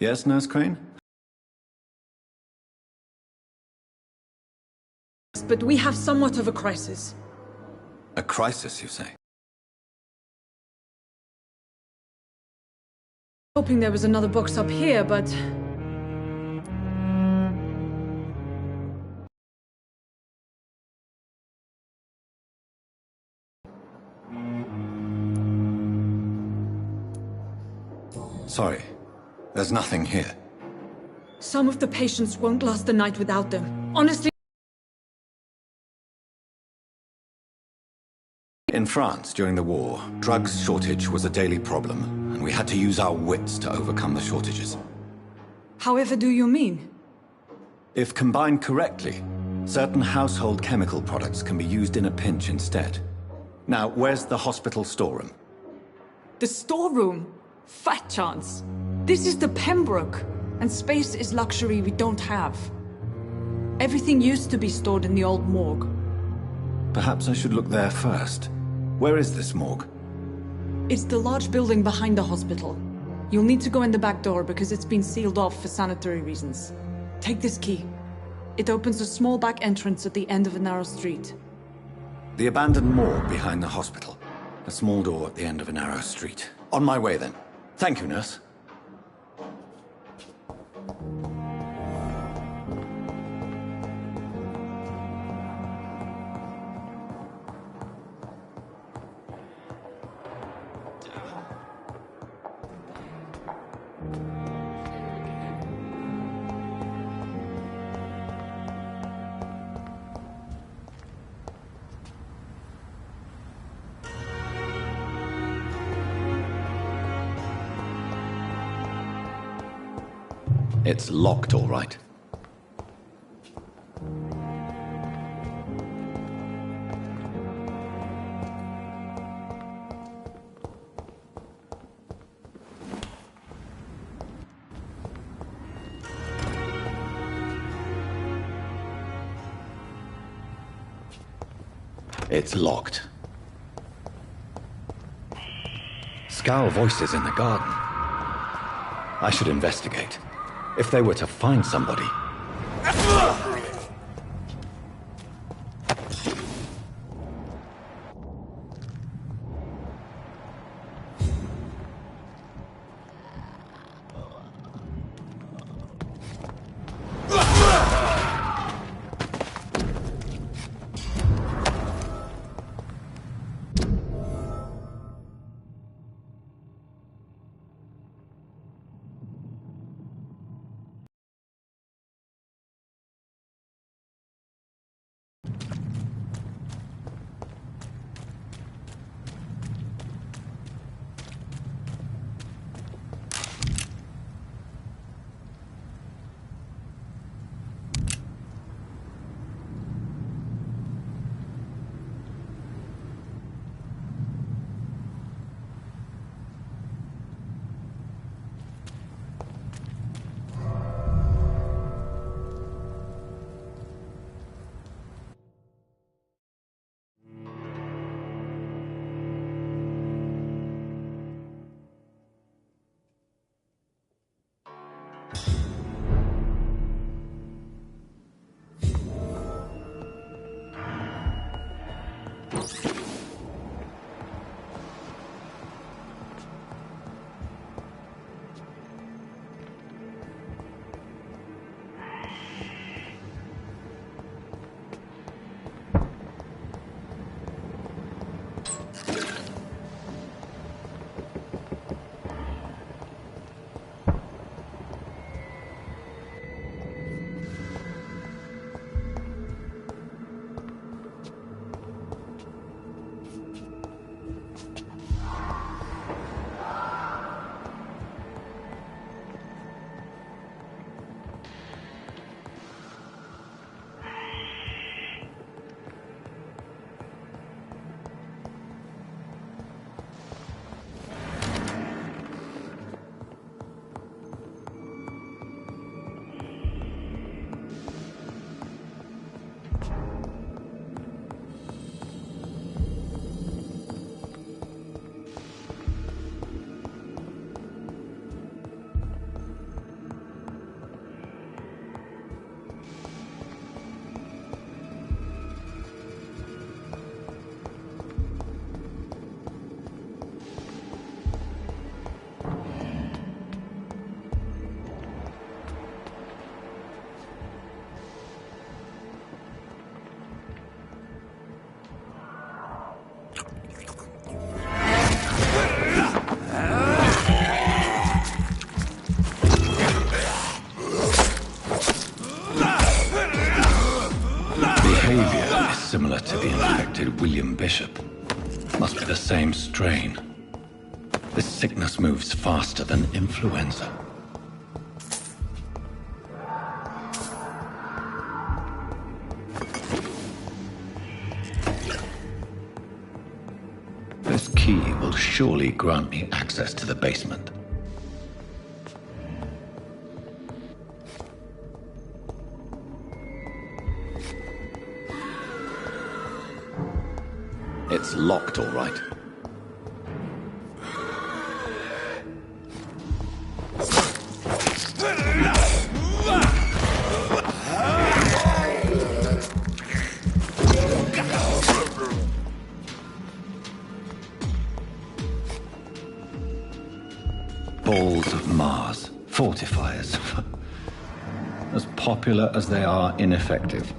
Yes, Nurse Crane? But we have somewhat of a crisis. A crisis, you say? Hoping there was another box up here, but... Sorry, there's nothing here. Some of the patients won't last the night without them. Honestly... In France, during the war, drugs shortage was a daily problem, and we had to use our wits to overcome the shortages. However do you mean? If combined correctly, certain household chemical products can be used in a pinch instead. Now, where's the hospital storeroom? The storeroom? Fat chance. This is the Pembroke, and space is luxury we don't have. Everything used to be stored in the old morgue. Perhaps I should look there first. Where is this morgue? It's the large building behind the hospital. You'll need to go in the back door because it's been sealed off for sanitary reasons. Take this key. It opens a small back entrance at the end of a narrow street. The abandoned morgue behind the hospital. A small door at the end of a narrow street. On my way then. Thank you, nurse. It's locked, all right. It's locked. Scowl voices in the garden. I should investigate. If they were to find somebody... bishop. Must be the same strain. This sickness moves faster than influenza. This key will surely grant me access to the basement. It's locked, all right. Balls of Mars, fortifiers. As popular as they are ineffective.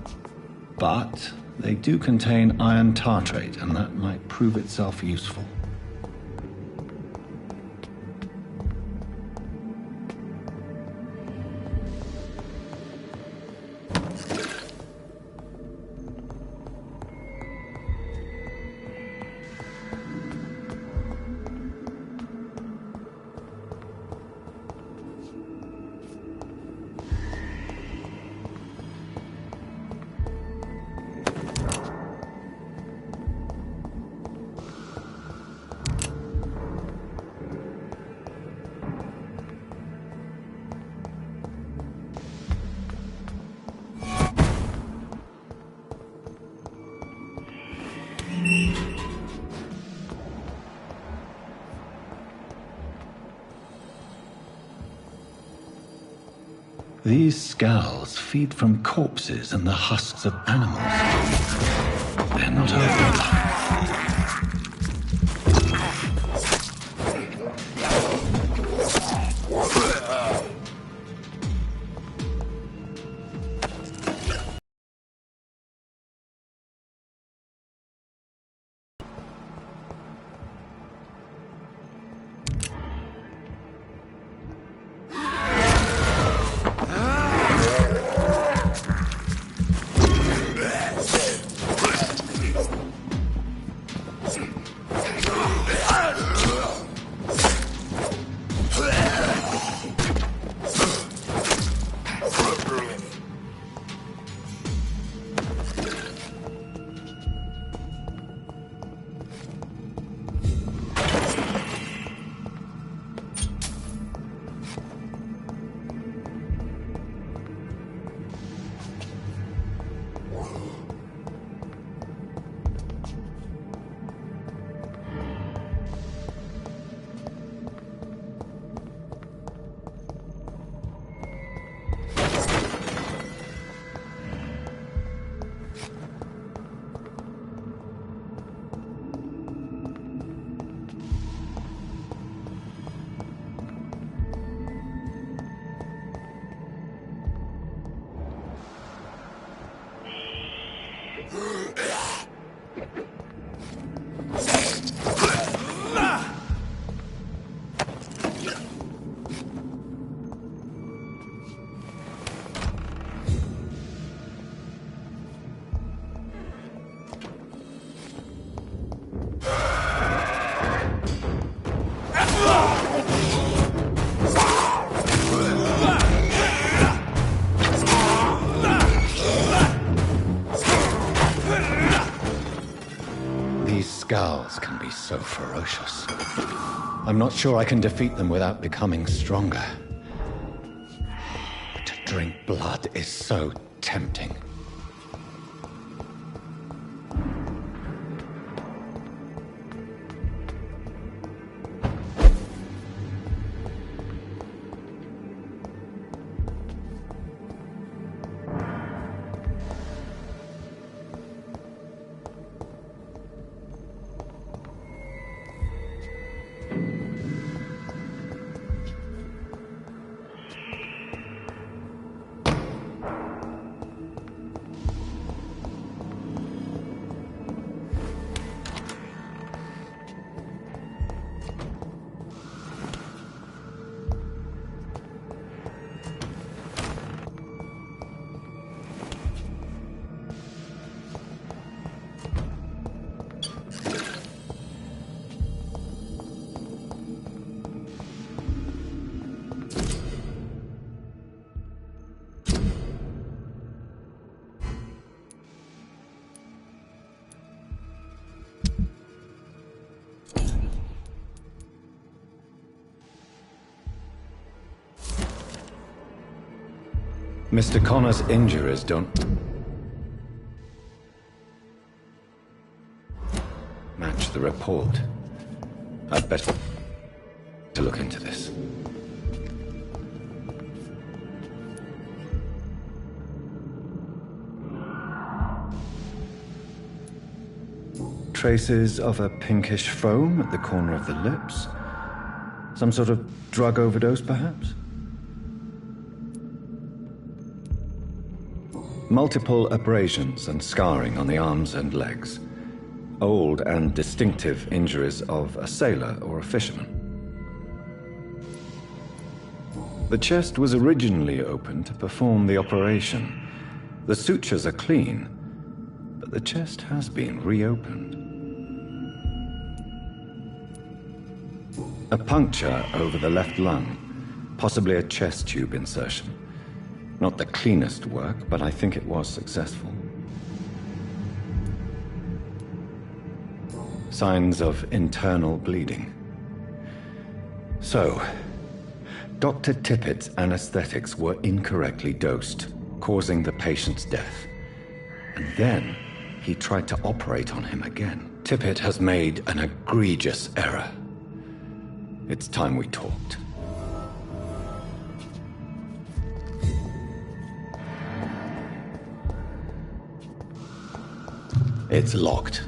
But they do contain iron tartrate, and that might prove itself useful. These skulls feed from corpses and the husks of animals. They're not open. Skulls can be so ferocious. I'm not sure I can defeat them without becoming stronger. To drink blood is so tempting. Mr. Connor's injuries don't match the report. I'd better to look into this. Traces of a pinkish foam at the corner of the lips. Some sort of drug overdose, perhaps? Multiple abrasions and scarring on the arms and legs. Old and distinctive injuries of a sailor or a fisherman. The chest was originally opened to perform the operation. The sutures are clean, but the chest has been reopened. A puncture over the left lung, possibly a chest tube insertion. Not the cleanest work, but I think it was successful. Signs of internal bleeding. So, Dr. Tippett's anesthetics were incorrectly dosed, causing the patient's death. And then he tried to operate on him again. Tippett has made an egregious error. It's time we talked. It's locked.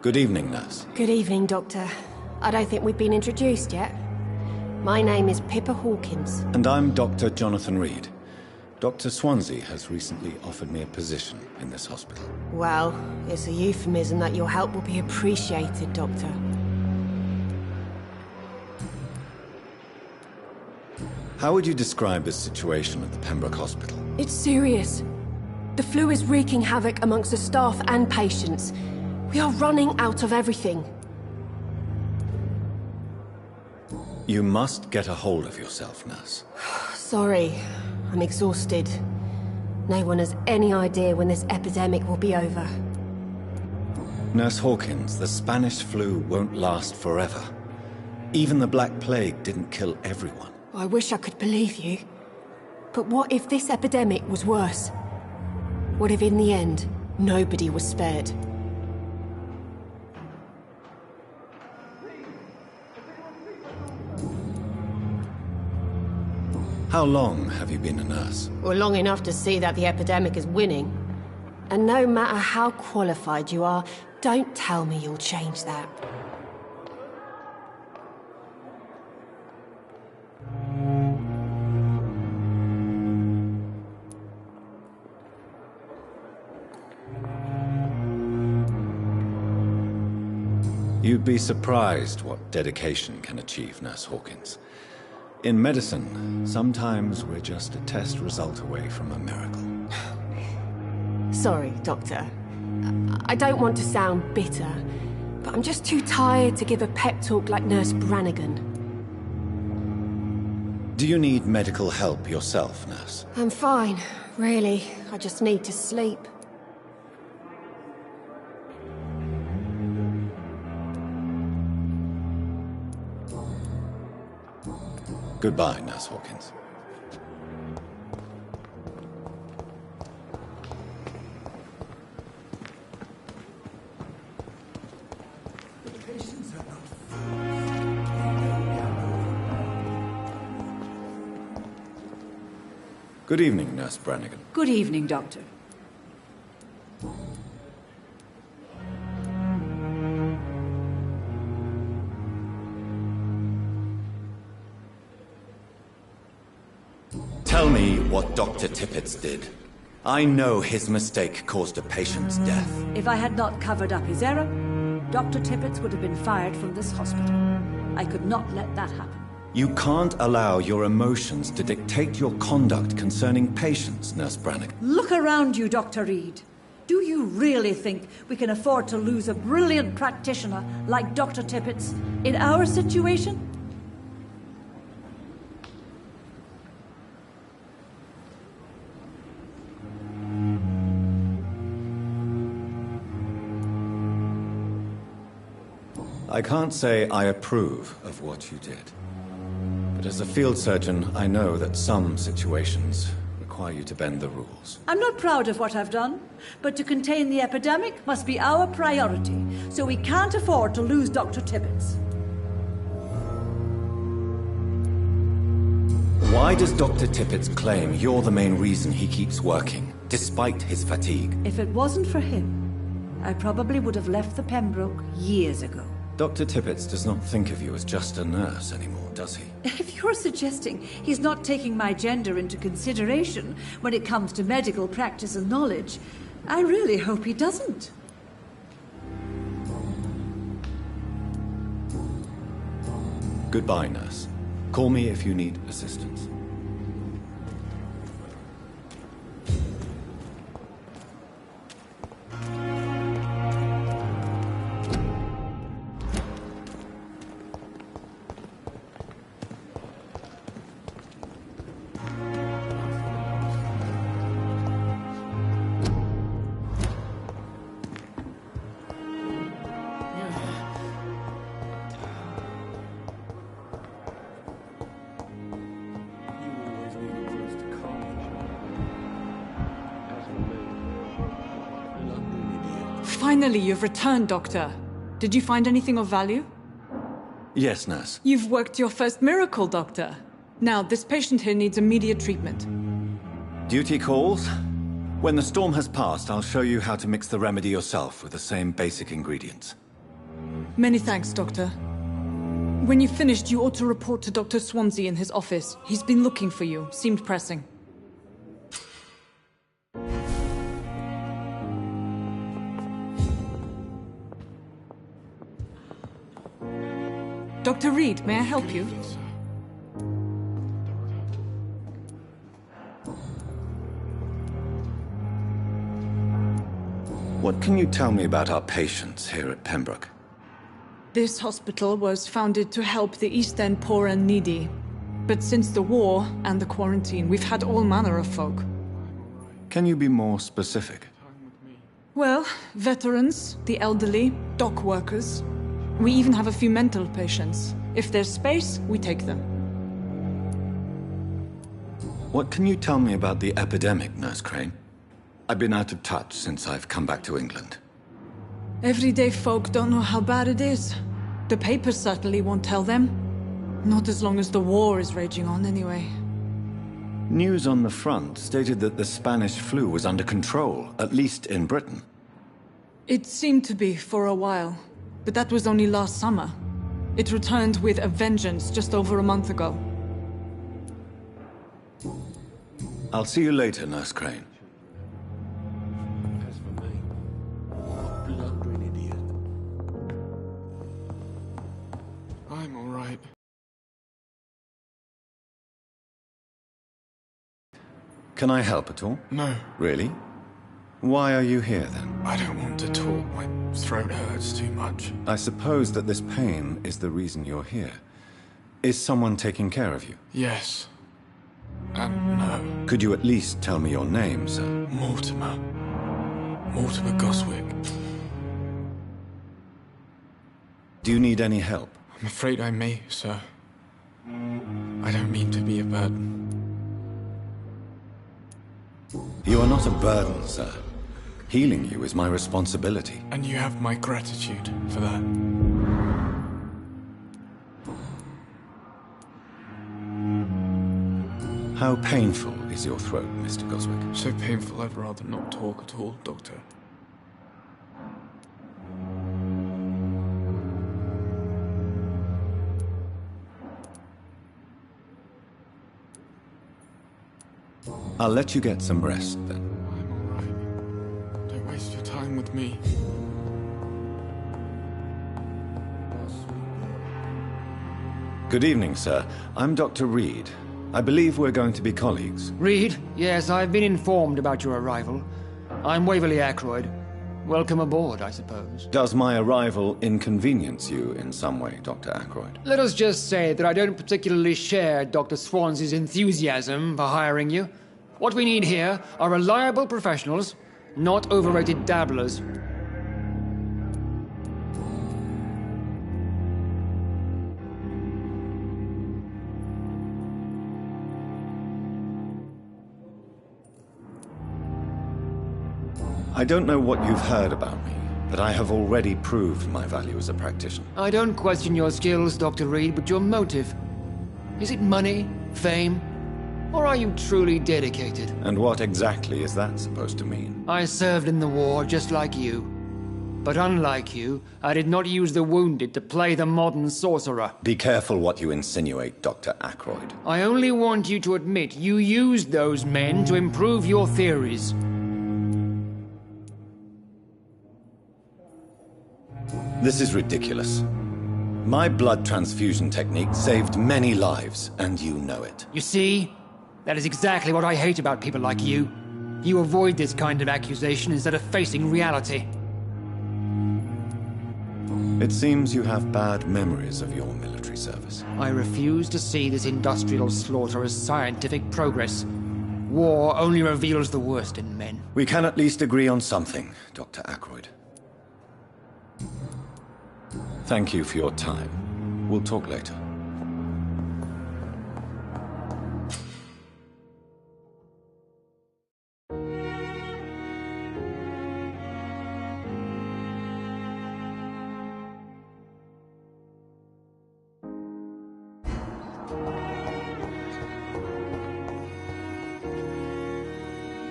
Good evening, nurse. Good evening, Doctor. I don't think we've been introduced yet. My name is Pippa Hawkins. And I'm Dr. Jonathan Reed. Dr. Swansea has recently offered me a position in this hospital. Well, it's a euphemism that your help will be appreciated, Doctor. How would you describe the situation at the Pembroke Hospital? It's serious. The flu is wreaking havoc amongst the staff and patients. We are running out of everything. You must get a hold of yourself, nurse. Sorry, I'm exhausted. No one has any idea when this epidemic will be over. Nurse Hawkins, the Spanish flu won't last forever. Even the Black Plague didn't kill everyone. I wish I could believe you. But what if this epidemic was worse? What if in the end, nobody was spared? How long have you been a nurse? Well, long enough to see that the epidemic is winning. And no matter how qualified you are, don't tell me you'll change that. You'd be surprised what dedication can achieve, Nurse Hawkins. In medicine, sometimes we're just a test result away from a miracle. Sorry, Doctor. I don't want to sound bitter, but I'm just too tired to give a pep talk like Nurse Brannigan. Do you need medical help yourself, nurse? I'm fine, really. I just need to sleep. Goodbye, Nurse Hawkins. Good evening, Nurse Brannigan. Good evening, Doctor. Tell me what Dr. Tippett did. I know his mistake caused a patient's death. If I had not covered up his error, Dr. Tippett would have been fired from this hospital. I could not let that happen. You can't allow your emotions to dictate your conduct concerning patients, Nurse Brannigan. Look around you, Dr. Reed. Do you really think we can afford to lose a brilliant practitioner like Dr. Tippett's in our situation? I can't say I approve of what you did. But as a field surgeon, I know that some situations require you to bend the rules. I'm not proud of what I've done, but to contain the epidemic must be our priority, so we can't afford to lose Dr. Tippett. Why does Dr. Tippett claim you're the main reason he keeps working, despite his fatigue? If it wasn't for him, I probably would have left the Pembroke years ago. Dr. Tippett does not think of you as just a nurse anymore, does he? If you're suggesting he's not taking my gender into consideration when it comes to medical practice and knowledge, I really hope he doesn't. Goodbye, nurse. Call me if you need assistance. Finally, you've returned, Doctor. Did you find anything of value? Yes, nurse. You've worked your first miracle, Doctor. Now, this patient here needs immediate treatment. Duty calls. When the storm has passed, I'll show you how to mix the remedy yourself with the same basic ingredients. Many thanks, Doctor. When you've finished, you ought to report to Dr. Swansea in his office. He's been looking for you. Seemed pressing. Dr. Reed, may I help you? What can you tell me about our patients here at Pembroke? This hospital was founded to help the East End poor and needy. But since the war and the quarantine, we've had all manner of folk. Can you be more specific? Well, veterans, the elderly, dock workers. We even have a few mental patients. If there's space, we take them. What can you tell me about the epidemic, Nurse Crane? I've been out of touch since I've come back to England. Everyday folk don't know how bad it is. The papers certainly won't tell them. Not as long as the war is raging on, anyway. News on the front stated that the Spanish flu was under control, at least in Britain. It seemed to be for a while, but that was only last summer. It returned with a vengeance just over a month ago. I'll see you later, Nurse Crane. I'm all right. Can I help at all? No, Really? Why are you here, then? I don't want to talk. My throat hurts too much. I suppose that this pain is the reason you're here. Is someone taking care of you? Yes. And no. Could you at least tell me your name, sir? Mortimer. Mortimer Goswick. Do you need any help? I'm afraid I may, sir. I don't mean to be a burden. You are not a burden, sir. Healing you is my responsibility. And you have my gratitude for that. How painful is your throat, Mr. Goswick? So painful I'd rather not talk at all, Doctor. I'll let you get some rest, then. I'm all right. Don't waste your time with me. Good evening, sir. I'm Dr. Reed. I believe we're going to be colleagues. Reed? Yes, I've been informed about your arrival. I'm Waverly Ackroyd. Welcome aboard, I suppose. Does my arrival inconvenience you in some way, Dr. Ackroyd? Let us just say that I don't particularly share Dr. Swansea's enthusiasm for hiring you. What we need here are reliable professionals, not overrated dabblers. I don't know what you've heard about me, but I have already proved my value as a practitioner. I don't question your skills, Dr. Reed, but your motive. Is it money, fame, or are you truly dedicated? And what exactly is that supposed to mean? I served in the war just like you. But unlike you, I did not use the wounded to play the modern sorcerer. Be careful what you insinuate, Dr. Ackroyd. I only want you to admit you used those men to improve your theories. This is ridiculous. My blood transfusion technique saved many lives, and you know it. You see? That is exactly what I hate about people like you. You avoid this kind of accusation instead of facing reality. It seems you have bad memories of your military service. I refuse to see this industrial slaughter as scientific progress. War only reveals the worst in men. We can at least agree on something, Dr. Ackroyd. Thank you for your time. We'll talk later.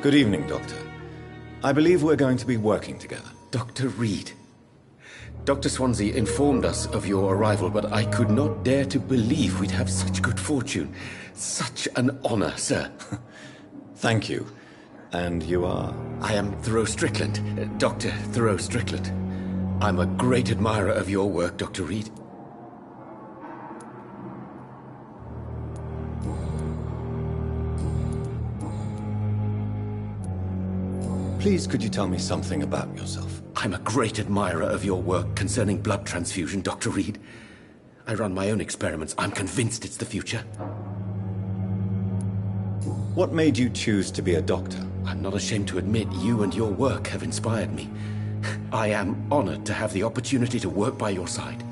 Good evening, Doctor. I believe we're going to be working together. Dr. Reed, Dr. Swansea informed us of your arrival, but I could not dare to believe we'd have such good fortune. Such an honor, sir. Thank you. And you are? I am Thoreau Strickland, Dr. Thoreau Strickland. I'm a great admirer of your work, Dr. Reed. Please, could you tell me something about yourself? I'm a great admirer of your work concerning blood transfusion, Dr. Reed. I run my own experiments. I'm convinced it's the future. What made you choose to be a doctor? I'm not ashamed to admit you and your work have inspired me. I am honored to have the opportunity to work by your side.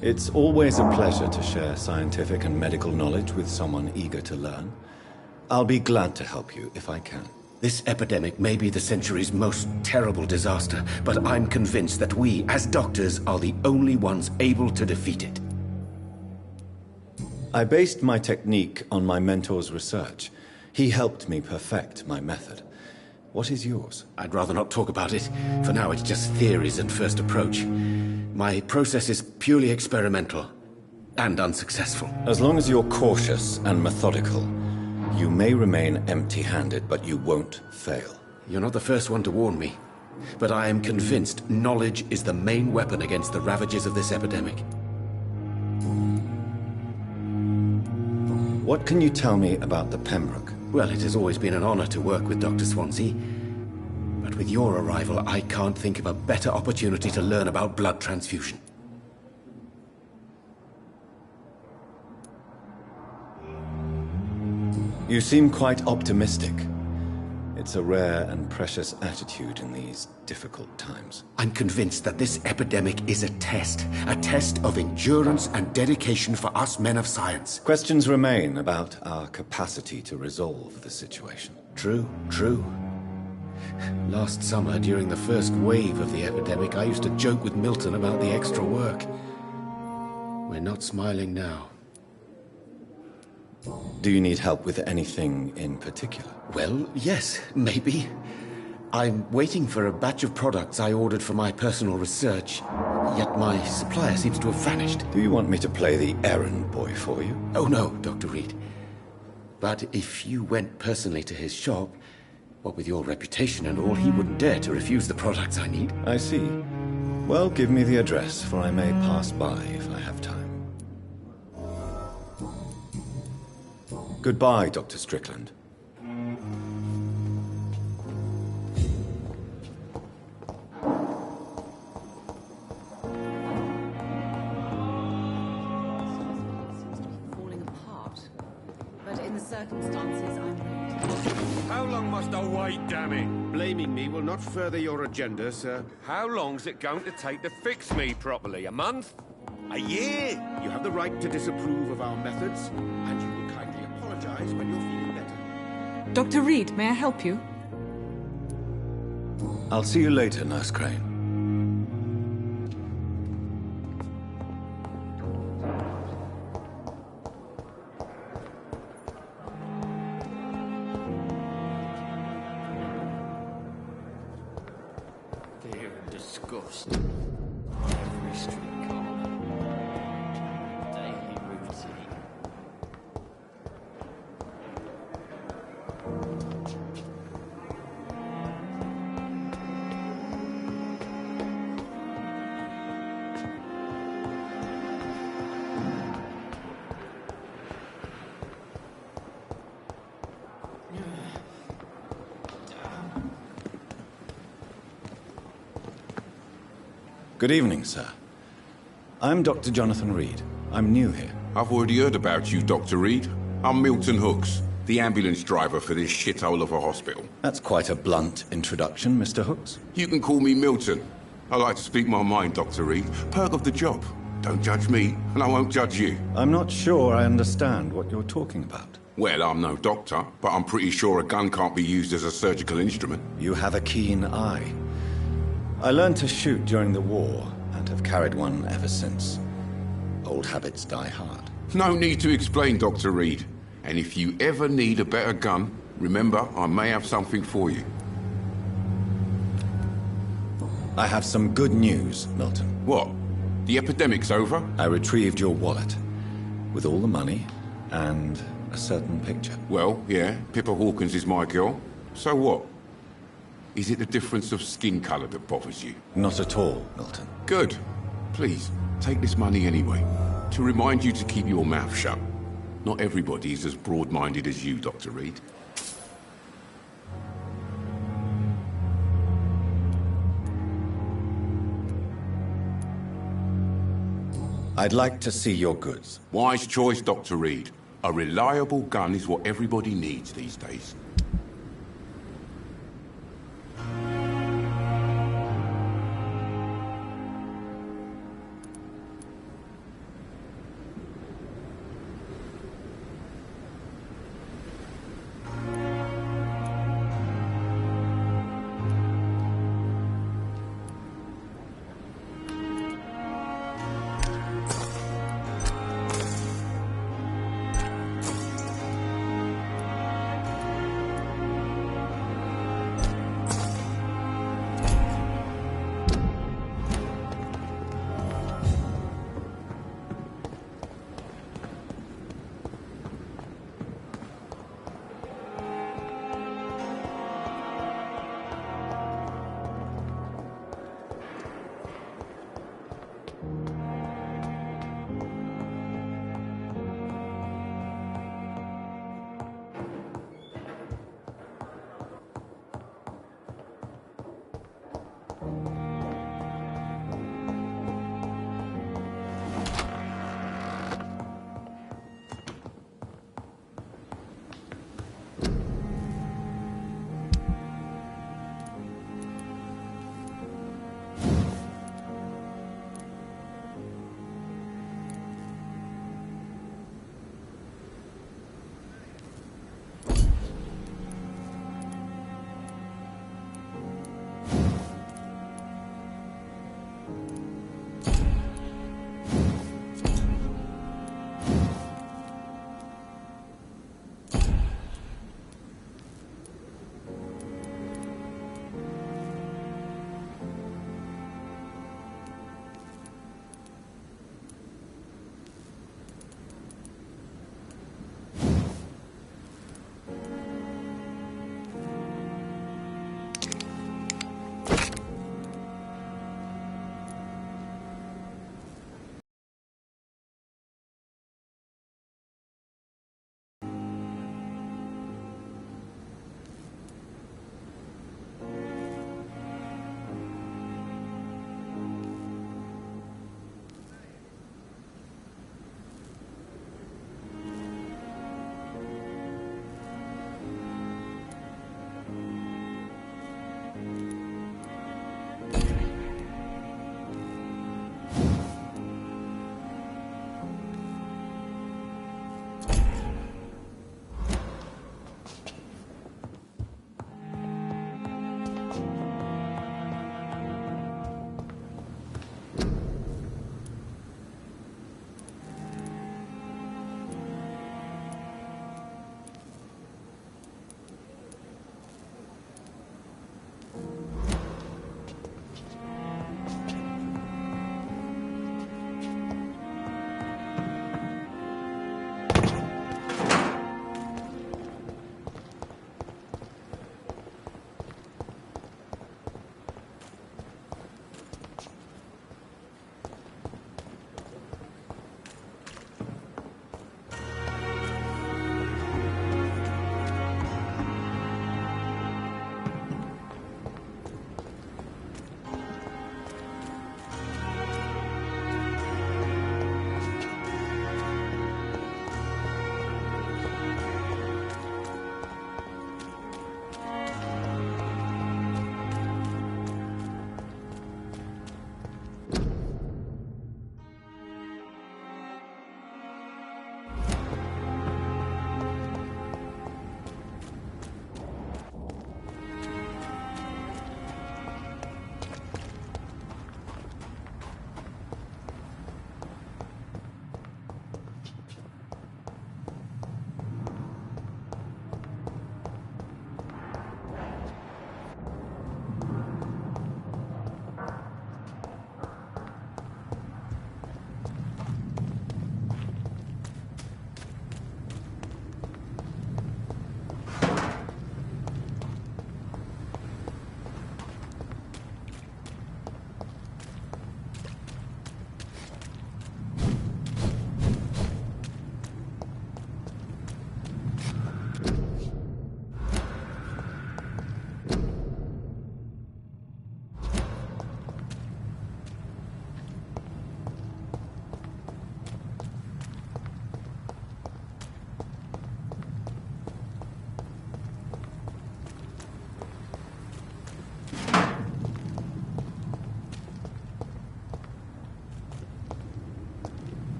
It's always a pleasure to share scientific and medical knowledge with someone eager to learn. I'll be glad to help you if I can. This epidemic may be the century's most terrible disaster, but I'm convinced that we, as doctors, are the only ones able to defeat it. I based my technique on my mentor's research. He helped me perfect my method. What is yours? I'd rather not talk about it. For now, it's just theories and first approach. My process is purely experimental and unsuccessful. As long as you're cautious and methodical, you may remain empty-handed, but you won't fail. You're not the first one to warn me, but I am convinced knowledge is the main weapon against the ravages of this epidemic. What can you tell me about the Pembroke? Well, it has always been an honor to work with Dr. Swansea. But with your arrival, I can't think of a better opportunity to learn about blood transfusion. You seem quite optimistic. It's a rare and precious attitude in these difficult times. I'm convinced that this epidemic is a test of endurance and dedication for us men of science. Questions remain about our capacity to resolve the situation. True. Last summer, during the first wave of the epidemic, I used to joke with Milton about the extra work. We're not smiling now. Do you need help with anything in particular? Well, yes, maybe. I'm waiting for a batch of products I ordered for my personal research, yet my supplier seems to have vanished. Do you want me to play the errand boy for you? Oh no, Dr. Reed. But if you went personally to his shop, what with your reputation and all, he wouldn't dare to refuse the products I need. I see. Well, give me the address, for I may pass by if I have time. Goodbye, Dr. Strickland. Falling apart. But in the circumstances, I'm ready. How long must I wait, damn it? Blaming me will not further your agenda, sir. How long's it going to take to fix me properly? A month? A year? You have the right to disapprove of our methods, and you will kindly apologize when you're feeling better. Dr. Reed, may I help you? I'll see you later, Nurse Crane. Fear and disgust. Every streetcar. Daily routine. Good evening, sir. I'm Dr. Jonathan Reed. I'm new here. I've already heard about you, Dr. Reed. I'm Milton Hooks, the ambulance driver for this shithole of a hospital. That's quite a blunt introduction, Mr. Hooks. You can call me Milton. I like to speak my mind, Dr. Reed. Perk of the job. Don't judge me, and I won't judge you. I'm not sure I understand what you're talking about. Well, I'm no doctor, but I'm pretty sure a gun can't be used as a surgical instrument. You have a keen eye. I learned to shoot during the war, and have carried one ever since. Old habits die hard. No need to explain, Dr. Reed. And if you ever need a better gun, Remember, I may have something for you. I have some good news, Milton. What? The epidemic's over? I retrieved your wallet with all the money and a certain picture. Well, yeah, Pippa Hawkins is my girl. So what? Is it the difference of skin colour that bothers you? Not at all, Milton. Good. Please, take this money anyway. To remind you to keep your mouth shut. Not everybody is as broad-minded as you, Dr. Reed. I'd like to see your goods. Wise choice, Dr. Reed. A reliable gun is what everybody needs these days.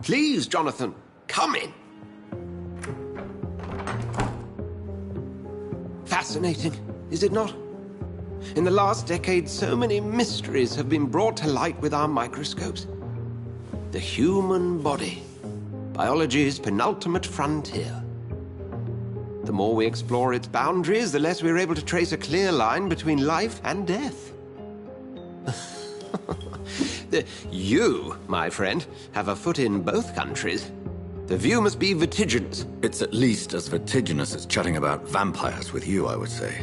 Please, Jonathan, come in. Fascinating, is it not? In the last decade, so many mysteries have been brought to light with our microscopes. The human body, biology's penultimate frontier. The more we explore its boundaries, the less we're able to trace a clear line between life and death. You, my friend, have a foot in both countries. The view must be vertiginous. It's at least as vertiginous as chatting about vampires with you, I would say.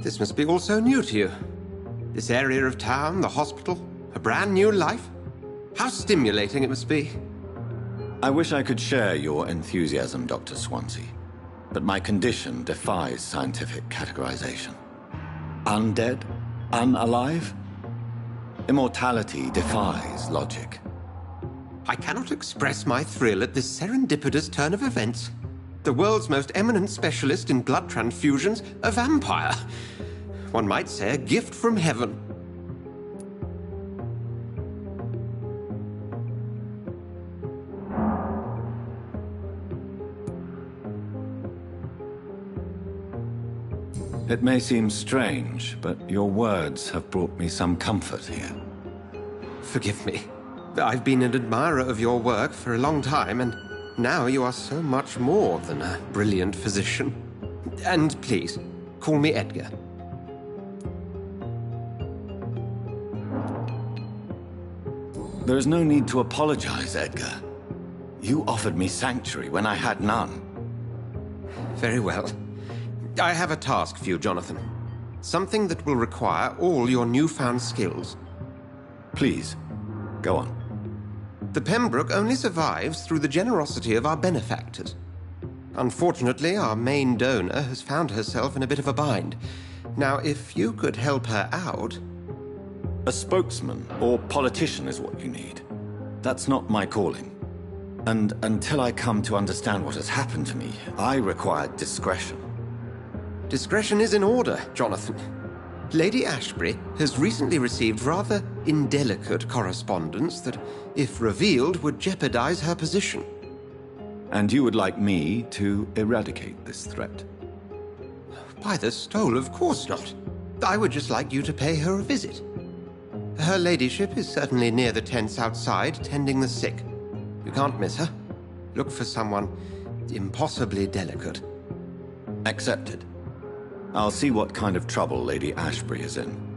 This must be all so new to you. This area of town, the hospital, a brand new life. How stimulating it must be. I wish I could share your enthusiasm, Dr. Swansea, but my condition defies scientific categorization. Undead? Unalive? Immortality defies logic. I cannot express my thrill at this serendipitous turn of events. The world's most eminent specialist in blood transfusions, a vampire. One might say a gift from heaven. It may seem strange, but your words have brought me some comfort here. Forgive me. I've been an admirer of your work for a long time, and now you are so much more than a brilliant physician. And please, call me Edgar. There is no need to apologize, Edgar. You offered me sanctuary when I had none. Very well. I have a task for you, Jonathan. Something that will require all your newfound skills. Please, go on. The Pembroke only survives through the generosity of our benefactors. Unfortunately, our main donor has found herself in a bit of a bind. Now, if you could help her out... A spokesman or politician is what you need. That's not my calling. And until I come to understand what has happened to me, I require discretion. Discretion is in order, Jonathan. Lady Ashbury has recently received rather indelicate correspondence that, if revealed, would jeopardize her position. And you would like me to eradicate this threat? By the stole, of course not. I would just like you to pay her a visit. Her ladyship is certainly near the tents outside, tending the sick. You can't miss her. Look for someone impossibly delicate. Accepted. I'll see what kind of trouble Lady Ashbury is in.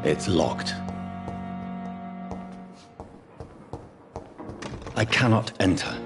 It's locked. I cannot enter.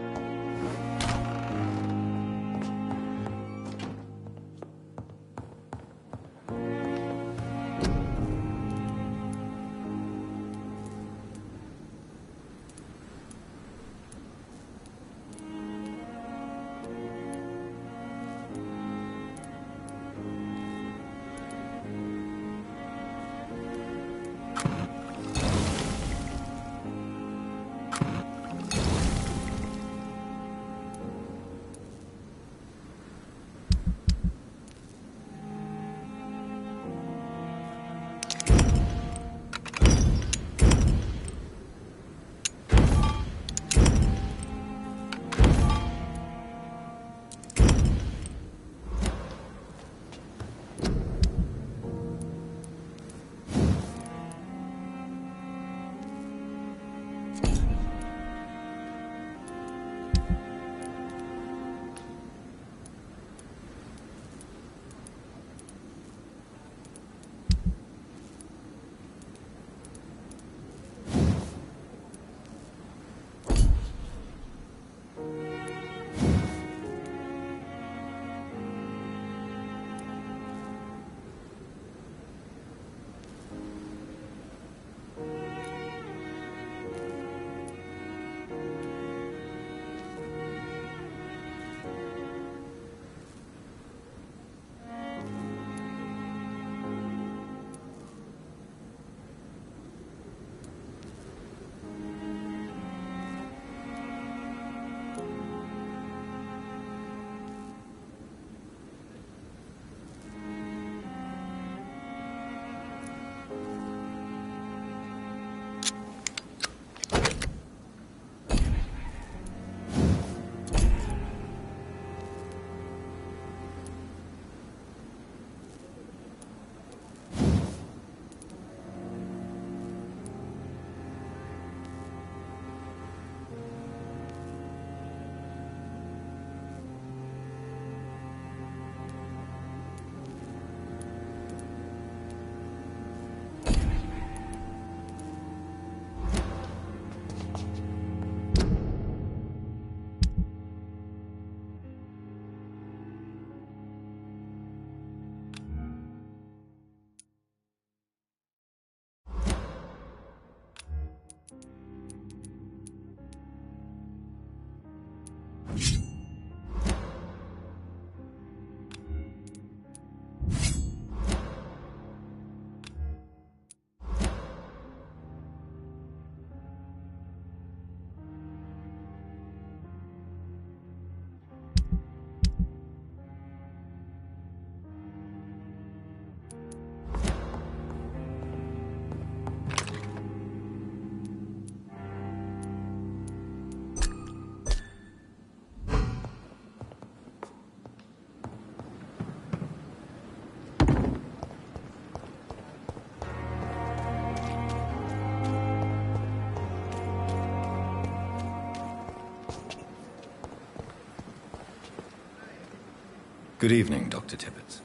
Good evening, Dr. Tibbets.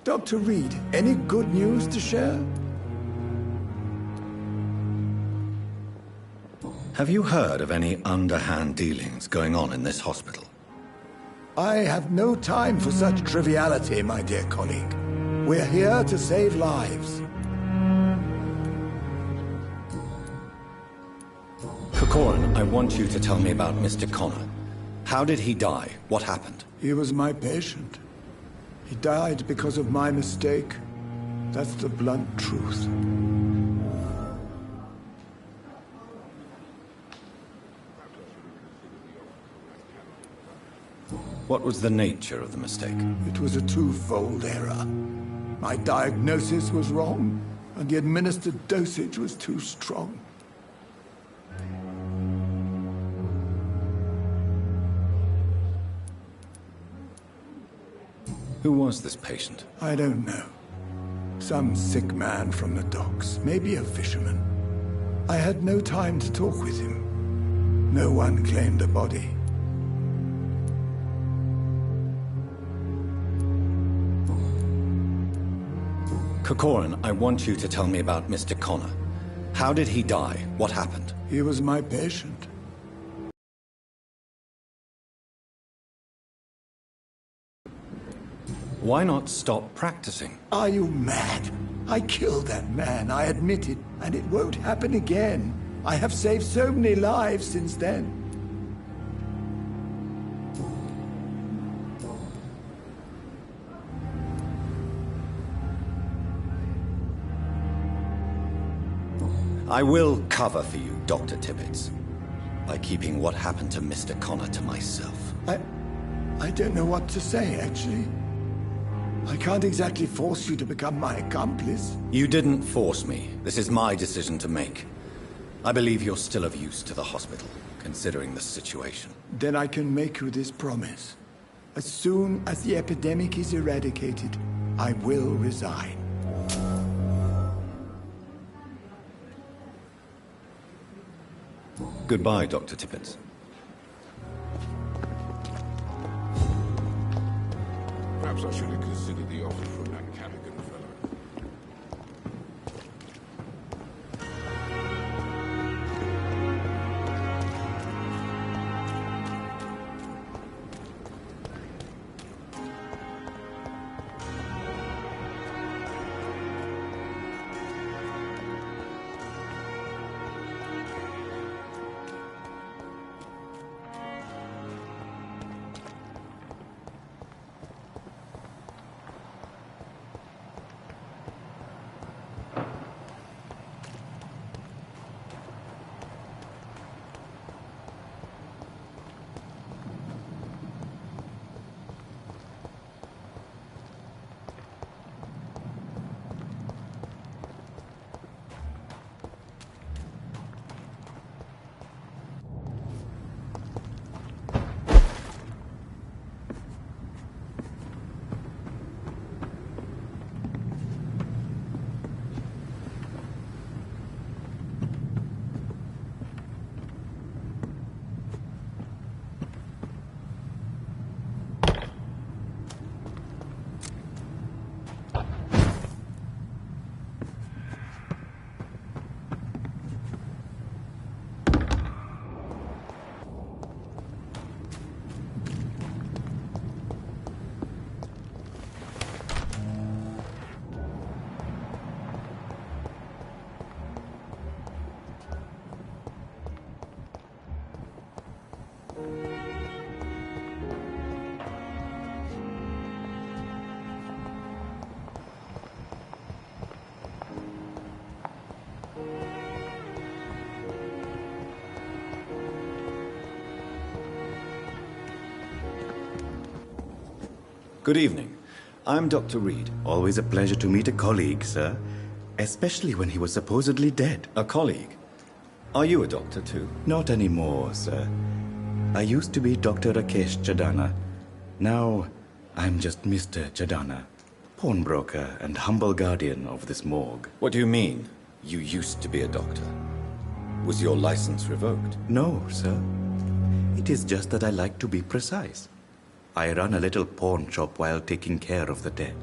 Dr. Reed, any good news to share? Have you heard of any underhand dealings going on in this hospital? I have no time for such triviality, my dear colleague. We're here to save lives. Corcoran, I want you to tell me about Mr. Connor. How did he die? What happened? He was my patient. He died because of my mistake. That's the blunt truth. What was the nature of the mistake? It was a twofold error. My diagnosis was wrong, and the administered dosage was too strong. Who was this patient? I don't know. Some sick man from the docks, maybe a fisherman. I had no time to talk with him. No one claimed a body. Corcoran, I want you to tell me about Mr. Connor. How did he die? What happened? He was my patient. Why not stop practicing? Are you mad? I killed that man, I admit it, and it won't happen again. I have saved so many lives since then. I will cover for you, Dr. Tibbets, by keeping what happened to Mr. Connor to myself. I don't know what to say, actually. I can't exactly force you to become my accomplice. You didn't force me. This is my decision to make. I believe you're still of use to the hospital, considering the situation. Then I can make you this promise. As soon as the epidemic is eradicated, I will resign. Goodbye, Dr. Tippett. Perhaps I should have considered the offer from that Callaghan fellow. Good evening. I'm Dr. Reed. Always a pleasure to meet a colleague, sir. Especially when he was supposedly dead. A colleague? Are you a doctor too? Not anymore, sir. I used to be Dr. Rakesh Chadana. Now, I'm just Mr. Chadana, pawnbroker and humble guardian of this morgue. What do you mean, you used to be a doctor? Was your license revoked? No, sir. It is just that I like to be precise. I run a little pawn shop while taking care of the dead.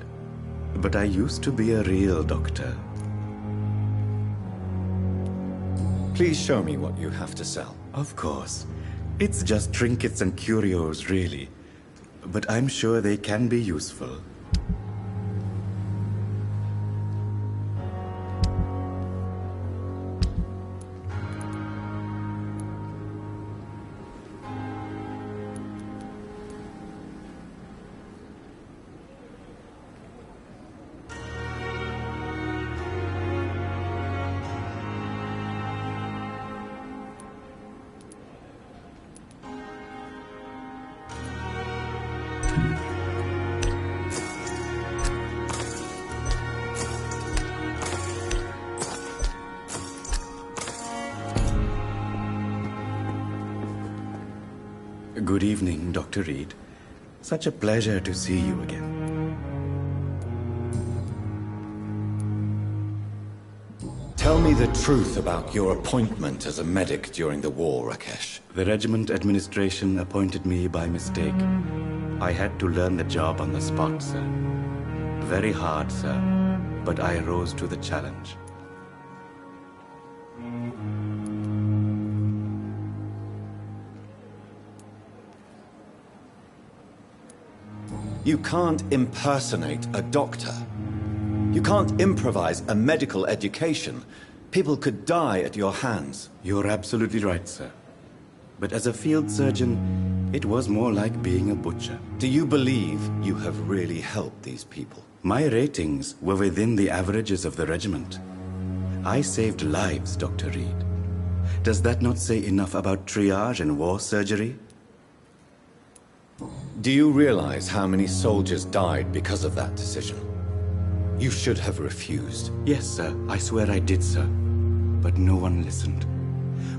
But I used to be a real doctor. Please show me what you have to sell. Of course. It's just trinkets and curios, really. But I'm sure they can be useful. Good evening, Dr. Reed. Such a pleasure to see you again. Tell me the truth about your appointment as a medic during the war, Rakesh. The regiment administration appointed me by mistake. I had to learn the job on the spot, sir. Very hard, sir, but I rose to the challenge. You can't impersonate a doctor. You can't improvise a medical education. People could die at your hands. You're absolutely right, sir. But as a field surgeon, it was more like being a butcher. Do you believe you have really helped these people? My ratings were within the averages of the regiment. I saved lives, Dr. Reed. Does that not say enough about triage and war surgery? Do you realize how many soldiers died because of that decision? You should have refused. Yes, sir. I swear I did, sir. But no one listened.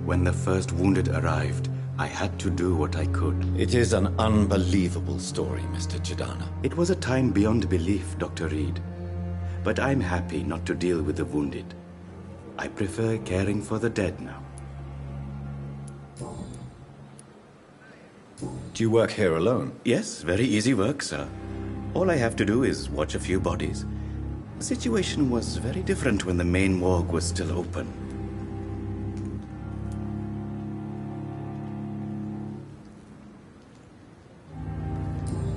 When the first wounded arrived, I had to do what I could. It is an unbelievable story, Mr. Chadana. It was a time beyond belief, Dr. Reed. But I'm happy not to deal with the wounded. I prefer caring for the dead now. Do you work here alone? Yes, very easy work, sir. All I have to do is watch a few bodies. The situation was very different when the main morgue was still open.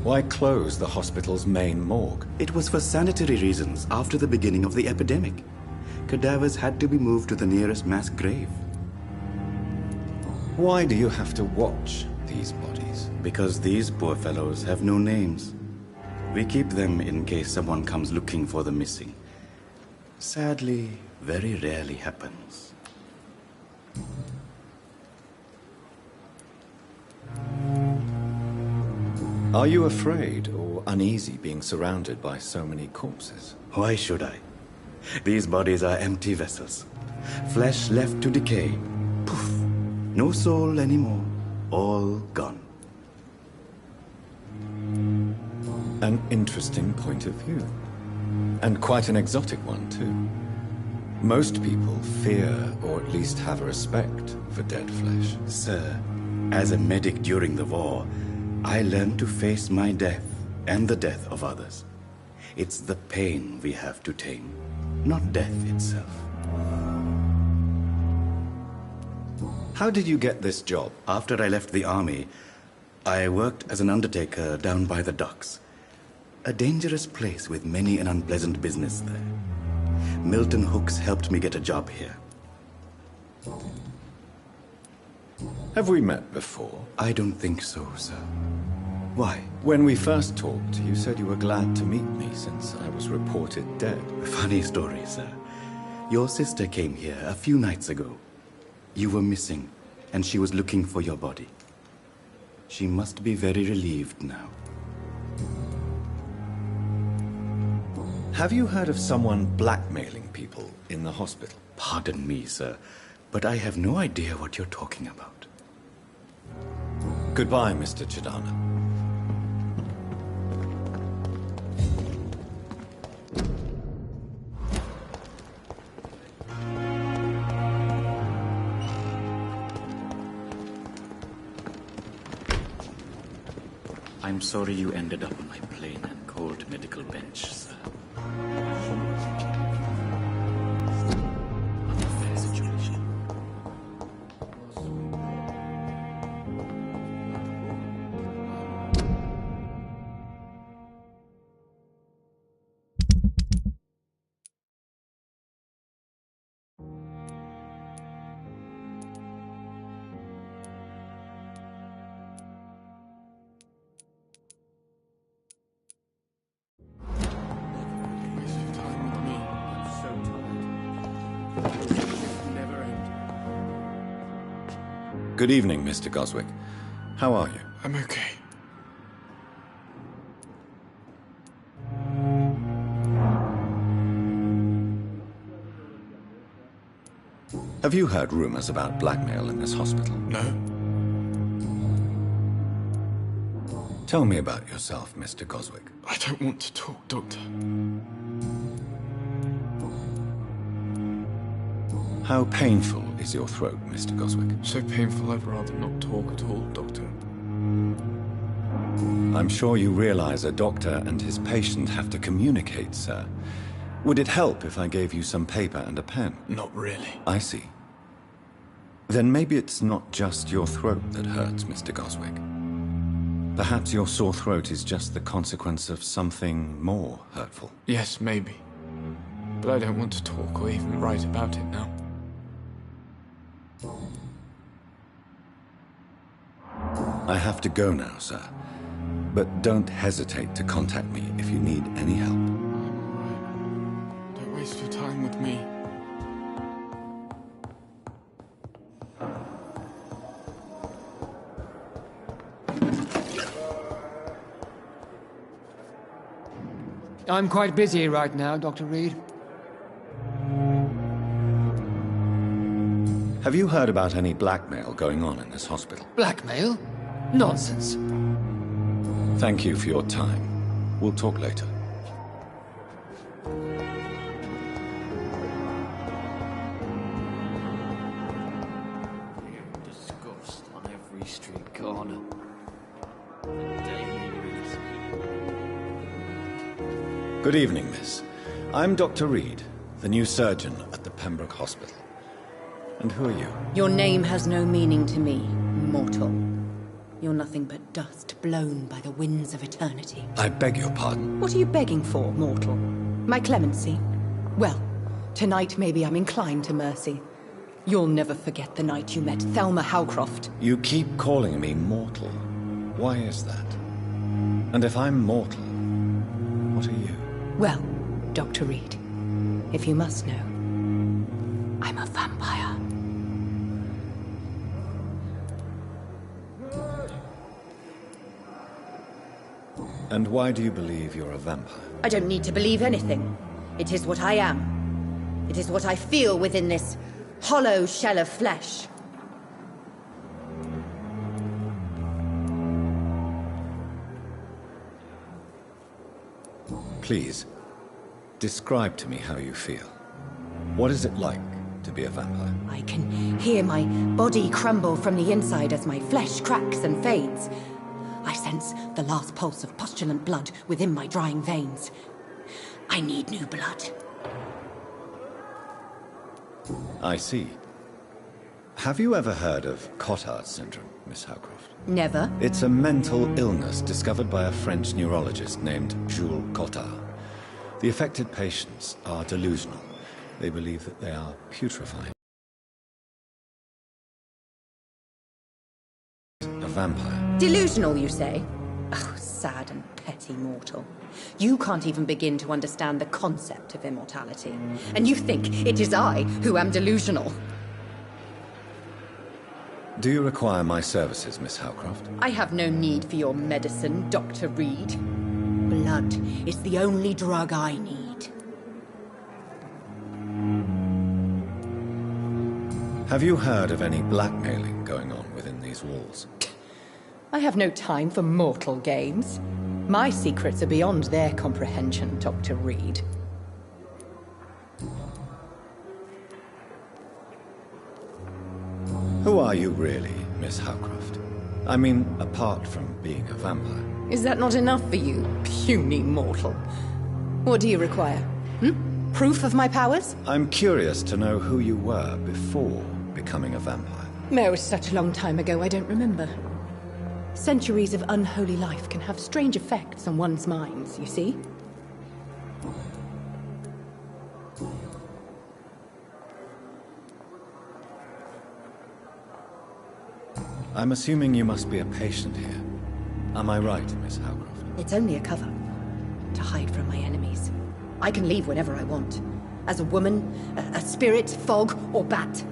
Why close the hospital's main morgue? It was for sanitary reasons after the beginning of the epidemic. Cadavers had to be moved to the nearest mass grave. Why do you have to watch these bodies? Because these poor fellows have no names. We keep them in case someone comes looking for the missing. Sadly, very rarely happens. Are you afraid or uneasy being surrounded by so many corpses? Why should I? These bodies are empty vessels. Flesh left to decay. Poof! No soul anymore. All gone. An interesting point of view. And quite an exotic one, too. Most people fear, or at least have a respect, for dead flesh. Sir, as a medic during the war, I learned to face my death and the death of others. It's the pain we have to tame, not death itself. How did you get this job? After I left the army, I worked as an undertaker down by the docks. A dangerous place with many an unpleasant business there. Milton Hooks helped me get a job here. Have we met before? I don't think so, sir. Why? When we first talked, you said you were glad to meet me since I was reported dead. Funny story, sir. Your sister came here a few nights ago. You were missing, and she was looking for your body. She must be very relieved now. Have you heard of someone blackmailing people in the hospital? Pardon me, sir, but I have no idea what you're talking about. Goodbye, Mr. Chidana. I'm sorry you ended up on my plain and cold medical bench, sir. Unfair situation. Good evening, Mr. Goswick. How are you? I'm okay. Have you heard rumors about blackmail in this hospital? No. Tell me about yourself, Mr. Goswick. I don't want to talk, Doctor. How painful is your throat, Mr. Goswick? So painful I'd rather not talk at all, Doctor. I'm sure you realize a doctor and his patient have to communicate, sir. Would it help if I gave you some paper and a pen? Not really. I see. Then maybe it's not just your throat that hurts, Mr. Goswick. Perhaps your sore throat is just the consequence of something more hurtful. Yes, maybe. But I don't want to talk or even write about it now. I have to go now, sir. But don't hesitate to contact me if you need any help. Don't waste your time with me. I'm quite busy right now, Dr. Reed. Have you heard about any blackmail going on in this hospital? Blackmail? Nonsense. Thank you for your time. We'll talk later. Disgust on every street corner. The daily reads. Good evening, miss. I'm Dr. Reed, the new surgeon at the Pembroke Hospital. And who are you? Your name has no meaning to me, mortal. You're nothing but dust blown by the winds of eternity. I beg your pardon. What are you begging for, mortal? My clemency? Well, tonight maybe I'm inclined to mercy. You'll never forget the night you met Thelma Howcroft. You keep calling me mortal. Why is that? And if I'm mortal, what are you? Well, Dr. Reed, if you must know, I'm a vampire. And why do you believe you're a vampire? I don't need to believe anything. It is what I am. It is what I feel within this hollow shell of flesh. Please, describe to me how you feel. What is it like to be a vampire? I can hear my body crumble from the inside as my flesh cracks and fades. I sense the last pulse of postulant blood within my drying veins. I need new blood. I see. Have you ever heard of Cotard syndrome, Miss Howcroft? Never. It's a mental illness discovered by a French neurologist named Jules Cotard. The affected patients are delusional. They believe that they are putrefying. A vampire. Delusional, you say? Oh, sad and petty mortal. You can't even begin to understand the concept of immortality. And you think it is I who am delusional. Do you require my services, Miss Howcroft? I have no need for your medicine, Dr. Reed. Blood is the only drug I need. Have you heard of any blackmailing going on within these walls? I have no time for mortal games. My secrets are beyond their comprehension, Dr. Reed. Who are you really, Miss Howcroft? I mean, apart from being a vampire. Is that not enough for you, puny mortal? What do you require? Proof of my powers? I'm curious to know who you were before becoming a vampire. No, it's such a long time ago, I don't remember. Centuries of unholy life can have strange effects on one's minds, you see? I'm assuming you must be a patient here. Am I right, Miss Howcroft? It's only a cover. To hide from my enemies. I can leave whenever I want. As a woman, a spirit, fog, or bat.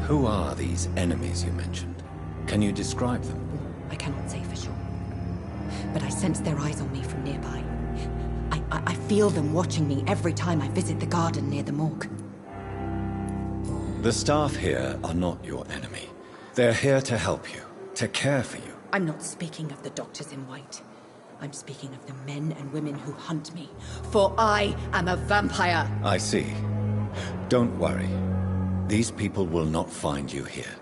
Who are these enemies you mentioned? Can you describe them? I cannot say for sure. But I sense their eyes on me from nearby. I feel them watching me every time I visit the garden near the morgue. The staff here are not your enemy. They're here to help you, to care for you. I'm not speaking of the doctors in white. I'm speaking of the men and women who hunt me. For I am a vampire. I see. Don't worry. These people will not find you here.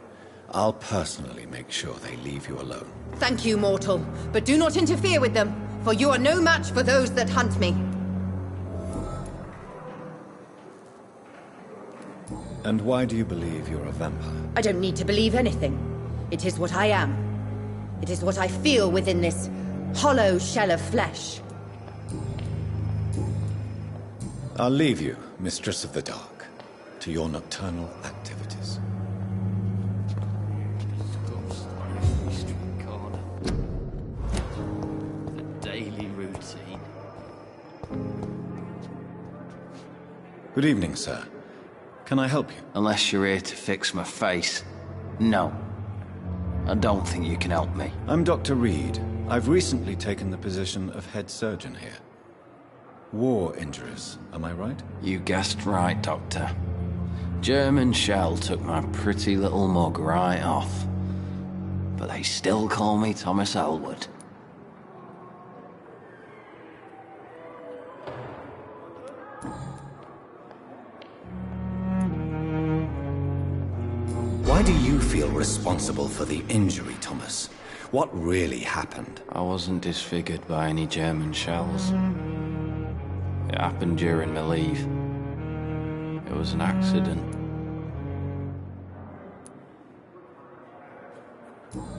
I'll personally make sure they leave you alone. Thank you, mortal. But do not interfere with them, for you are no match for those that hunt me. And why do you believe you're a vampire? I don't need to believe anything. It is what I am. It is what I feel within this hollow shell of flesh. I'll leave you, Mistress of the Dark, to your nocturnal activities. The daily routine. Good evening, sir. Can I help you? Unless you're here to fix my face. No. I don't think you can help me. I'm Dr. Reed. I've recently taken the position of head surgeon here. War injuries, am I right? You guessed right, Doctor. German shell took my pretty little mug right off. But they still call me Thomas Elwood. Why do you feel responsible for the injury, Thomas? What really happened? I wasn't disfigured by any German shells. It happened during my leave. It was an accident.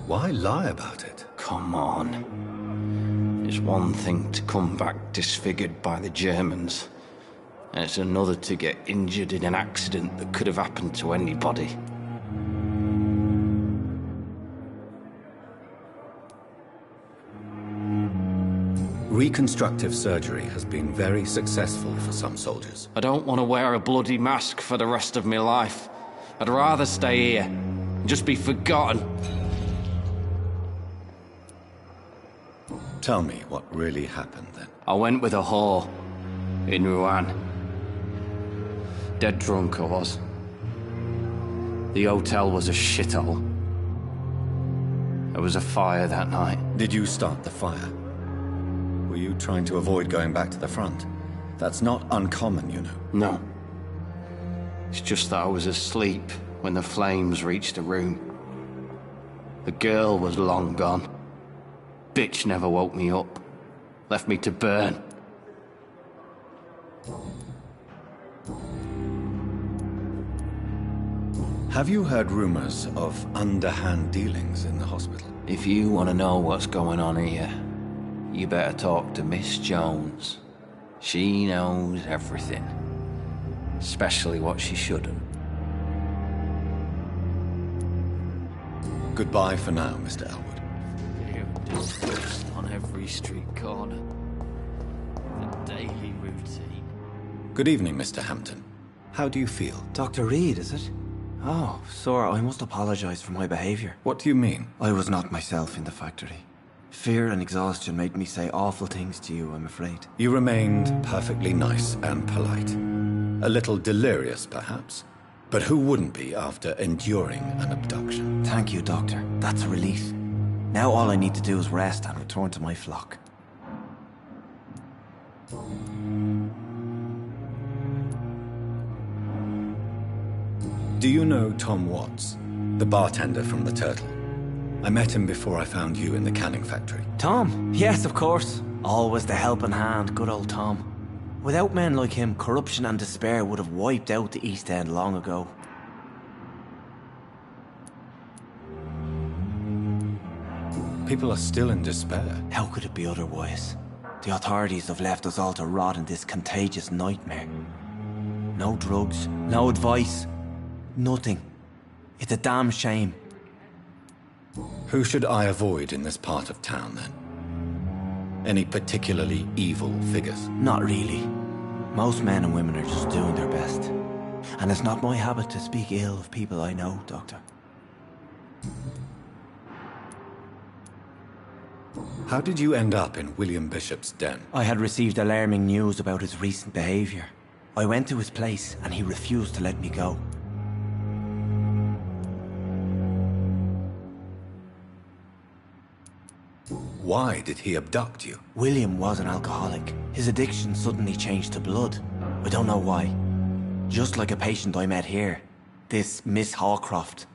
Why lie about it? Come on. It's one thing to come back disfigured by the Germans, and it's another to get injured in an accident that could have happened to anybody. Reconstructive surgery has been very successful for some soldiers. I don't want to wear a bloody mask for the rest of my life. I'd rather stay here and just be forgotten. Tell me what really happened then. I went with a whore in Rouen. Dead drunk I was. The hotel was a shithole. There was a fire that night. Did you start the fire? Were you trying to avoid going back to the front? That's not uncommon, you know. No. It's just that I was asleep when the flames reached the room. The girl was long gone. Bitch never woke me up. Left me to burn. Have you heard rumors of underhand dealings in the hospital? If you want to know what's going on here, you better talk to Miss Jones. She knows everything. Especially what she shouldn't. Goodbye for now, Mr. Elwood. Discussed on every street corner. The daily routine. Good evening, Mr. Hampton. How do you feel? Dr. Reed, is it? Oh, sir, I must apologize for my behavior. What do you mean? I was not myself in the factory. Fear and exhaustion made me say awful things to you, I'm afraid. You remained perfectly nice and polite. A little delirious, perhaps. But who wouldn't be after enduring an abduction? Thank you, Doctor. That's a relief. Now all I need to do is rest and return to my flock. Do you know Tom Watts, the bartender from the Turtle? I met him before I found you in the canning factory. Tom? Yes, of course. Always the helping hand, good old Tom. Without men like him, corruption and despair would have wiped out the East End long ago. People are still in despair. How could it be otherwise? The authorities have left us all to rot in this contagious nightmare. No drugs, no advice, nothing. It's a damn shame. Who should I avoid in this part of town, then? Any particularly evil figures? Not really. Most men and women are just doing their best. And it's not my habit to speak ill of people I know, Doctor. How did you end up in William Bishop's den? I had received alarming news about his recent behavior. I went to his place and he refused to let me go. Why did he abduct you? William was an alcoholic. His addiction suddenly changed to blood. I don't know why. Just like a patient I met here. This Miss Hawcroft.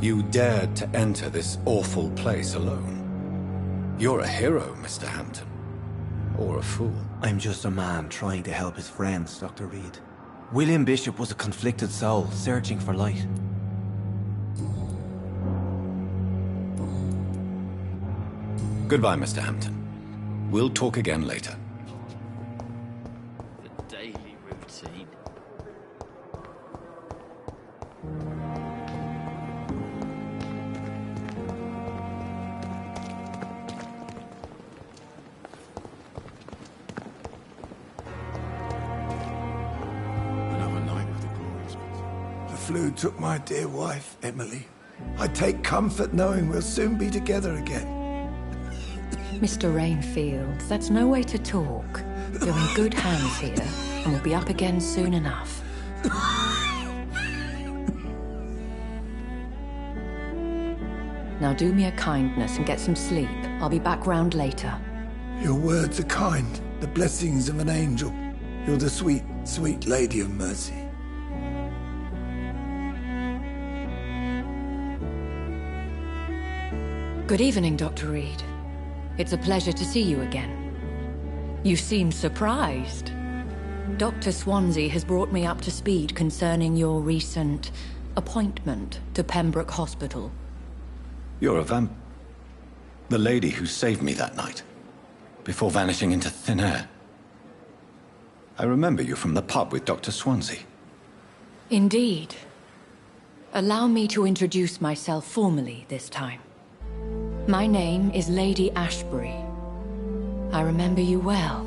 You dared to enter this awful place alone. You're a hero, Mr. Hampton. Or a fool. I'm just a man trying to help his friends, Dr. Reed. William Bishop was a conflicted soul, searching for light. Goodbye, Mr. Hampton. We'll talk again later. The daily routine. Another night with the glorious ones. The flu took my dear wife, Emily. I take comfort knowing we'll soon be together again. Mr. Rainfield, that's no way to talk. You're in good hands here, and we'll be up again soon enough. Now do me a kindness and get some sleep. I'll be back round later. Your words are kind, the blessings of an angel. You're the sweet, sweet Lady of Mercy. Good evening, Dr. Reed. It's a pleasure to see you again. You seem surprised. Dr. Swansea has brought me up to speed concerning your recent appointment to Pembroke Hospital. You're a the lady who saved me that night, before vanishing into thin air. I remember you from the pub with Dr. Swansea. Indeed. Allow me to introduce myself formally this time. My name is Lady Ashbury. I remember you well,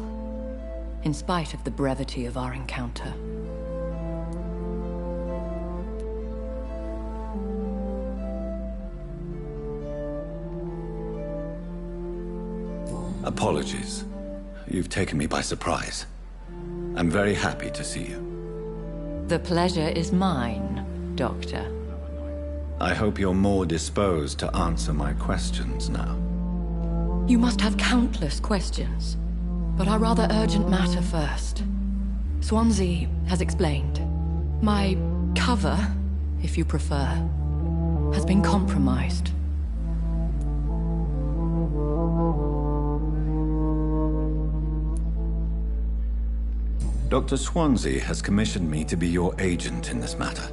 in spite of the brevity of our encounter. Apologies. You've taken me by surprise. I'm very happy to see you. The pleasure is mine, Doctor. I hope you're more disposed to answer my questions now. You must have countless questions, but our rather urgent matter first. Swansea has explained. My cover, if you prefer, has been compromised. Dr. Swansea has commissioned me to be your agent in this matter.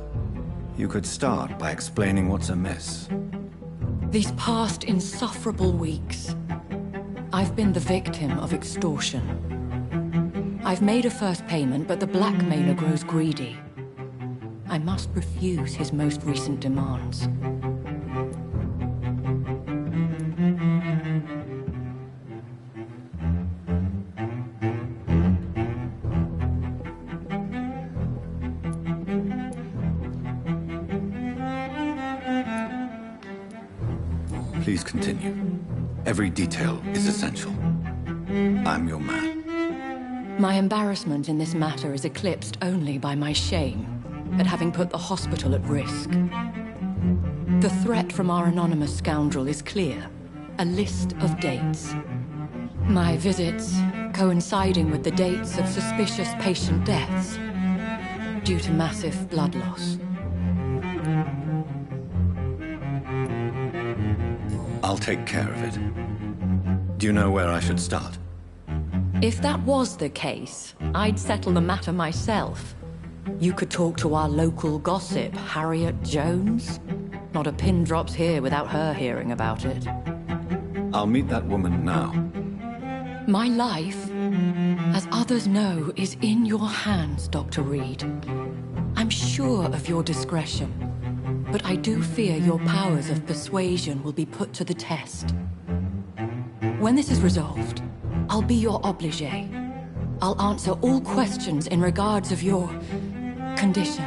You could start by explaining what's amiss. These past insufferable weeks, I've been the victim of extortion. I've made a first payment, but the blackmailer grows greedy. I must refuse his most recent demands. Please continue. Every detail is essential. I'm your man. My embarrassment in this matter is eclipsed only by my shame at having put the hospital at risk. The threat from our anonymous scoundrel is clear. A list of dates. My visits coinciding with the dates of suspicious patient deaths due to massive blood loss. I'll take care of it. Do you know where I should start? If that was the case, I'd settle the matter myself. You could talk to our local gossip, Harriet Jones. Not a pin drops here without her hearing about it. I'll meet that woman now. My life, as others know, is in your hands, Dr. Reed. I'm sure of your discretion, but I do fear your powers of persuasion will be put to the test. When this is resolved, I'll be your obligé. I'll answer all questions in regards of your condition.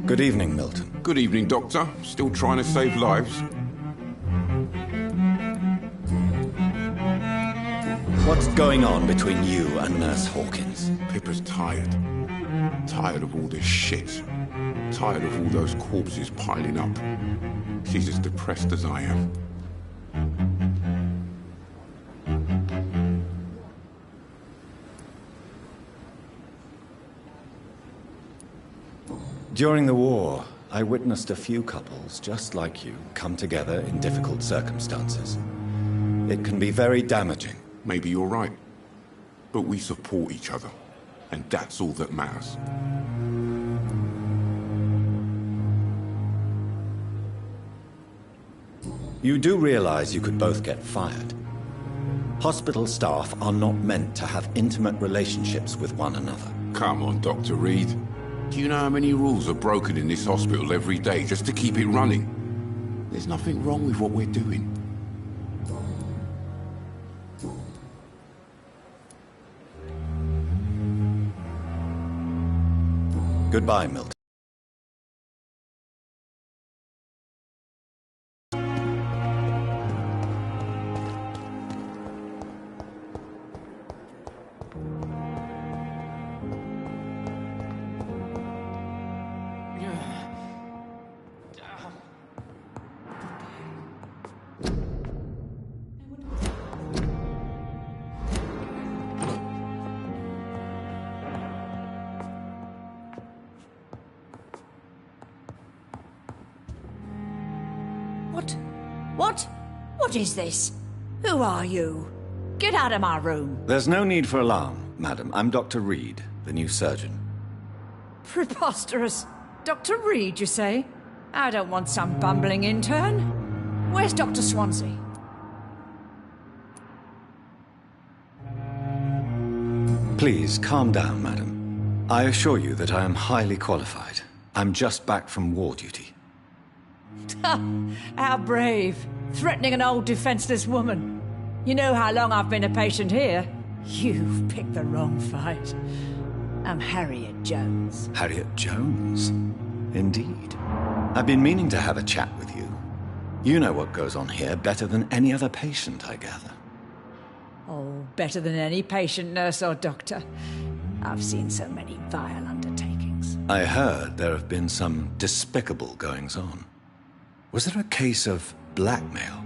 Good evening, Milton. Good evening, Doctor. Still trying to save lives? What's going on between you and Nurse Hawkins? Pippa's tired. Tired of all this shit. Tired of all those corpses piling up. She's as depressed as I am. During the war, I witnessed a few couples, just like you, come together in difficult circumstances. It can be very damaging. Maybe you're right. But we support each other. And that's all that matters. You do realize you could both get fired. Hospital staff are not meant to have intimate relationships with one another. Come on, Dr. Reed. Do you know how many rules are broken in this hospital every day just to keep it running? There's nothing wrong with what we're doing. Goodbye, Milton. What is this? Who are you? Get out of my room. There's no need for alarm, madam. I'm Dr. Reed, the new surgeon. Preposterous. Dr. Reed, you say? I don't want some bumbling intern. Where's Dr. Swansea? Please, calm down, madam. I assure you that I am highly qualified. I'm just back from war duty. How brave. Threatening an old defenseless woman. You know how long I've been a patient here? You've picked the wrong fight. I'm Harriet Jones. Harriet Jones? Indeed. I've been meaning to have a chat with you. You know what goes on here better than any other patient, I gather. Oh, better than any patient, nurse or doctor. I've seen so many vile undertakings. I heard there have been some despicable goings-on. Was there a case of blackmail?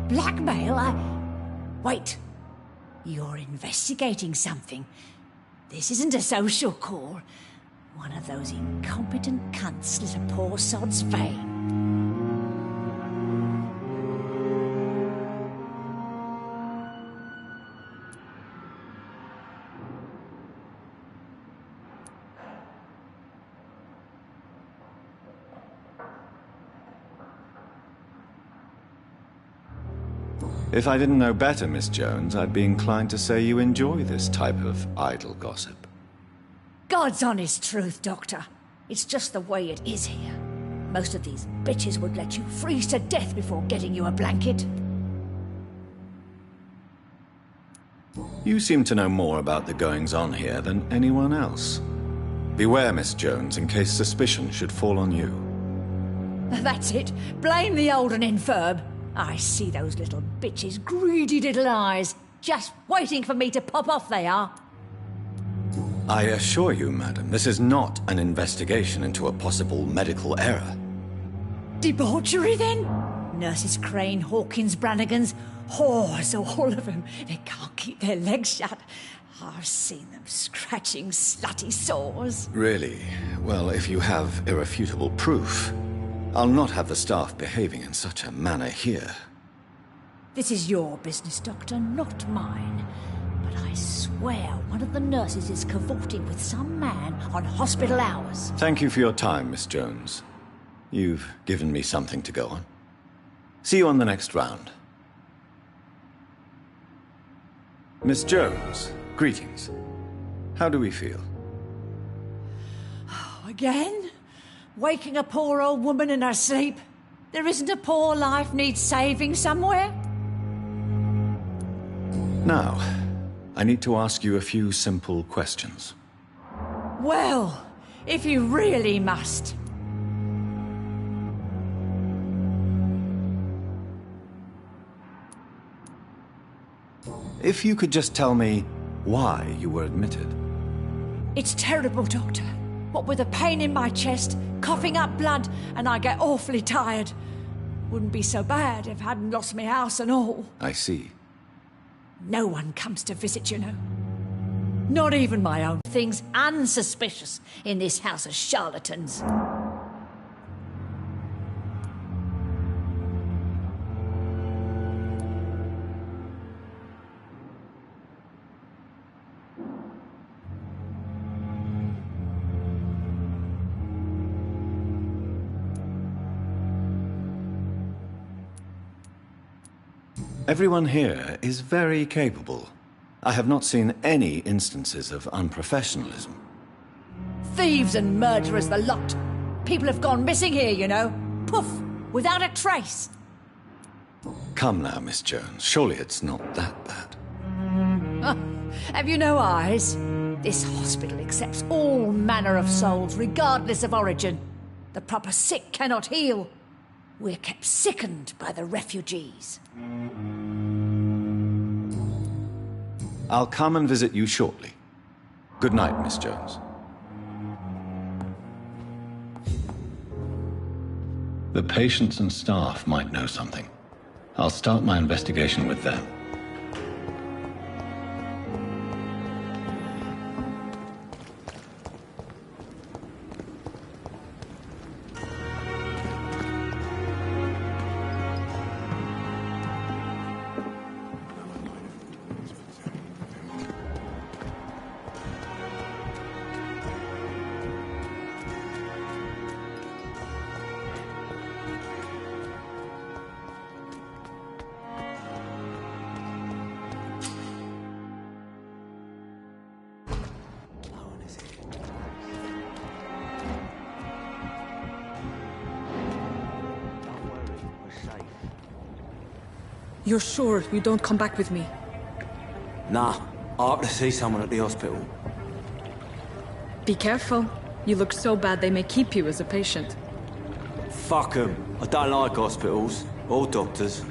Blackmail? Wait. You're investigating something. This isn't a social call. One of those incompetent cunts slit a poor sod's vein. If I didn't know better, Miss Jones, I'd be inclined to say you enjoy this type of idle gossip. God's honest truth, Doctor. It's just the way it is here. Most of these bitches would let you freeze to death before getting you a blanket. You seem to know more about the goings-on here than anyone else. Beware, Miss Jones, in case suspicion should fall on you. That's it. Blame the old and infirm. I see those little bitches' greedy little eyes. Just waiting for me to pop off they are. I assure you, madam, this is not an investigation into a possible medical error. Debauchery, then? Nurses Crane, Hawkins, Brannigans, whores, all of them. They can't keep their legs shut. I've seen them scratching slutty sores. Really? Well, if you have irrefutable proof, I'll not have the staff behaving in such a manner here. This is your business, Doctor, not mine. But I swear one of the nurses is cavorting with some man on hospital hours. Thank you for your time, Miss Jones. You've given me something to go on. See you on the next round. Miss Jones, greetings. How do we feel? Again? Waking a poor old woman in her sleep? There isn't a poor life needs saving somewhere? Now, I need to ask you a few simple questions. Well, if you really must. If you could just tell me why you were admitted. It's terrible, Doctor. What with a pain in my chest, coughing up blood, and I get awfully tired. Wouldn't be so bad if I hadn't lost my house and all. I see. No one comes to visit, you know. Not even my own things unsuspicious in this house of charlatans. Everyone here is very capable. I have not seen any instances of unprofessionalism. Thieves and murderers, the lot. People have gone missing here, you know. Poof, without a trace. Come now, Miss Jones. Surely it's not that bad. Have you no eyes? This hospital accepts all manner of souls, regardless of origin. The proper sick cannot heal. We're kept sickened by the refugees. I'll come and visit you shortly. Good night, Miss Jones. The patients and staff might know something. I'll start my investigation with them. You're sure you don't come back with me? Nah, I have to see someone at the hospital. Be careful. You look so bad they may keep you as a patient. Fuck 'em. I don't like hospitals. Or doctors.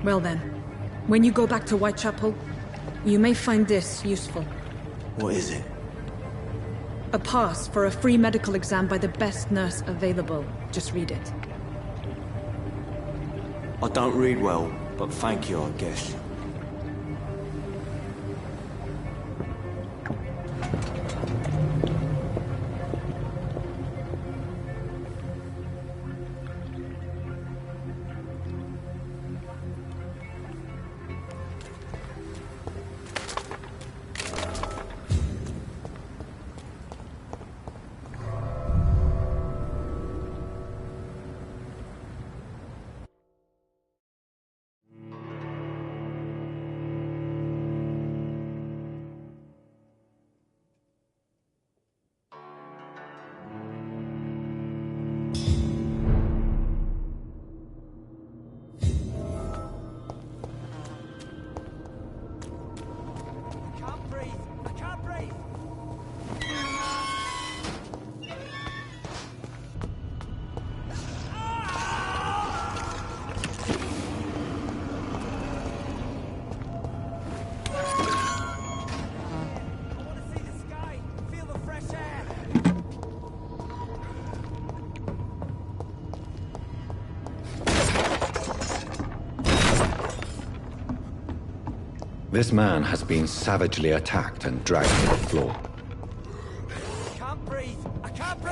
Well then, when you go back to Whitechapel, you may find this useful. What is it? A pass for a free medical exam by the best nurse available. Just read it. I don't read well, but thank you, I guess. This man has been savagely attacked and dragged to the floor. I can't breathe! I can't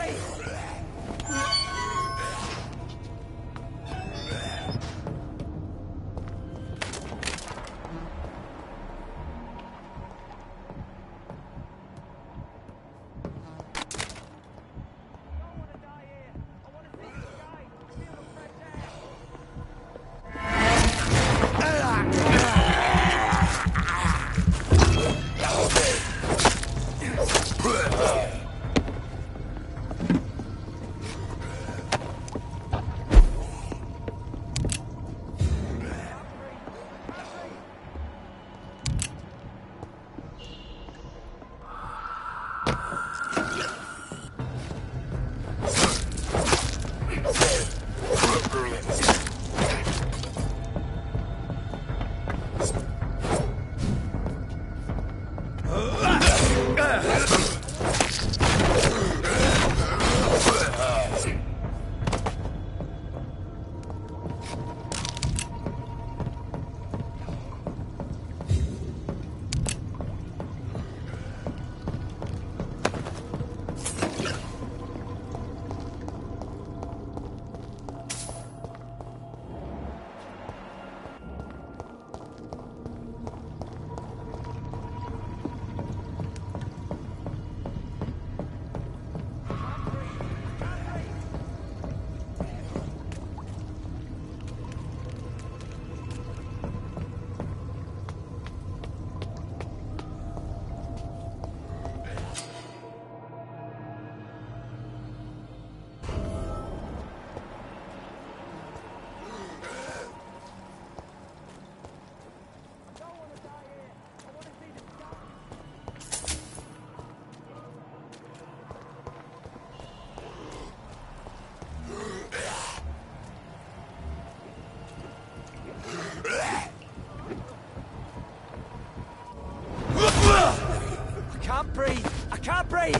breathe! I can't breathe!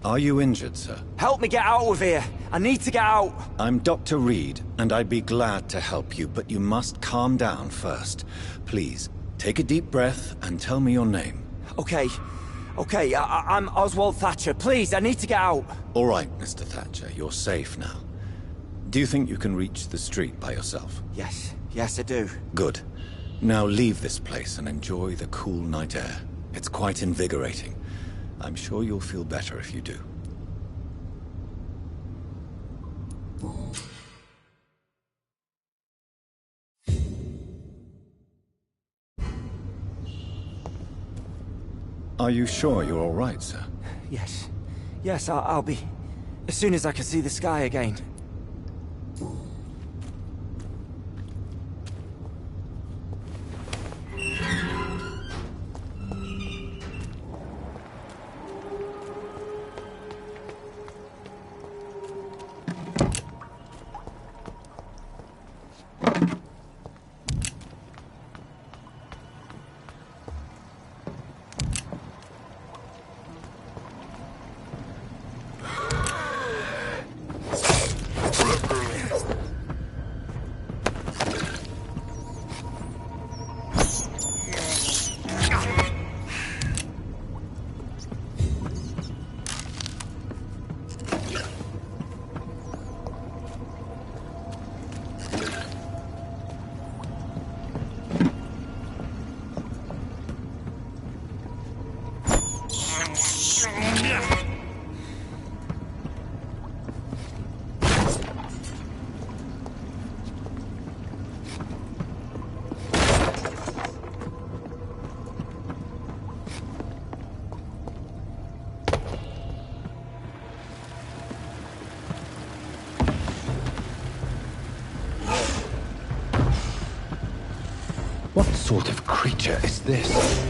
Are you injured, sir? Help me get out of here! I need to get out! I'm Dr. Reed, and I'd be glad to help you, but you must calm down first. Please, take a deep breath and tell me your name. Okay. I'm Oswald Thatcher. Please, I need to get out. All right, Mr. Thatcher, you're safe now. Do you think you can reach the street by yourself? Yes, I do. Good. Now leave this place and enjoy the cool night air. It's quite invigorating. I'm sure you'll feel better if you do. Are you sure you're all right, sir? Yes, I'll be... as soon as I can see the sky again. sort of creature is this?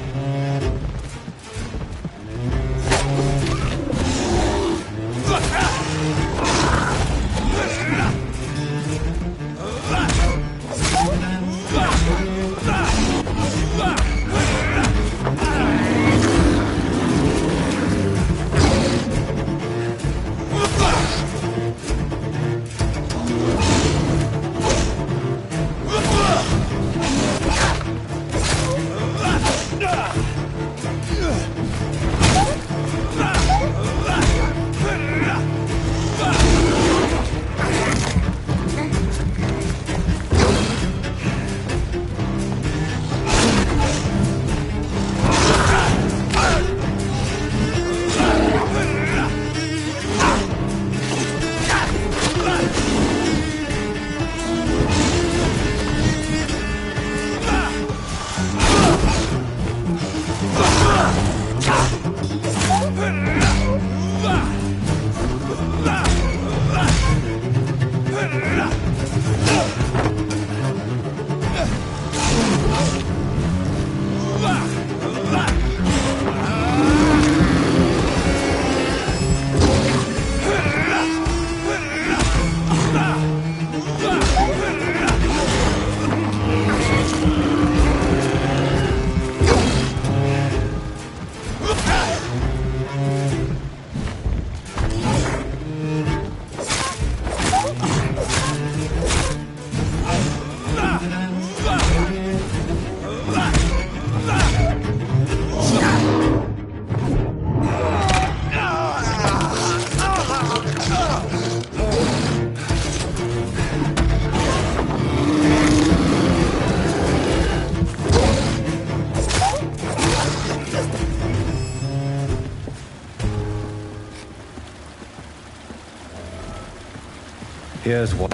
Here's what...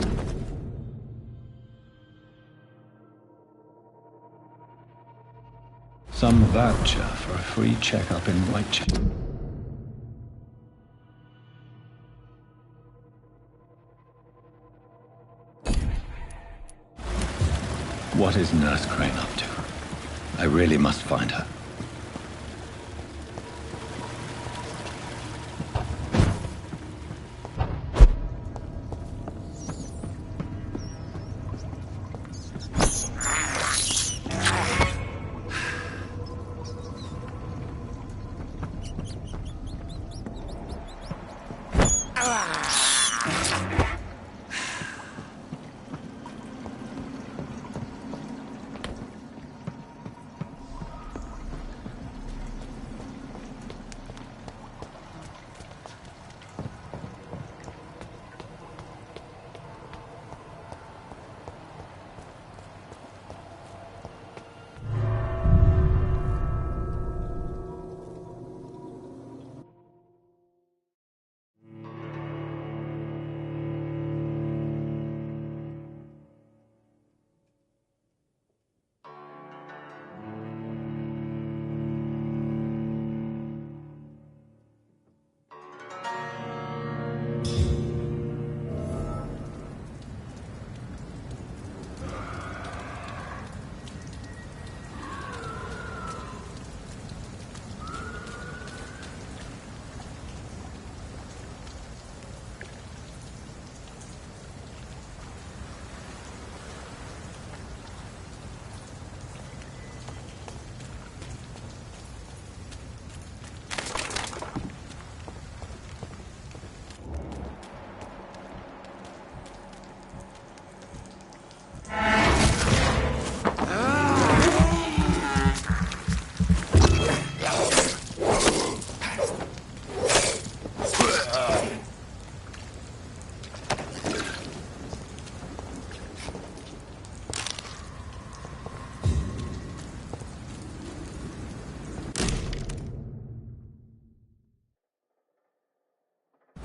Some voucher for a free checkup in Whitechapel. What is Nurse Crane up to? I really must find her.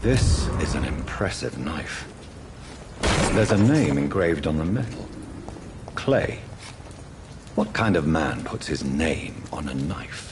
This is an impressive knife. There's a name engraved on the metal. Clay. What kind of man puts his name on a knife?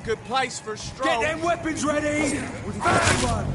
good place for a stroll. Get them weapons ready! We've found one!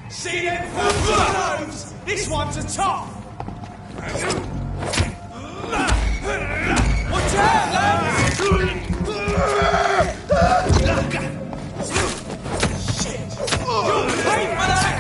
See them nose? This one's a top. Watch out, lads! Shit! You'll pay for that!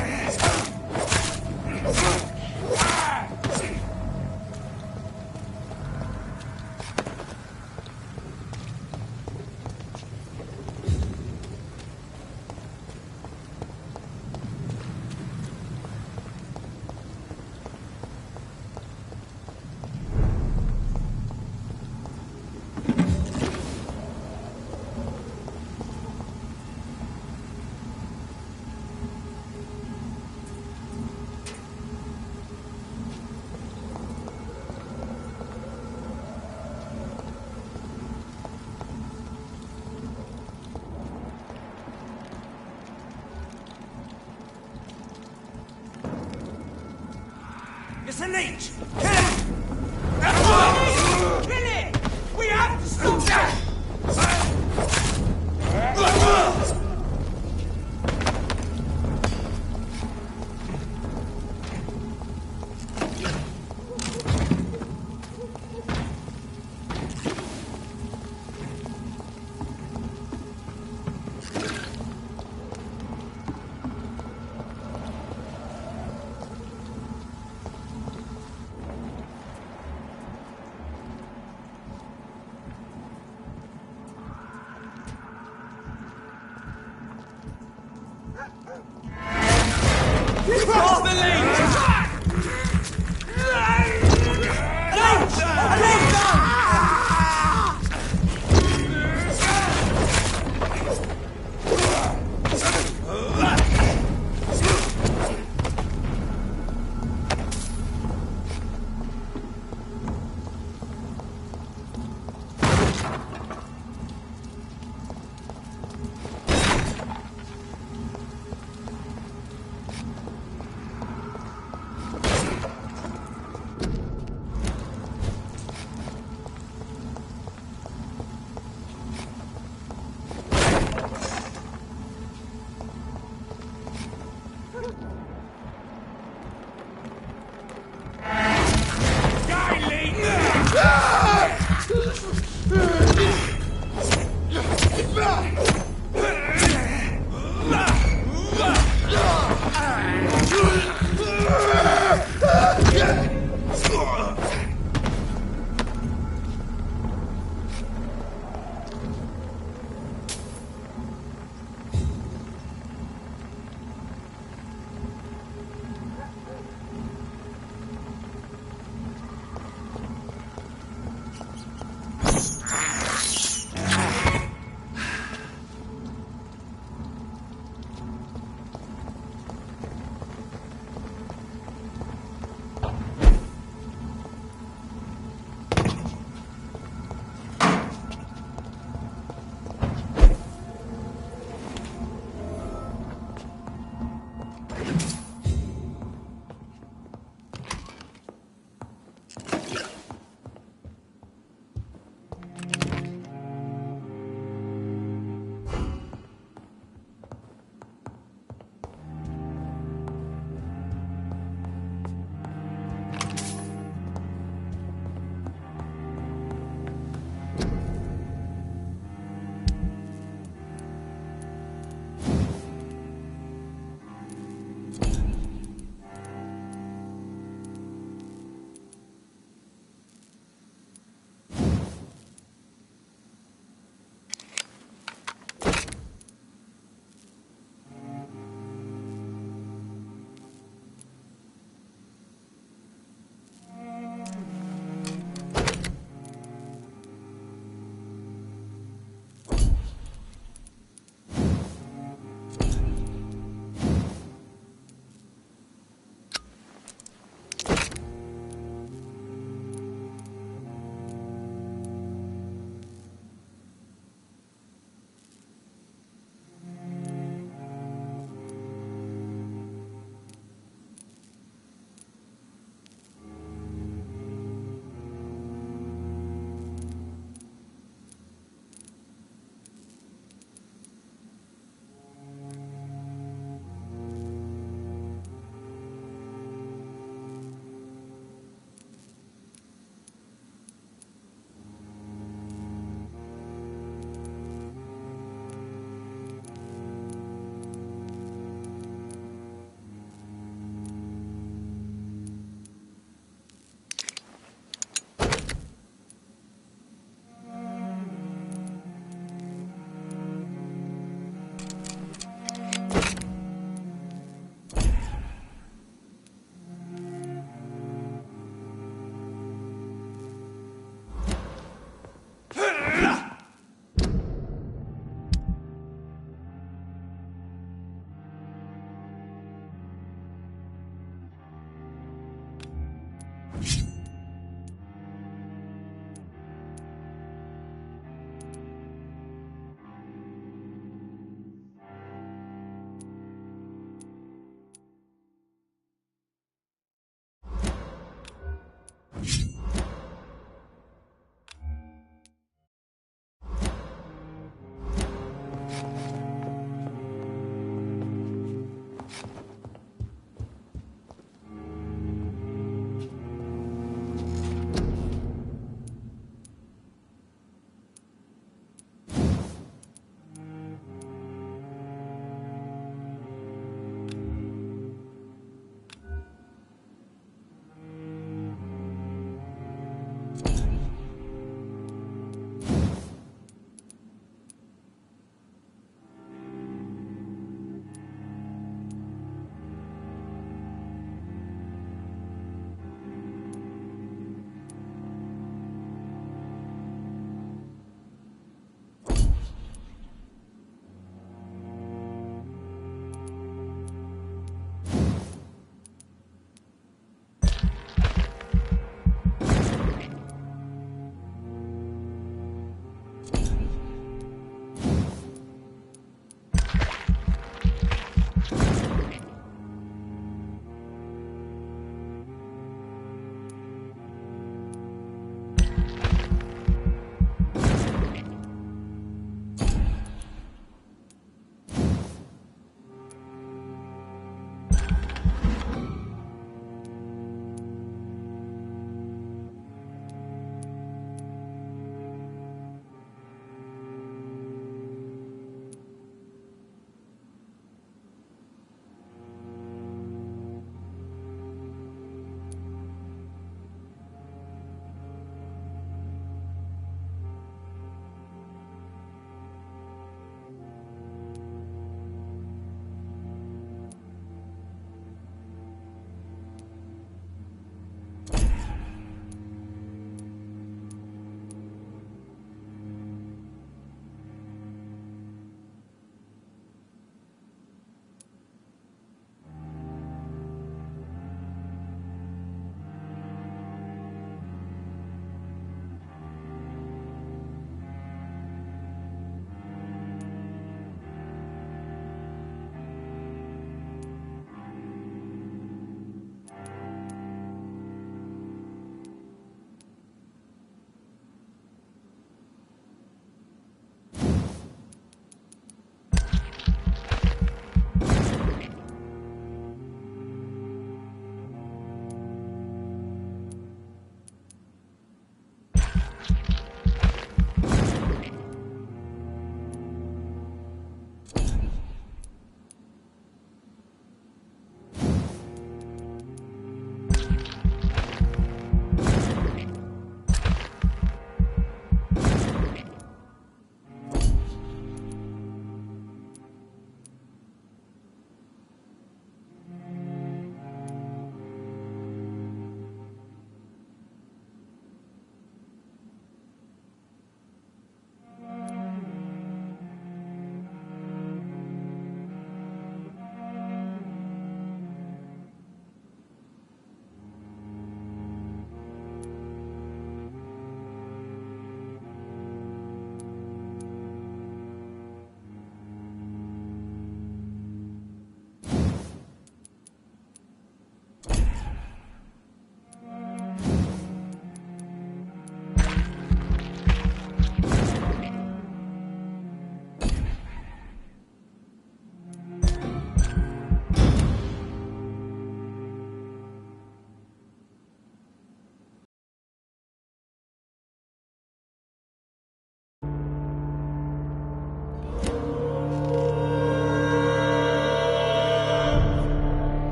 It's a leech! Kill it! Kill it! We have to stop that!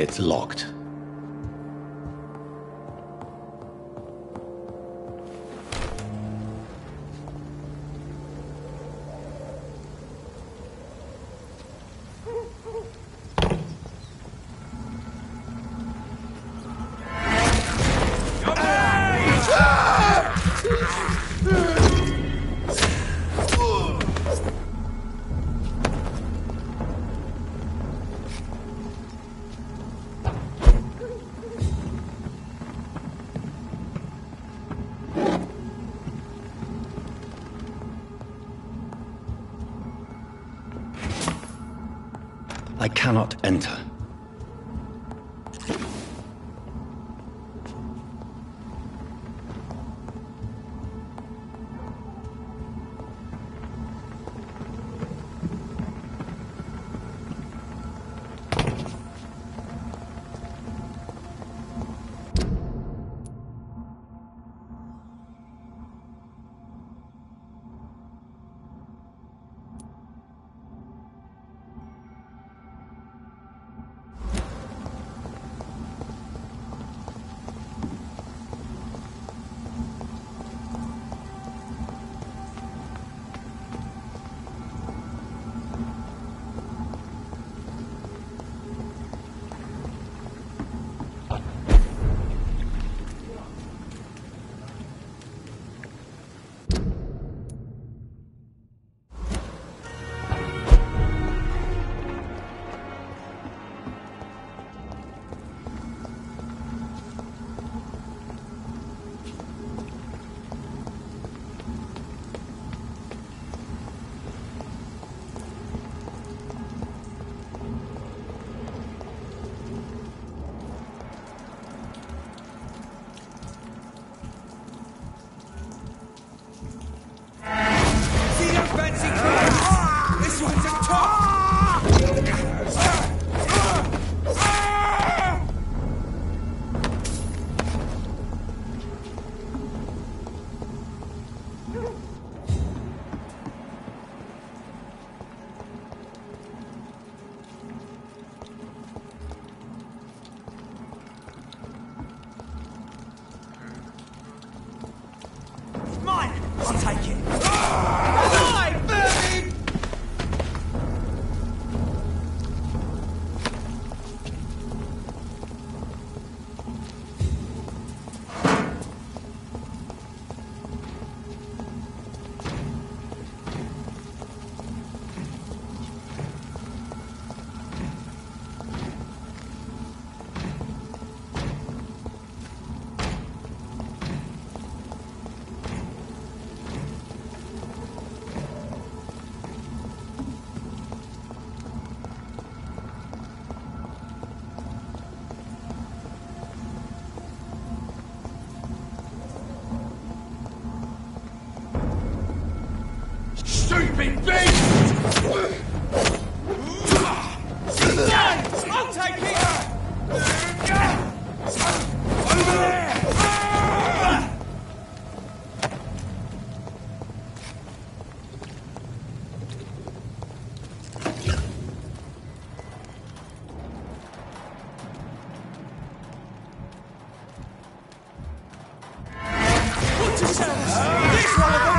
It's locked. I cannot enter. I'll take it. Alive, baby! Stupid beast! I'll take it! Over there! Put yourselves! This one of them!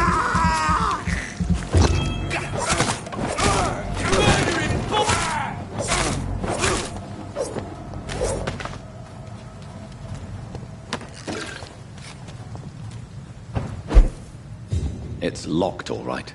It's locked, all right.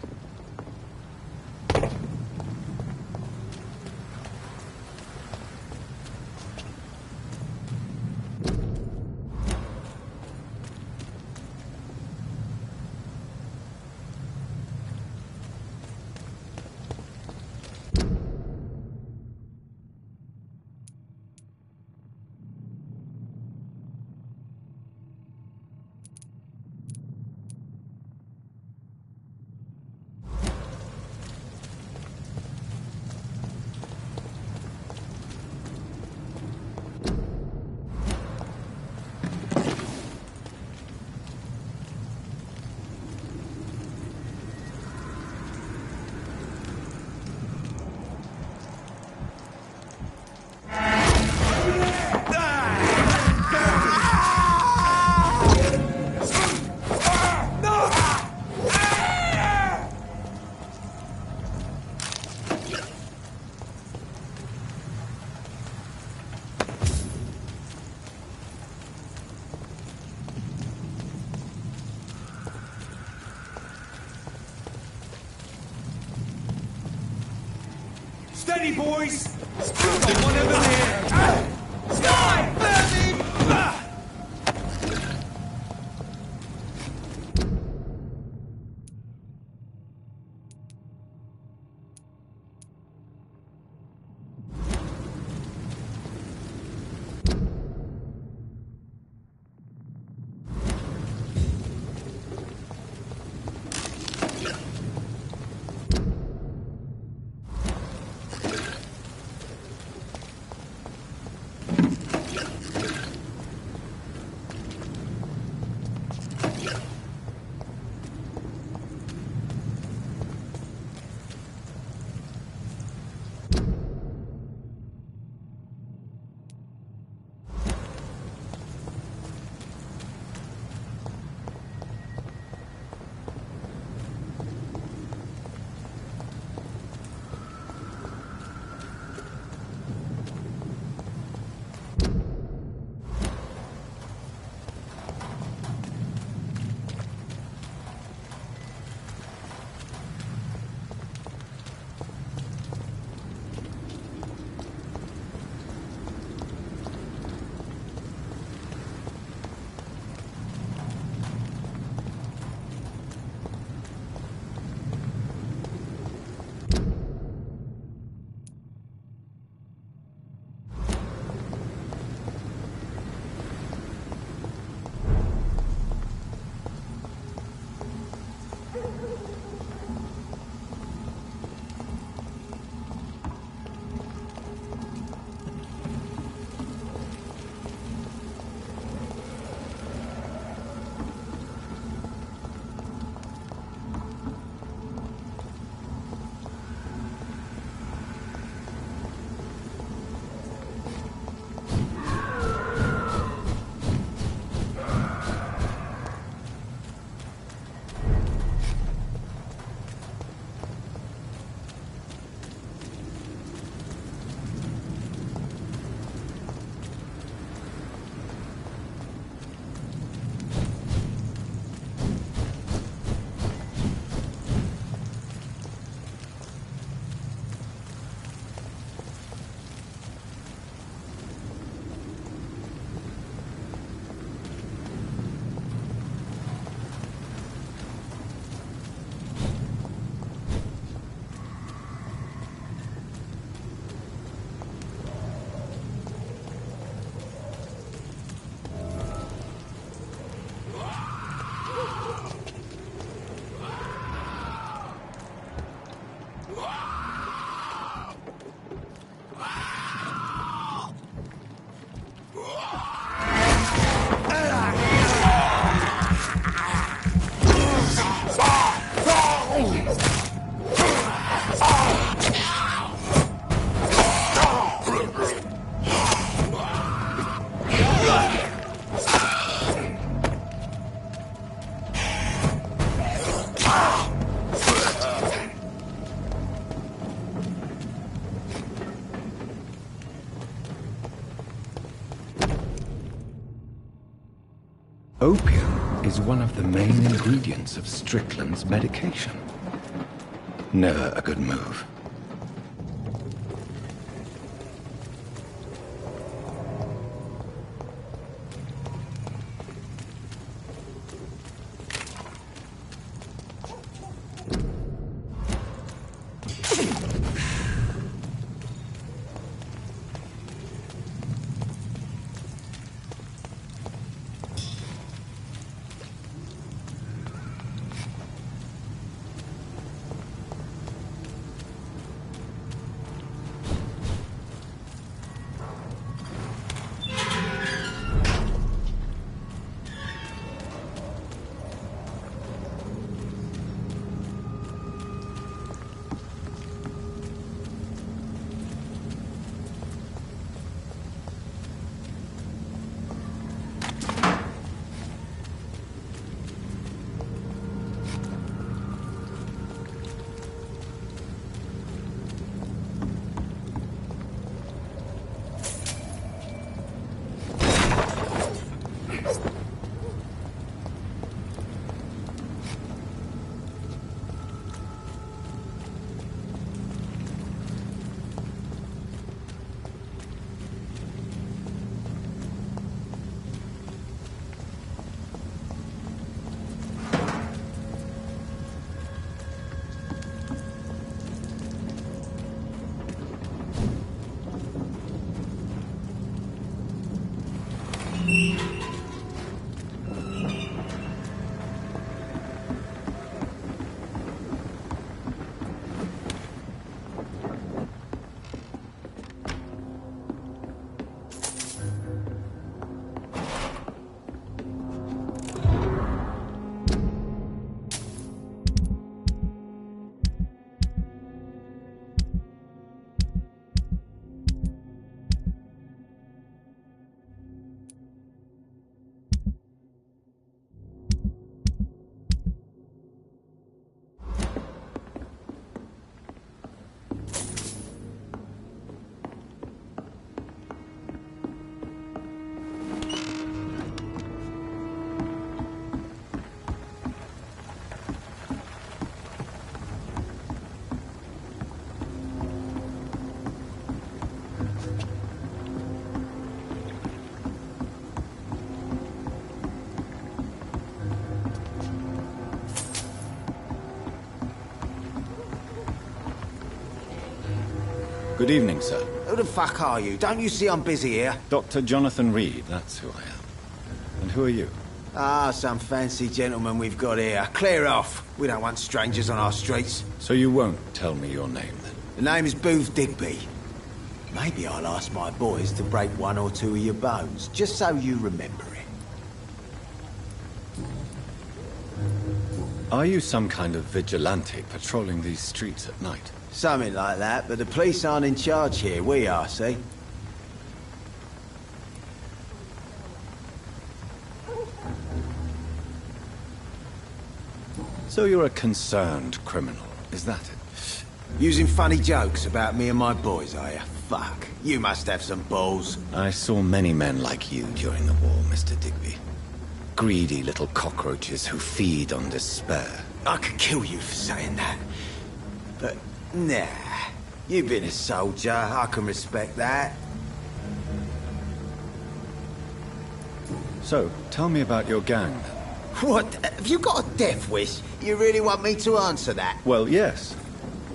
Steady, boys! Got one over there! Sky, baby! Opium is one of the main ingredients of Strickland's medication. Never a good move. Good evening, sir. Who the fuck are you? Don't you see I'm busy here? Dr. Jonathan Reed, that's who I am. And who are you? Ah, some fancy gentleman we've got here. Clear off. We don't want strangers on our streets. So you won't tell me your name, then? The name is Booth Digby. Maybe I'll ask my boys to break one or two of your bones, just so you remember it. Are you some kind of vigilante patrolling these streets at night? Something like that, but the police aren't in charge here. We are, see? So you're a concerned criminal, is that it? Using funny jokes about me and my boys, are you? Fuck. You must have some balls. I saw many men like you during the war, Mr. Digby. Greedy little cockroaches who feed on despair. I could kill you for saying that. But, nah. You've been a soldier. I can respect that. So, tell me about your gang, then. What? Have you got a death wish? You really want me to answer that? Well, yes.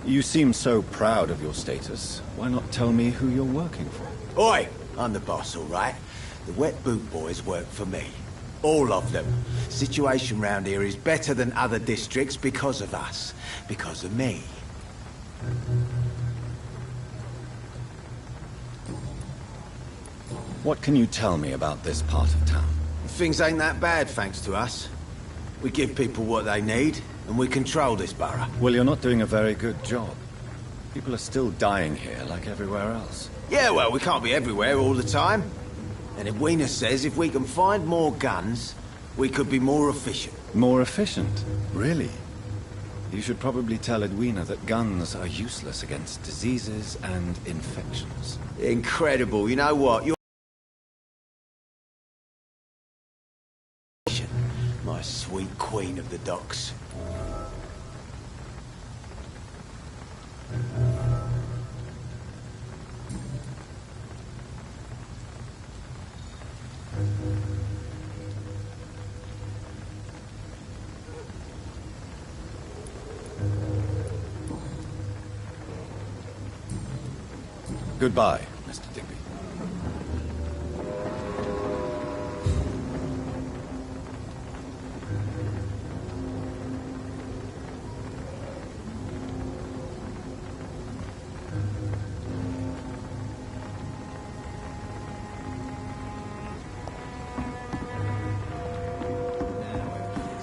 You seem so proud of your status. Why not tell me who you're working for? Oi! I'm the boss, all right? The Wet Boot Boys work for me. All of them. Situation round here is better than other districts because of us. Because of me. What can you tell me about this part of town? Things ain't that bad, thanks to us. We give people what they need, and we control this borough. Well, you're not doing a very good job. People are still dying here, like everywhere else. Yeah, well, we can't be everywhere all the time. And Edwina says if we can find more guns, we could be more efficient. More efficient? Really? You should probably tell Edwina that guns are useless against diseases and infections. Incredible. You know what? My sweet queen of the docks. Goodbye, Mr. Digby.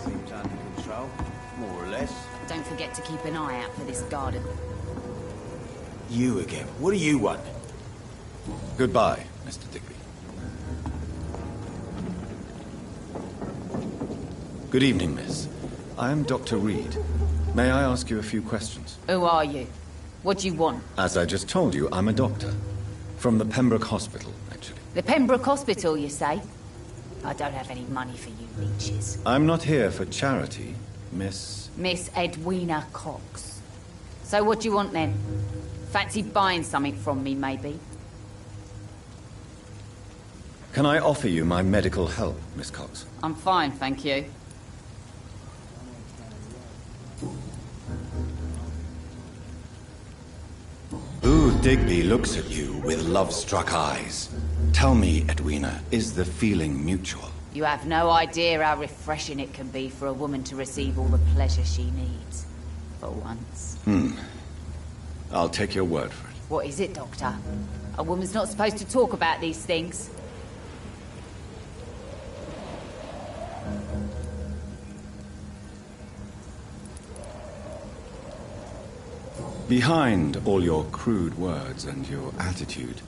Seems under control, more or less. Don't forget to keep an eye out for this garden. You again. What do you want? Goodbye, Mr. Digby. Good evening, miss. I am Dr. Reed. May I ask you a few questions? Who are you? What do you want? As I just told you, I'm a doctor. From the Pembroke Hospital, actually. The Pembroke Hospital, you say? I don't have any money for you leeches. I'm not here for charity, Miss... Miss Edwina Cox. So what do you want then? Fancy buying something from me, maybe? Can I offer you my medical help, Miss Cox? I'm fine, thank you. Ooh, Digby looks at you with love-struck eyes. Tell me, Edwina, is the feeling mutual? You have no idea how refreshing it can be for a woman to receive all the pleasure she needs. For once. I'll take your word for it. What is it, Doctor? A woman's not supposed to talk about these things. Behind all your crude words and your attitude,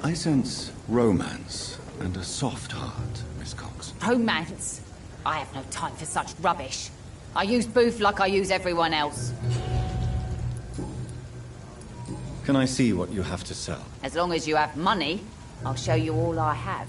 I sense romance and a soft heart, Miss Cox. Romance? I have no time for such rubbish. I use booth like I use everyone else. Can I see what you have to sell? As long as you have money, I'll show you all I have.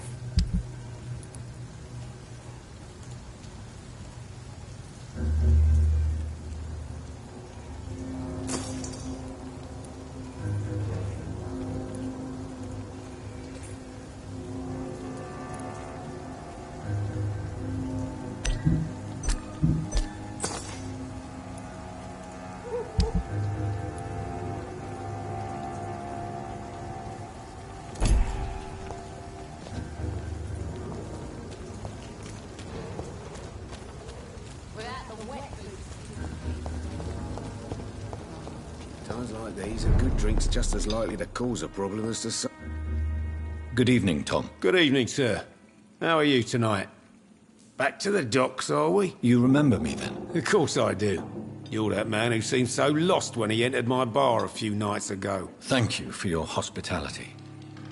Times like these, a good drink's just as likely to cause a problem as to... Good evening, Tom. Good evening, sir. How are you tonight? Back to the docks, are we? You remember me, then? Of course I do. You're that man who seemed so lost when he entered my bar a few nights ago. Thank you for your hospitality.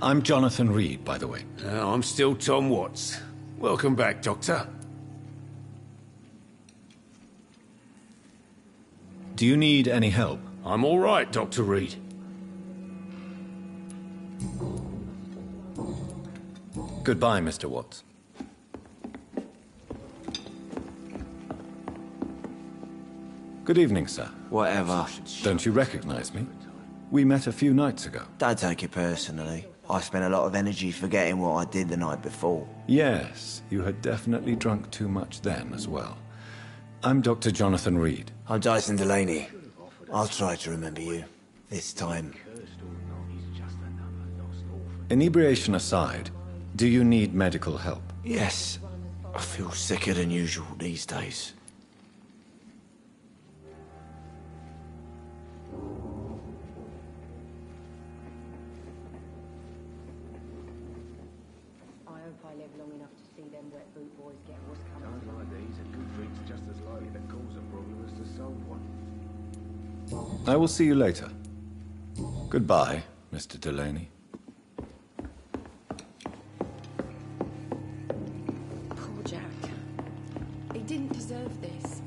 I'm Jonathan Reed, by the way. I'm still Tom Watts. Welcome back, Doctor. Do you need any help? I'm all right, Dr. Reed. Goodbye, Mr. Watts. Good evening, sir. Whatever. Don't you recognize me? We met a few nights ago. Don't take it personally. I spent a lot of energy forgetting what I did the night before. Yes, you had definitely drunk too much then as well. I'm Dr. Jonathan Reed. I'm Dyson Delaney. I'll try to remember you. This time. Inebriation aside, do you need medical help? Yes. I feel sicker than usual these days. I hope I live long enough to see them wet boot boys get what's coming. Times like these, a good drink's just as likely to cause a problem as to solve one. I will see you later. Goodbye, Mr. Delaney. Poor Jack. He didn't deserve this.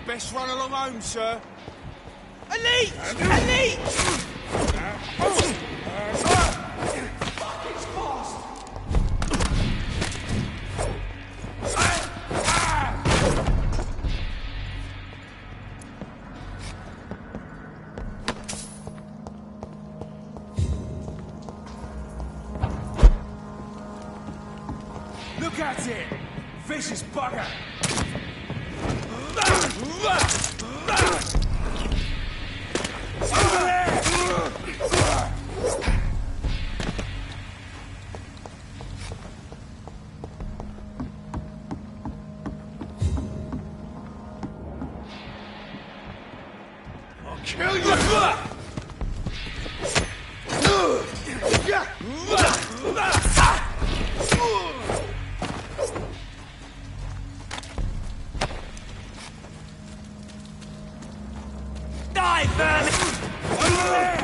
Best run along home, sir. Elite! Elite! It's fast! Look at it! Vicious bugger! Over there! I'll kill you! Die, vermin! Over there!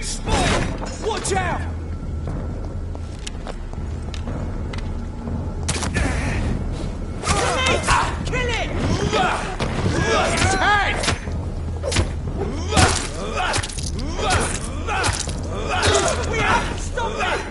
Small! Watch out! Kill it! Head! We have to stop that!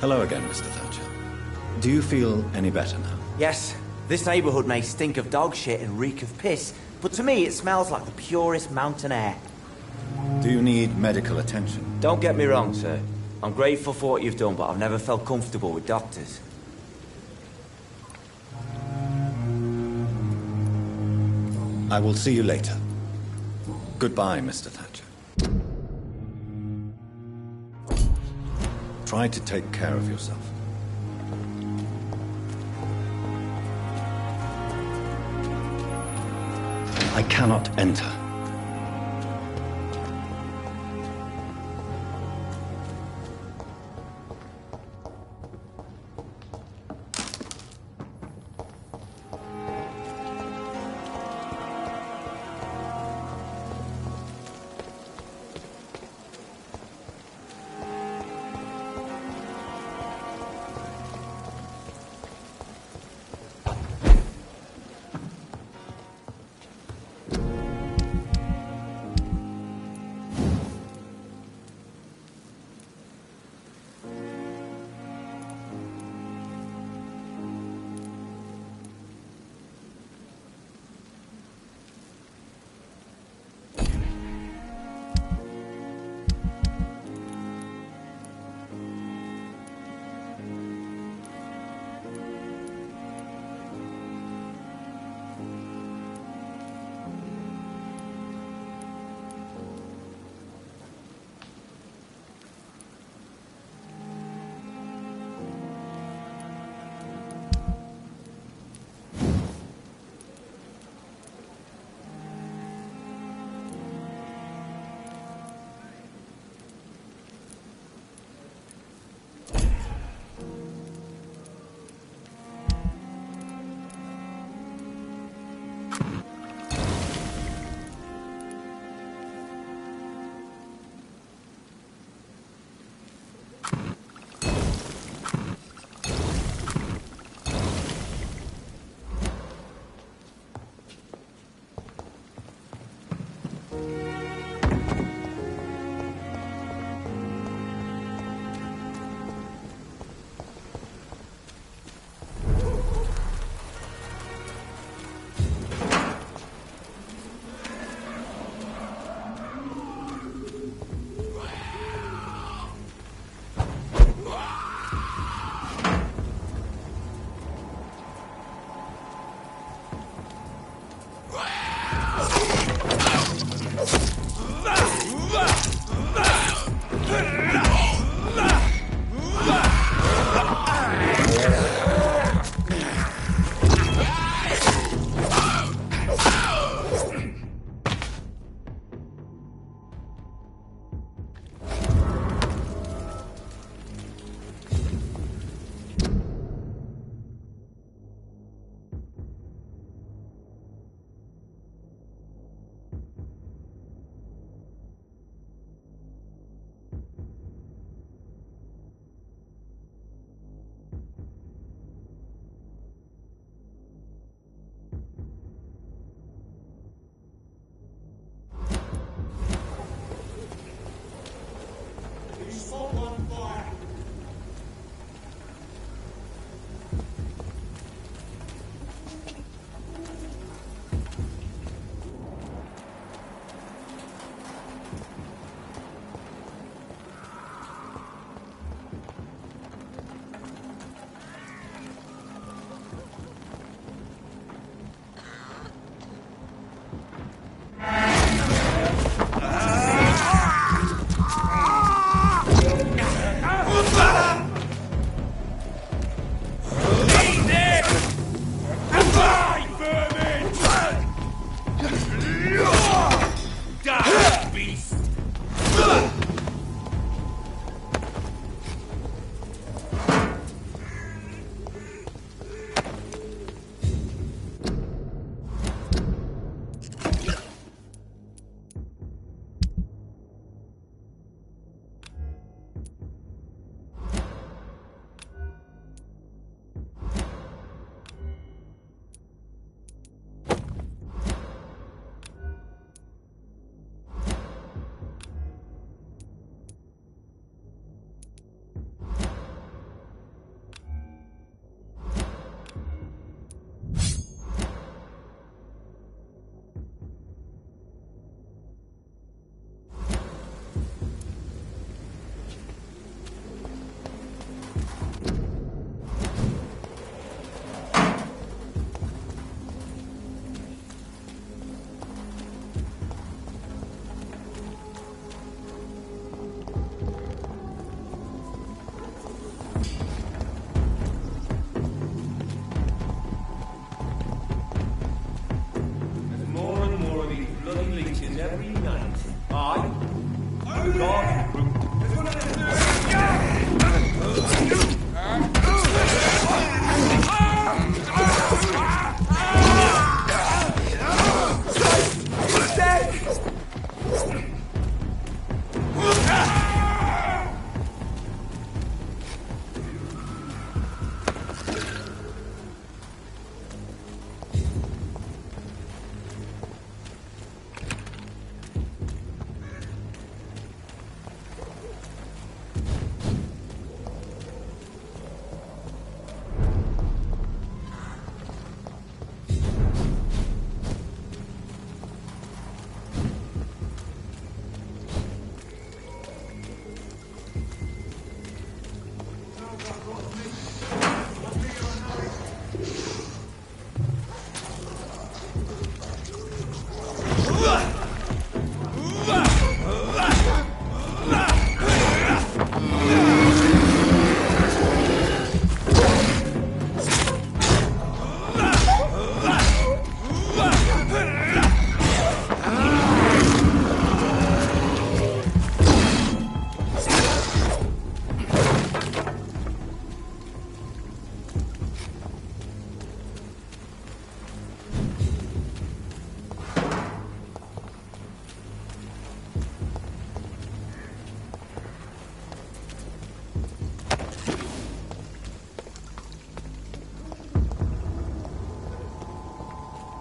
Hello again, Mr. Thatcher. Do you feel any better now? Yes, this neighborhood may stink of dog shit and reek of piss, but to me it smells like the purest mountain air. Do you need medical attention? Don't get me wrong, sir. I'm grateful for what you've done, but I've never felt comfortable with doctors. I will see you later. Goodbye, Mr. Thatcher. Try to take care of yourself. I cannot enter.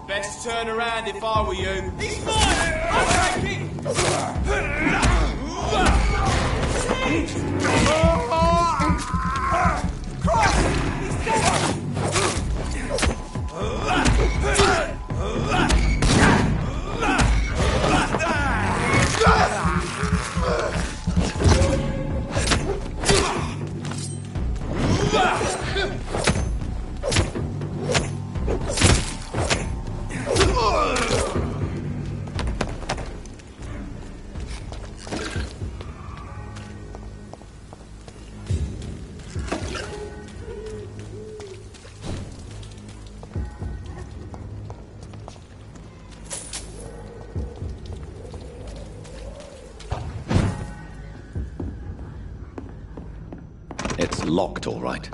Best turn around if I were you. He's mine! I'll take it! locked, all right.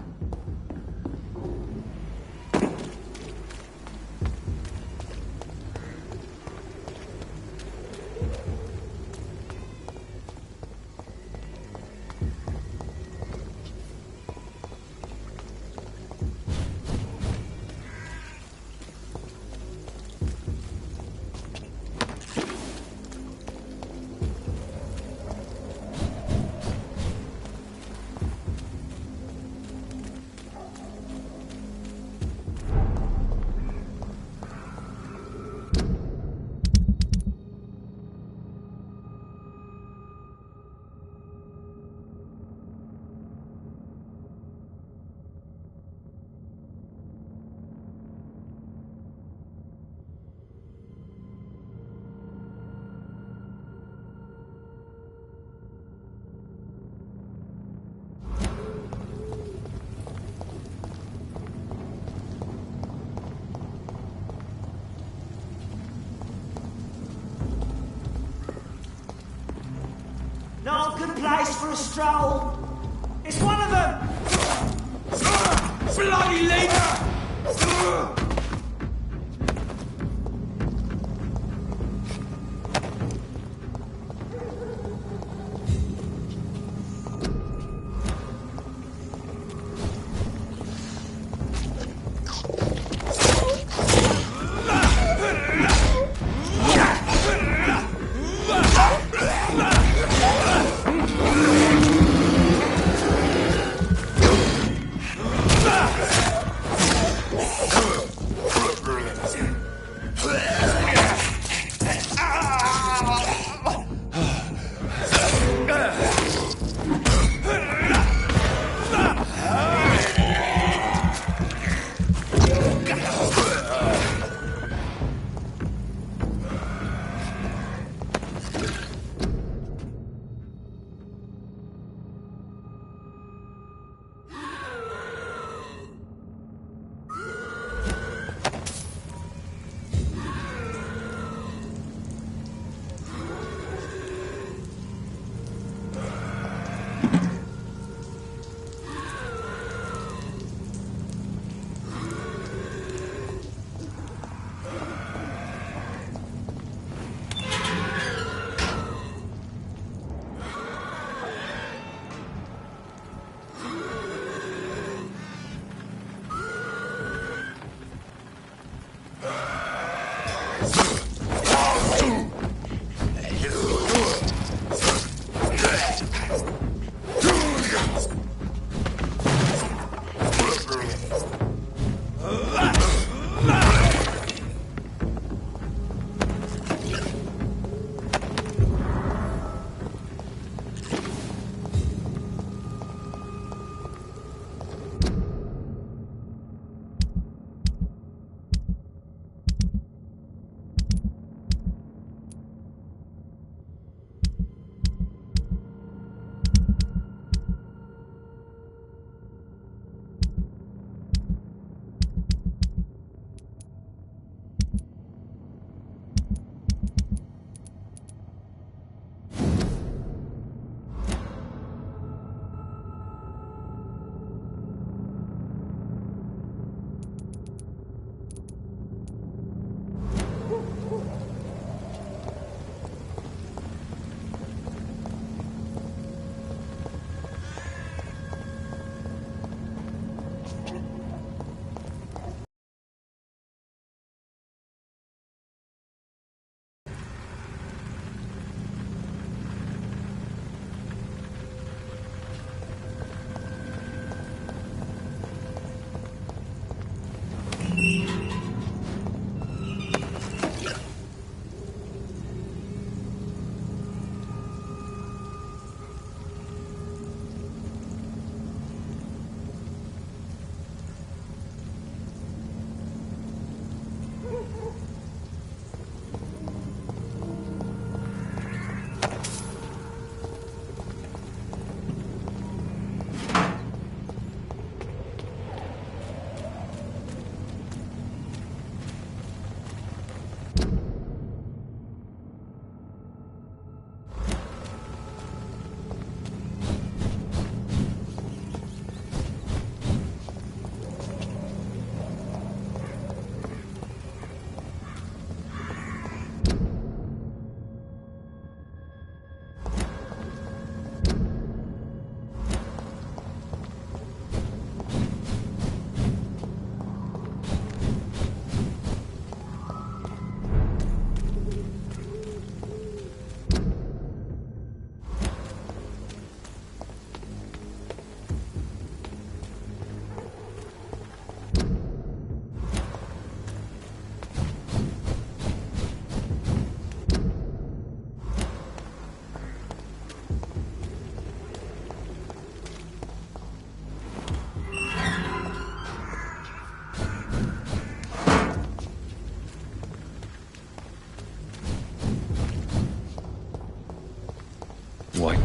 Not a good place for a stroll. It's one of them! Bloody leader!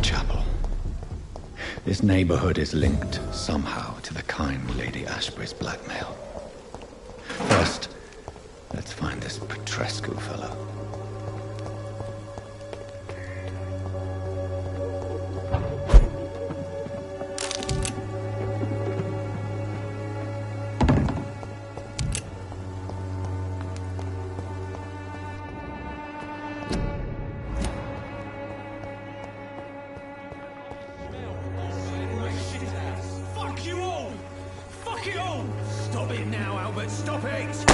chapel. This neighborhood is linked somehow to the kind Lady Ashbury's blackmail. First, let's find this Petrescu fellow. Fuck you all! Fuck it all! Stop it now, Albert, stop it!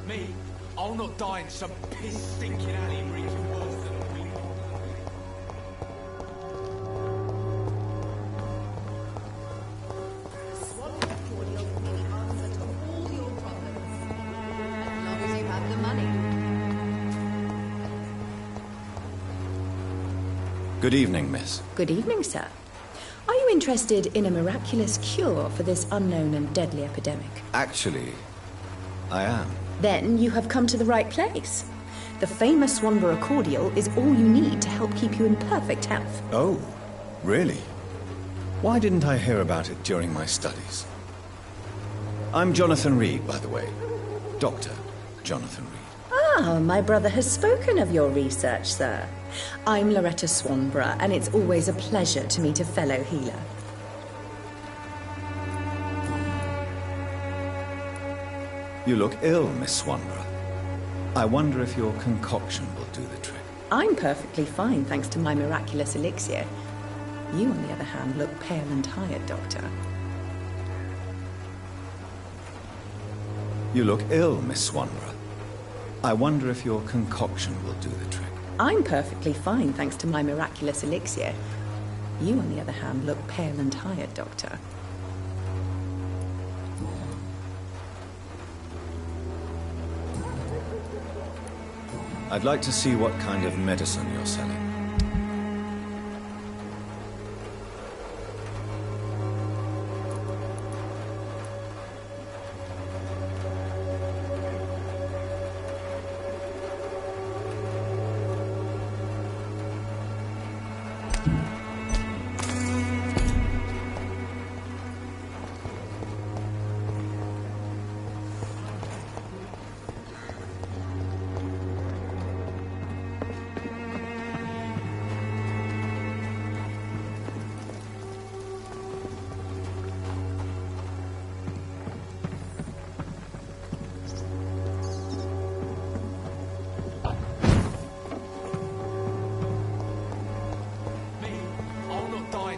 Me, I'll not die in some piss-stinking alley reeking worse than a week. Good evening, miss. Good evening, sir. Are you interested in a miraculous cure for this unknown and deadly epidemic? Actually, I am. Then you have come to the right place. The famous Swanborough cordial is all you need to help keep you in perfect health. Oh, really? Why didn't I hear about it during my studies? I'm Jonathan Reed, by the way. Dr. Jonathan Reed. Ah, my brother has spoken of your research, sir. I'm Loretta Swanborough, and it's always a pleasure to meet a fellow healer. You look ill, Miss Swanborough. I wonder if your concoction will do the trick. I'm perfectly fine, thanks to my miraculous elixir. You, on the other hand, look pale and tired, Doctor. You look ill, Miss Swanborough. I wonder if your concoction will do the trick. I'm perfectly fine, thanks to my miraculous elixir. You, on the other hand, look pale and tired, Doctor. I'd like to see what kind of medicine you're selling.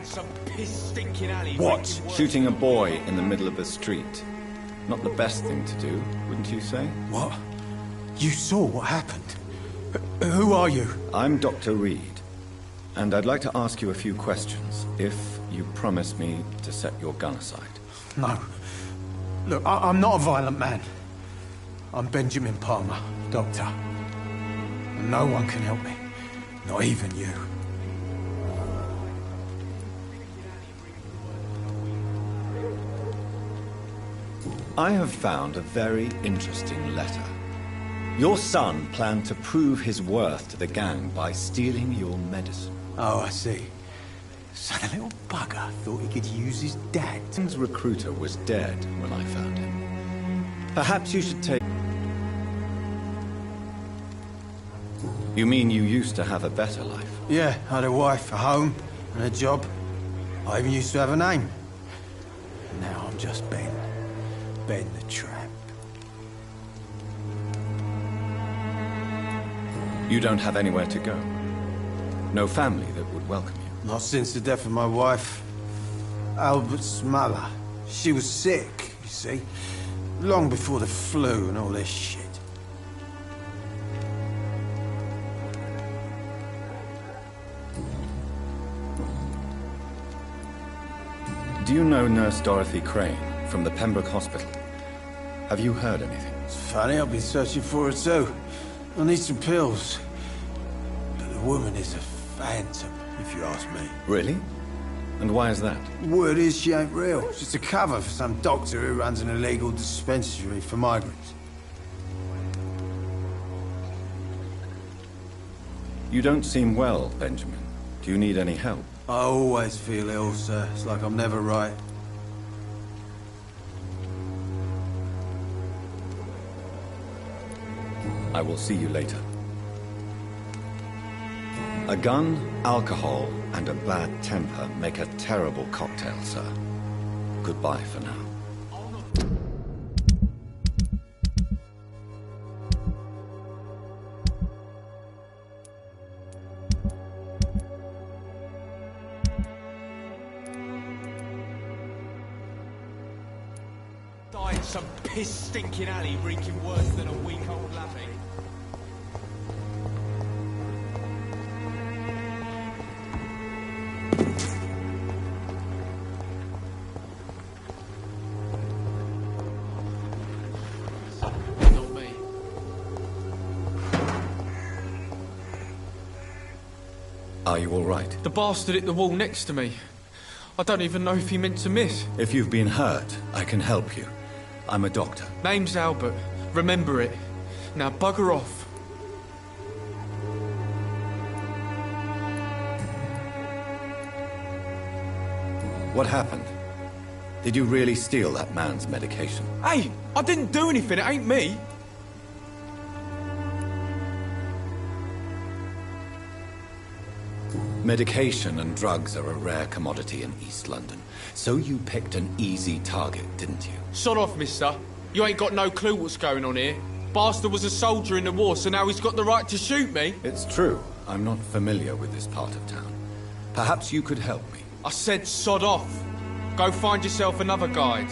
Some piss-stinking alley. What? Shooting a boy in the middle of the street. Not the best thing to do, wouldn't you say? What? You saw what happened? Who are you? I'm Dr. Reed, and I'd like to ask you a few questions, if you promise me to set your gun aside. No. Look, I'm not a violent man. I'm Benjamin Palmer, doctor. And no one can help me. Not even you. I have found a very interesting letter. Your son planned to prove his worth to the gang by stealing your medicine. Oh, I see. So the little bugger thought he could use his dad. His recruiter was dead when I found him. Perhaps you should take... You mean you used to have a better life? Yeah, I had a wife, a home, and a job. I even used to have a name. Now I'm just Ben. Ben the Tramp. You don't have anywhere to go? No family that would welcome you? Not since the death of my wife, Albert's mother. She was sick, you see. Long before the flu and all this shit. Do you know Nurse Dorothy Crane from the Pembroke Hospital? Have you heard anything? It's funny, I've been searching for her too. I need some pills. But the woman is a phantom, if you ask me. Really? And why is that? Word is she ain't real. She's a cover for some doctor who runs an illegal dispensary for migrants. You don't seem well, Benjamin. Do you need any help? I always feel ill, sir. It's like I'm never right. I will see you later. A gun, alcohol, and a bad temper make a terrible cocktail, sir. Goodbye for now. Die in some piss-stinking alley reeking worse than a week-old lappy. Not me. Are you all right? The bastard hit the wall next to me. I don't even know if he meant to miss. If you've been hurt, I can help you. I'm a doctor. Name's Albert. Remember it. Now bugger off. What happened? Did you really steal that man's medication? Hey, I didn't do anything. It ain't me. Medication and drugs are a rare commodity in East London. So you picked an easy target, didn't you? Sod off, mister. You ain't got no clue what's going on here. Bastard was a soldier in the war, so now he's got the right to shoot me. It's true. I'm not familiar with this part of town. Perhaps you could help me. I said sod off. Go find yourself another guide.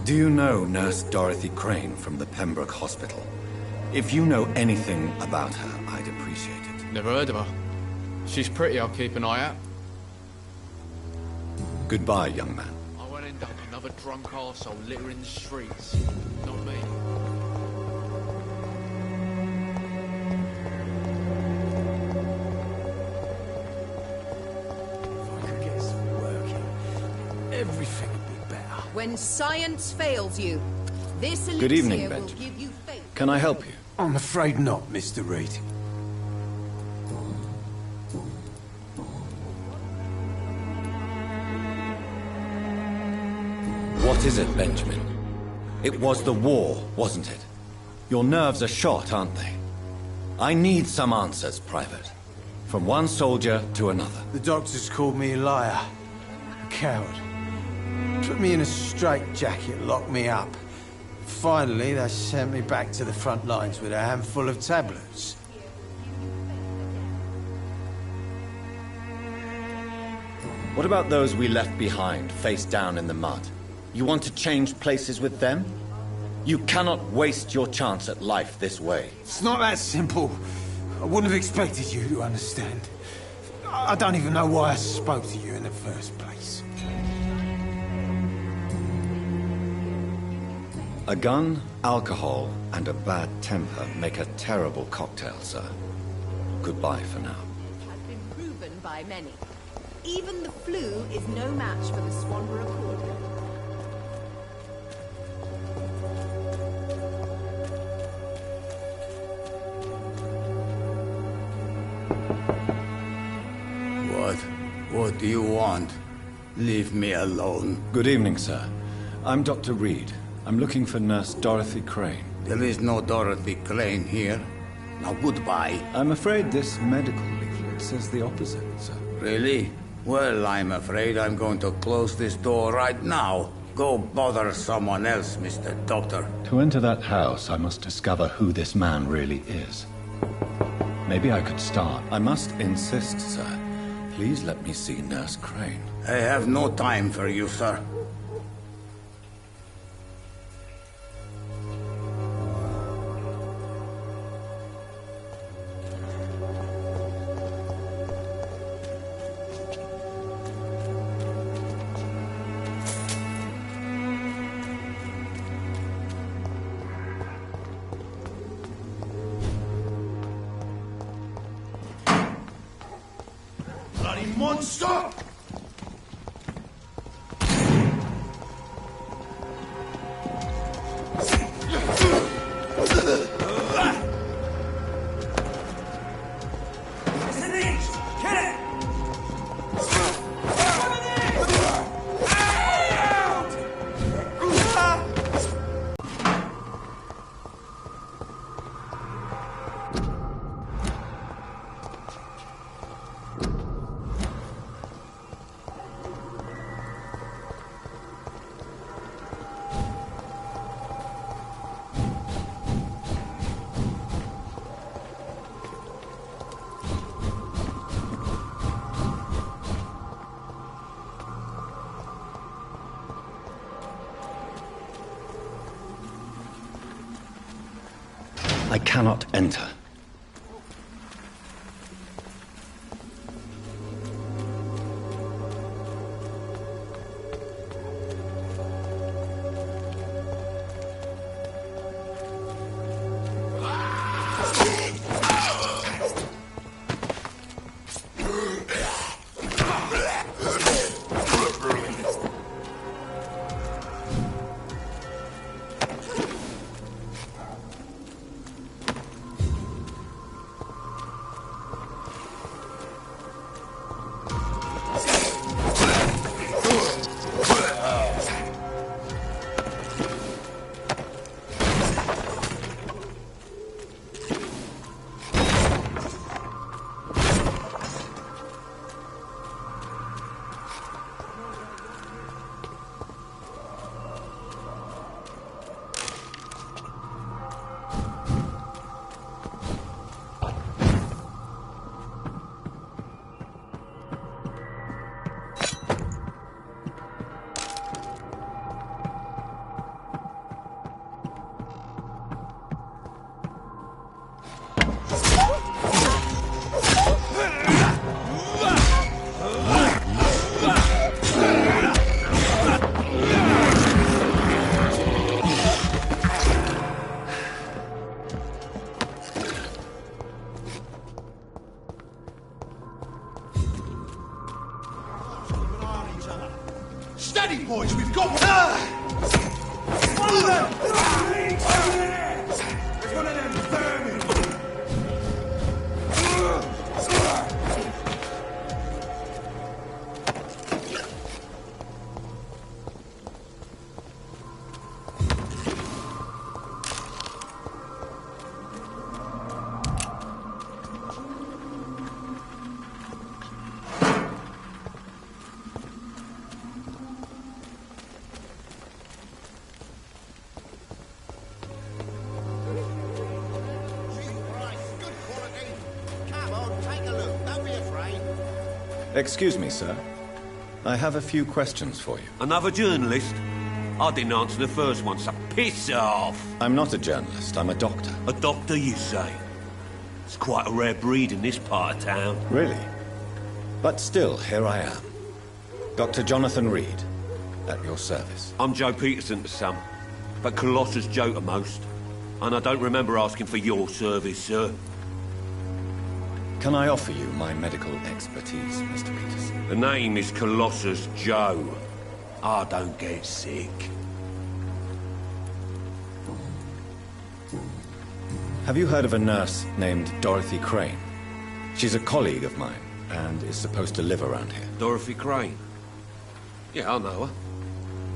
Do you know Nurse Dorothy Crane from the Pembroke Hospital? If you know anything about her, I'd appreciate it. Never heard of her. She's pretty, I'll keep an eye out. Goodbye, young man. I won't end up another drunk arsehole littering the streets. Not me. If I could get some work in, everything would be better. When science fails you, this elixir Good evening, will Benjamin. give you faith. Can I help you? I'm afraid not, Mr. Reed. What is it, Benjamin? It was the war, wasn't it? Your nerves are shot, aren't they? I need some answers, Private. From one soldier to another. The doctors called me a liar. A coward. Put me in a straitjacket, locked me up. Finally, they sent me back to the front lines with a handful of tablets. What about those we left behind, face down in the mud? You want to change places with them? You cannot waste your chance at life this way. It's not that simple. I wouldn't have expected you to understand. I don't even know why I spoke to you in the first place. A gun, alcohol, and a bad temper make a terrible cocktail, sir. Goodbye for now. Has been proven by many. Even the flu is no match for the Swanborough cordial. What do you want? Leave me alone. Good evening, sir. I'm Dr. Reed. I'm looking for Nurse Dorothy Crane. There is no Dorothy Crane here. Now goodbye. I'm afraid this medical leaflet says the opposite, sir. Really? Well, I'm afraid I'm going to close this door right now. Go bother someone else, Mr. Doctor. To enter that house, I must discover who this man really is. Maybe I could start. I must insist, sir. Please let me see Nurse Crane. I have no time for you, sir. Monster! I cannot enter. Steady, boys, we've got one! Follow them! There's one of them vermin! Excuse me, sir. I have a few questions for you. Another journalist? I didn't answer the first one, so piss off! I'm not a journalist, I'm a doctor. A doctor, you say? It's quite a rare breed in this part of town. Really? But still, here I am. Dr. Jonathan Reed, at your service. I'm Joe Peterson to some, but Colossus Joe to most. And I don't remember asking for your service, sir. Can I offer you my medical expertise, Mr. Peterson? The name is Colossus Joe. I don't get sick. Have you heard of a nurse named Dorothy Crane? She's a colleague of mine, and is supposed to live around here. Dorothy Crane? Yeah, I know her.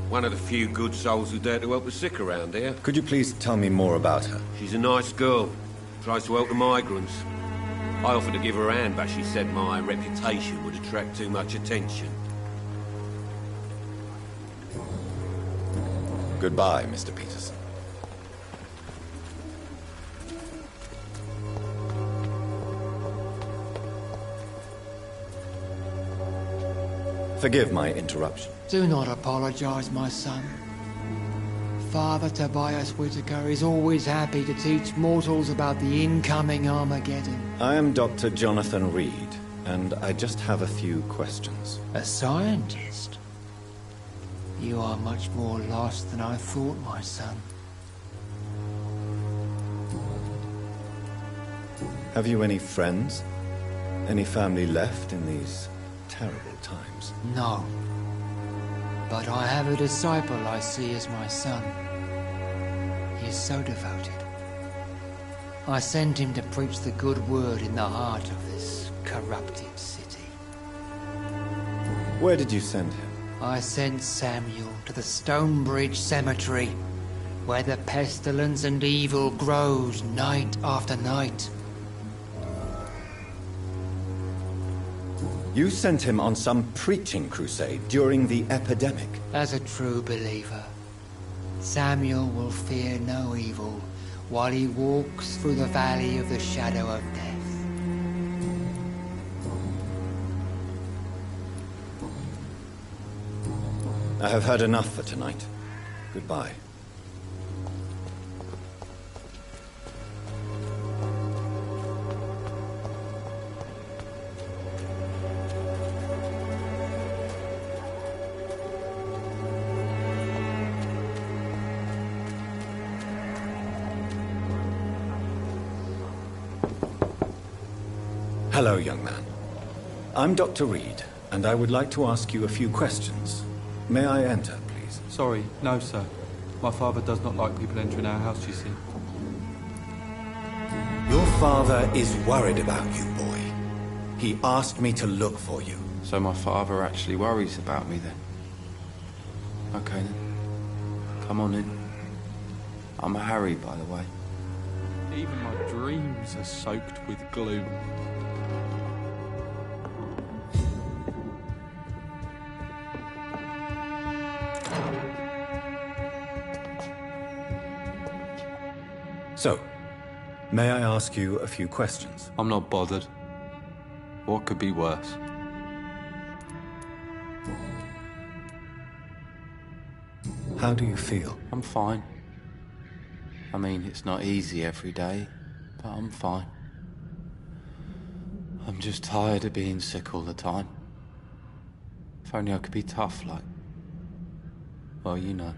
One of the few good souls who dare to help the sick around here. Could you please tell me more about her? She's a nice girl. Tries to help the migrants. I offered to give her a hand, but she said my reputation would attract too much attention. Goodbye, Mr. Peterson. Forgive my interruption. Do not apologize, my son. Father Tobias Whitaker is always happy to teach mortals about the incoming Armageddon. I am Dr. Jonathan Reed, and I just have a few questions. A scientist? You are much more lost than I thought, my son. Have you any friends? Any family left in these terrible times? No. But I have a disciple I see as my son. He is so devoted. I sent him to preach the good word in the heart of this corrupted city. Where did you send him? I sent Samuel to the Stonebridge Cemetery, where the pestilence and evil grows night after night. You sent him on some preaching crusade during the epidemic. As a true believer, Samuel will fear no evil while he walks through the valley of the shadow of death. I have heard enough for tonight. Goodbye. Hello, young man. I'm Dr. Reed, and I would like to ask you a few questions. May I enter, please? Sorry, no, sir. My father does not like people entering our house, you see. Your father is worried about you, boy. He asked me to look for you. So my father actually worries about me, then? Okay, then. Come on in. I'm Harry, by the way. Even my dreams are soaked with gloom. So, may I ask you a few questions? I'm not bothered. What could be worse? How do you feel? I'm fine. I mean, it's not easy every day, but I'm fine. I'm just tired of being sick all the time. If only I could be tough, like... well, you know.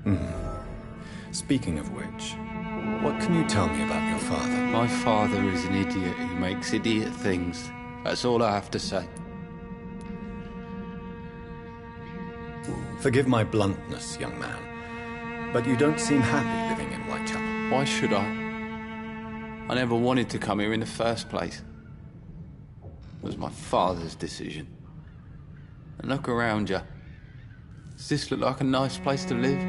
Speaking of which, what can you tell me about your father? My father is an idiot who makes idiot things. That's all I have to say. Forgive my bluntness, young man, but you don't seem happy living in Whitechapel. Why should I? I never wanted to come here in the first place. It was my father's decision. And look around you. Does this look like a nice place to live?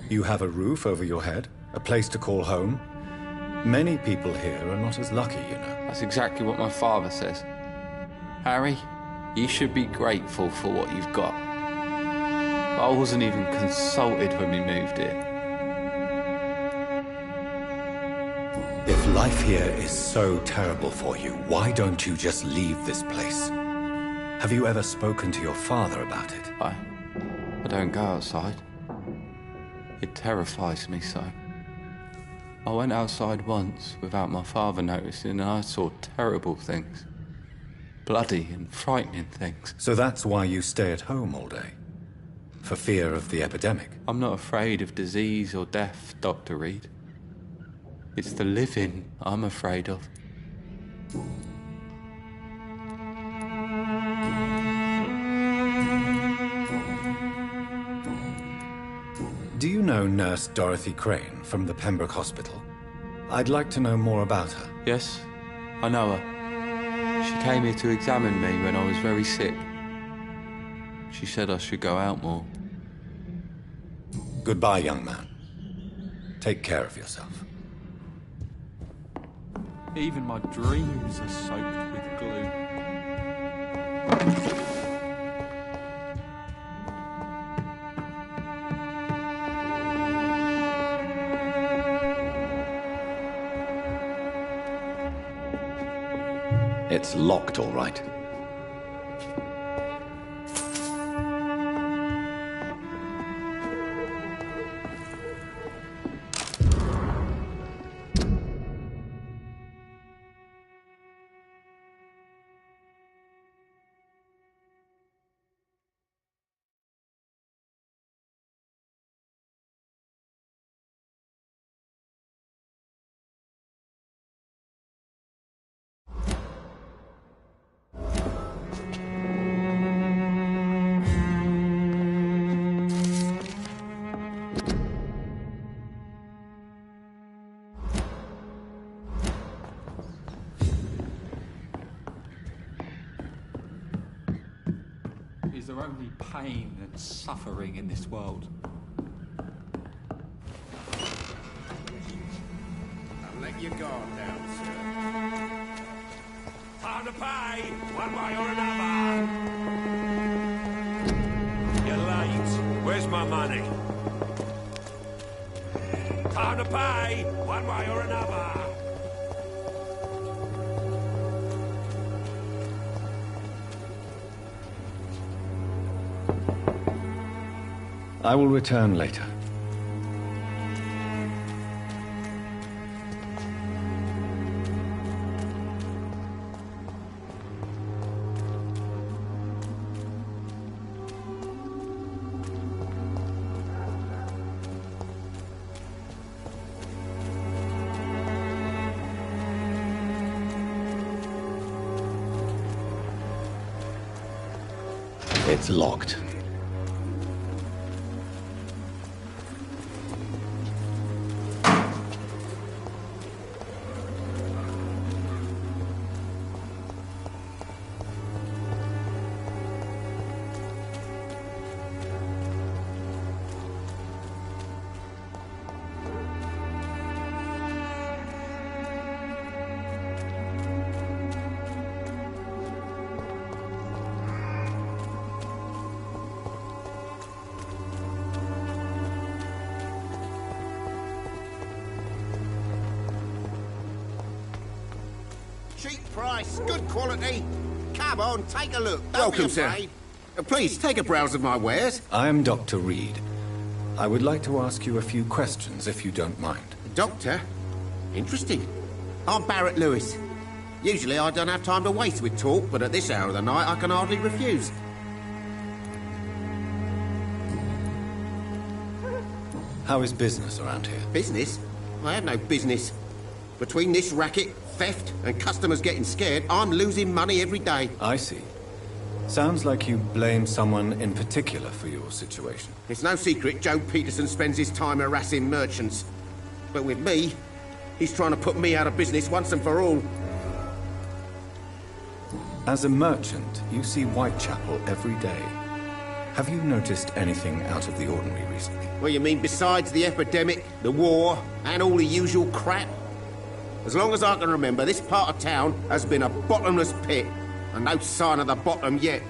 You have a roof over your head, a place to call home. Many people here are not as lucky, you know. That's exactly what my father says. Harry, you should be grateful for what you've got. I wasn't even consulted when we moved here. If life here is so terrible for you, why don't you just leave this place? Have you ever spoken to your father about it? I don't go outside. It terrifies me so. I went outside once without my father noticing and I saw terrible things. Bloody and frightening things. So that's why you stay at home all day? For fear of the epidemic? I'm not afraid of disease or death, Dr. Reed. It's the living I'm afraid of. Do you know Nurse Dorothy Crane from the Pembroke Hospital? I'd like to know more about her. Yes, I know her. She came here to examine me when I was very sick. She said I should go out more. Goodbye, young man. Take care of yourself. Even my dreams are soaked with gloom. It's locked, all right. Is there only pain and suffering in this world? I'll let your guard down, sir. Time to pay, one way or another. You're late. Where's my money? Time to pay, one way or another. I will return later. It's locked. Cheap price, good quality. Come on, take a look. Don't Welcome, be sir. afraid. Please, take a browse of my wares. I am Dr. Reed. I would like to ask you a few questions, if you don't mind. Doctor? Interesting. I'm Barrett Lewis. Usually I don't have time to waste with talk, but at this hour of the night I can hardly refuse. How is business around here? Business? I have no business. Between this racket, theft, and customers getting scared, I'm losing money every day. I see. Sounds like you blame someone in particular for your situation. It's no secret Joe Peterson spends his time harassing merchants. But with me, he's trying to put me out of business once and for all. As a merchant, you see Whitechapel every day. Have you noticed anything out of the ordinary recently? Well, you mean besides the epidemic, the war, and all the usual crap? As long as I can remember, this part of town has been a bottomless pit, and no sign of the bottom yet.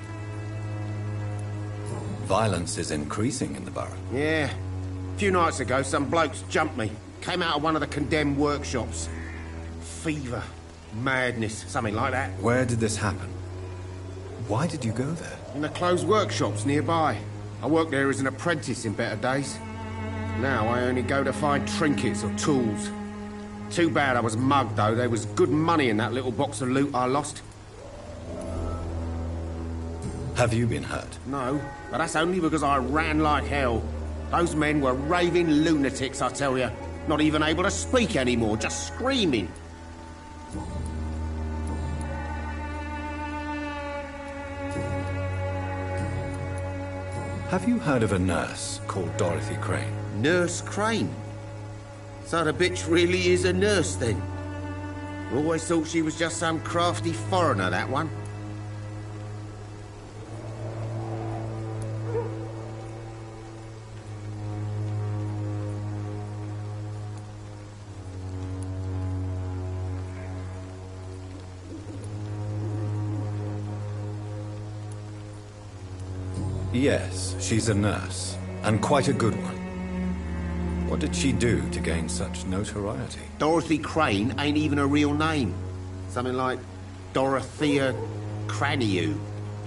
Violence is increasing in the borough. Yeah. A few nights ago, some blokes jumped me. Came out of one of the condemned workshops. Fever, madness, something like that. Where did this happen? Why did you go there? In the closed workshops nearby. I worked there as an apprentice in better days. Now I only go to find trinkets or tools. Too bad I was mugged, though. There was good money in that little box of loot I lost. Have you been hurt? No, but that's only because I ran like hell. Those men were raving lunatics, I tell you. Not even able to speak anymore, just screaming. Have you heard of a nurse called Dorothy Crane? Nurse Crane? So the bitch really is a nurse, then? Always thought she was just some crafty foreigner, that one. Yes, she's a nurse, and quite a good one. What did she do to gain such notoriety? Dorothy Crane ain't even a real name. Something like Dorothea Craniu.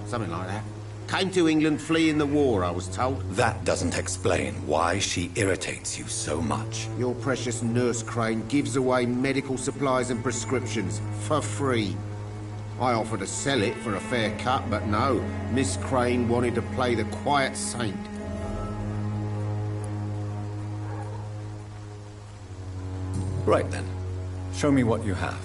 Something like that. Came to England fleeing the war, I was told. That doesn't explain why she irritates you so much. Your precious Nurse Crane gives away medical supplies and prescriptions for free. I offered to sell it for a fair cut, but no. Miss Crane wanted to play the quiet saint. Right then. Show me what you have.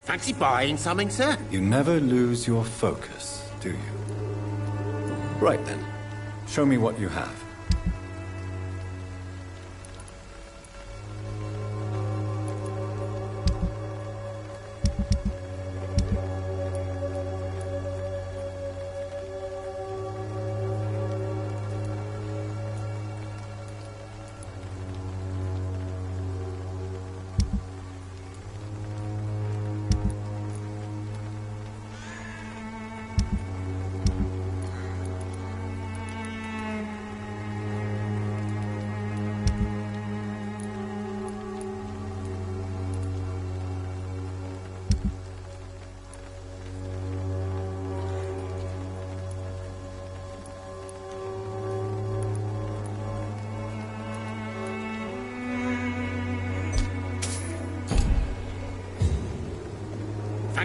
Fancy buying something, sir? You never lose your focus, do you? Right then. Show me what you have.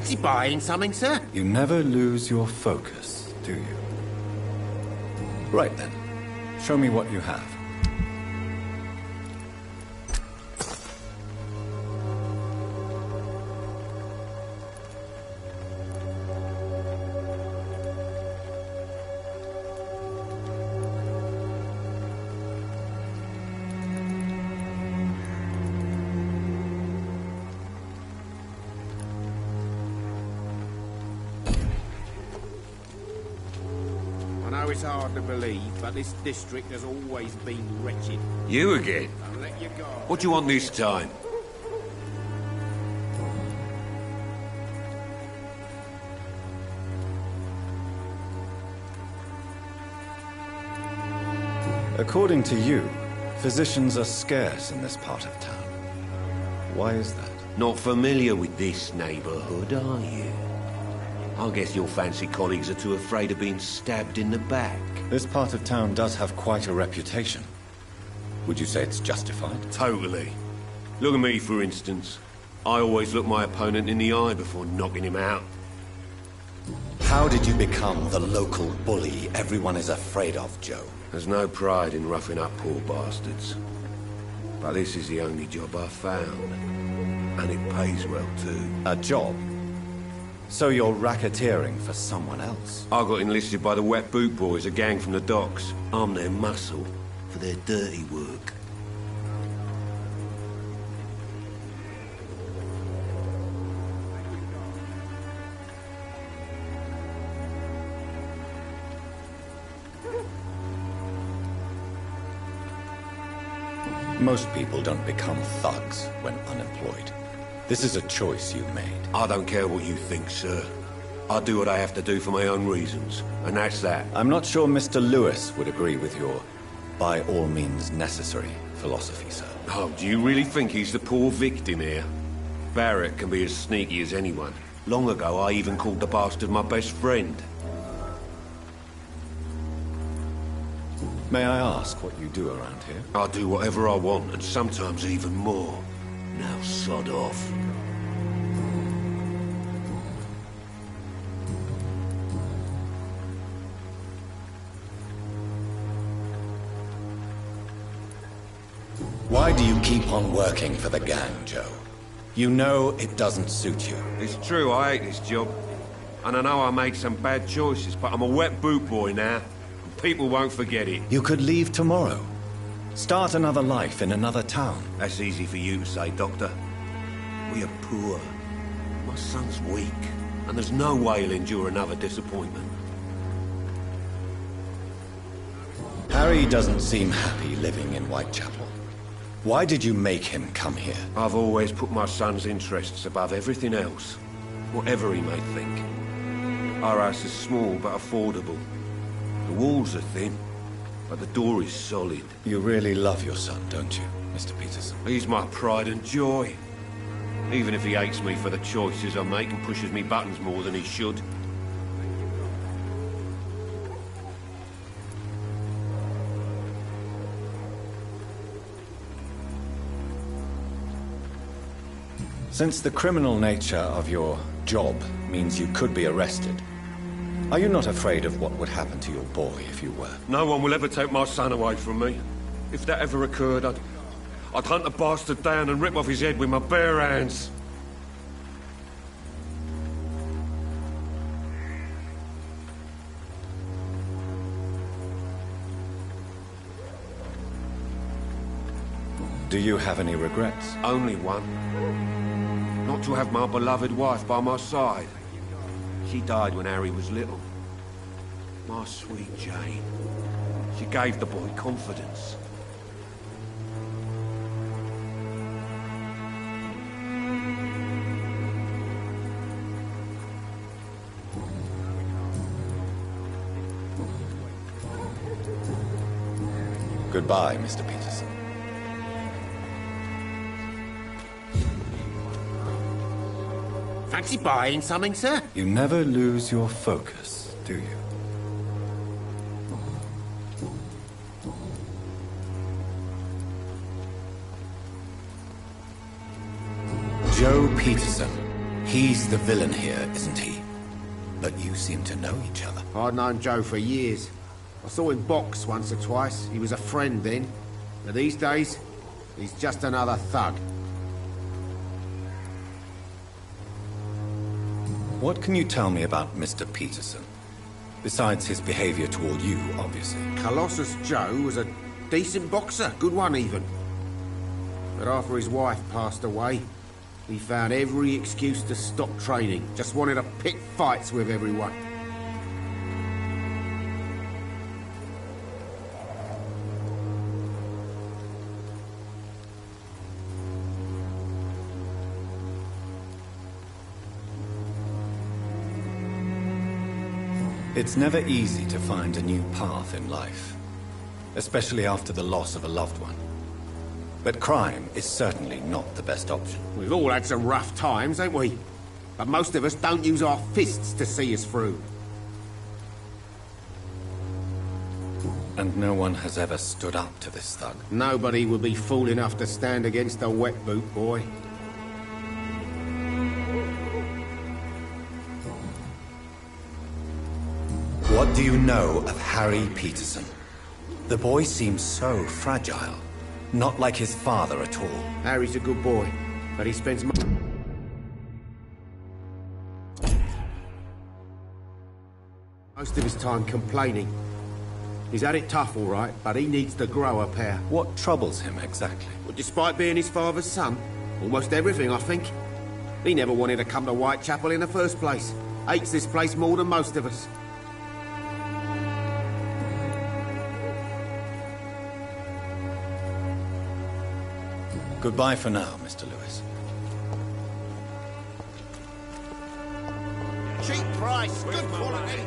Fancy buying something, sir? You never lose your focus, do you? Right then. Show me what you have. I know it's hard to believe, but this district has always been wretched. You again? I'll let you go. What do you want this time? According to you, physicians are scarce in this part of town. Why is that? Not familiar with this neighborhood, are you? I guess your fancy colleagues are too afraid of being stabbed in the back. This part of town does have quite a reputation. Would you say it's justified? Totally. Look at me, for instance. I always look my opponent in the eye before knocking him out. How did you become the local bully everyone is afraid of, Joe? There's no pride in roughing up poor bastards. But this is the only job I've found. And it pays well, too. A job? So you're racketeering for someone else? I got enlisted by the Wet Boot Boys, a gang from the docks. I'm their muscle for their dirty work. Most people don't become thugs when unemployed. This is a choice you made. I don't care what you think, sir. I do what I have to do for my own reasons, and that's that. I'm not sure Mr. Lewis would agree with your by all means necessary philosophy, sir. Oh, do you really think he's the poor victim here? Barrett can be as sneaky as anyone. Long ago, I even called the bastard my best friend. May I ask what you do around here? I do whatever I want, and sometimes even more. Now sod off. Why do you keep on working for the gang, Joe? You know it doesn't suit you. It's true, I hate this job. And I know I made some bad choices, but I'm a wet boot boy now. And people won't forget it. You could leave tomorrow. Start another life in another town. That's easy for you to say, Doctor. We are poor. My son's weak. And there's no way he'll endure another disappointment. Harry doesn't seem happy living in Whitechapel. Why did you make him come here? I've always put my son's interests above everything else. Whatever he may think. Our house is small but affordable. The walls are thin, but the door is solid. You really love your son, don't you, Mr. Peterson? He's my pride and joy. Even if he hates me for the choices I make and pushes me buttons more than he should. Since the criminal nature of your job means you could be arrested, are you not afraid of what would happen to your boy if you were? No one will ever take my son away from me. If that ever occurred, I'd hunt the bastard down and rip off his head with my bare hands. Do you have any regrets? Only one. Not to have my beloved wife by my side. She died when Harry was little. My sweet Jane. She gave the boy confidence. Goodbye, Mr. Peterson. Fancy buying something, sir? You never lose your focus, do you? Joe Peterson, He's the villain here, isn't he? But you seem to know each other. I'd known Joe for years. I saw him box once or twice. He was a friend then. But these days, he's just another thug. What can you tell me about Mr. Peterson? Besides his behavior toward you, obviously. Colossus Joe was a decent boxer, good one even. But after his wife passed away, he found every excuse to stop training. Just wanted to pick fights with everyone. It's never easy to find a new path in life, especially after the loss of a loved one. But crime is certainly not the best option. We've all had some rough times, ain't we? But most of us don't use our fists to see us through. And no one has ever stood up to this thug. Nobody would be fool enough to stand against a wet boot boy. What do you know of Harry Peterson? The boy seems so fragile. Not like his father at all. Harry's a good boy, but he spends most of his time complaining. He's had it tough, all right, but he needs to grow a pair. What troubles him exactly? Well, despite being his father's son, almost everything, I think. He never wanted to come to Whitechapel in the first place. Hates this place more than most of us. Goodbye for now, Mr. Lewis. Cheap price, good quality.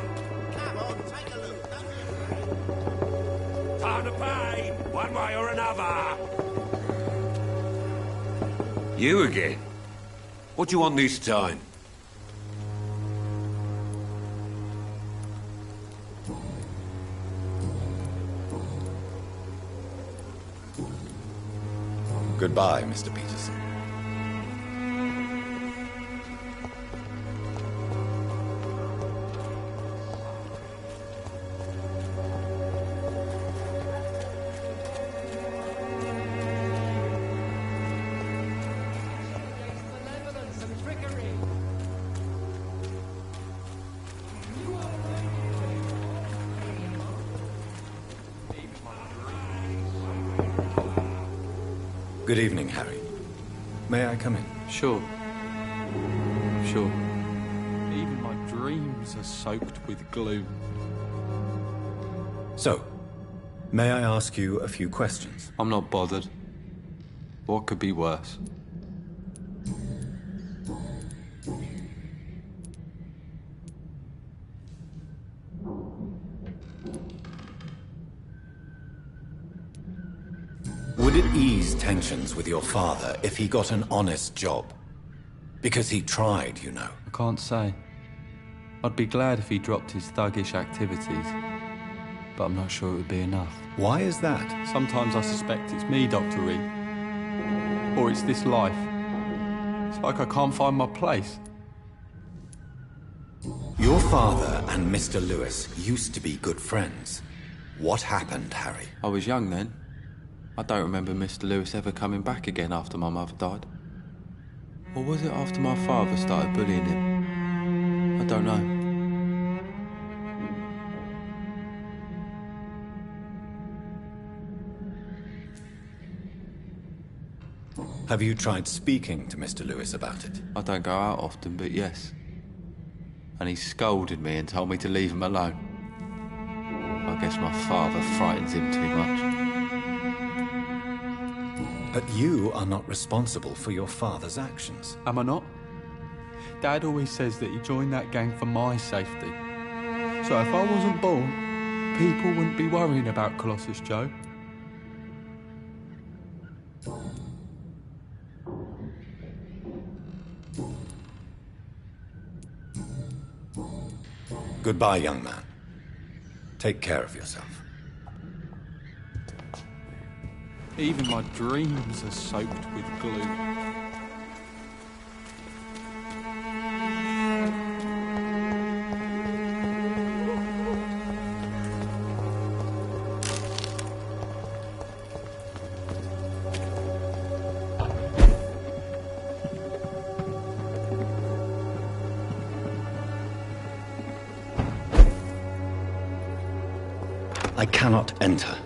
Come on, take a look. Time to pay, one way or another. You again? What do you want this time? Goodbye, Mr. Peterson. Good evening, Harry. May I come in? Sure. Sure. Even my dreams are soaked with gloom. So, may I ask you a few questions? I'm not bothered. What could be worse? Would it ease tensions with your father if he got an honest job? Because he tried, you know. I can't say. I'd be glad if he dropped his thuggish activities, but I'm not sure it would be enough. Why is that? Sometimes I suspect it's me, Dr. Reed. Or it's this life. It's like I can't find my place. Your father and Mr. Lewis used to be good friends. What happened, Harry? I was young then. I don't remember Mr. Lewis ever coming back again after my mother died. Or was it after my father started bullying him? I don't know. Have you tried speaking to Mr. Lewis about it? I don't go out often, but yes. And he scolded me and told me to leave him alone. I guess my father frightens him too much. But you are not responsible for your father's actions. Am I not? Dad always says that he joined that gang for my safety. So if I wasn't born, people wouldn't be worrying about Colossus Joe. Goodbye, young man. Take care of yourself. Even my dreams are soaked with gloom. I cannot enter.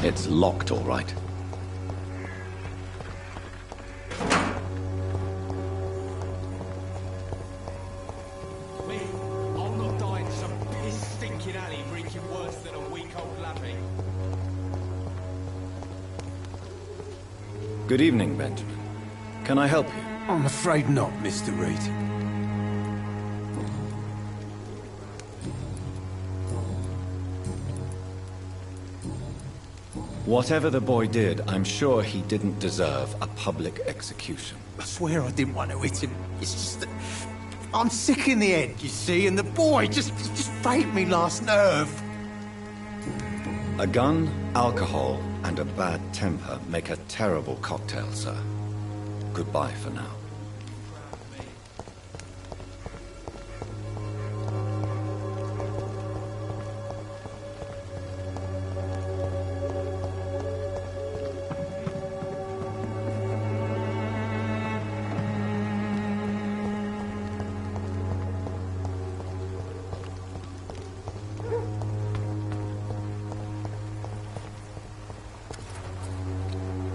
It's locked, all right. Me, I'll not die in some piss-stinking alley reeking worse than a week-old lappy. Good evening, Benjamin. Can I help you? I'm afraid not, Mr. Reed. Whatever the boy did, I'm sure he didn't deserve a public execution. I swear I didn't want to hit him. It's just that I'm sick in the head, you see, and the boy just failed me last nerve. A gun, alcohol, and a bad temper make a terrible cocktail, sir. Goodbye for now.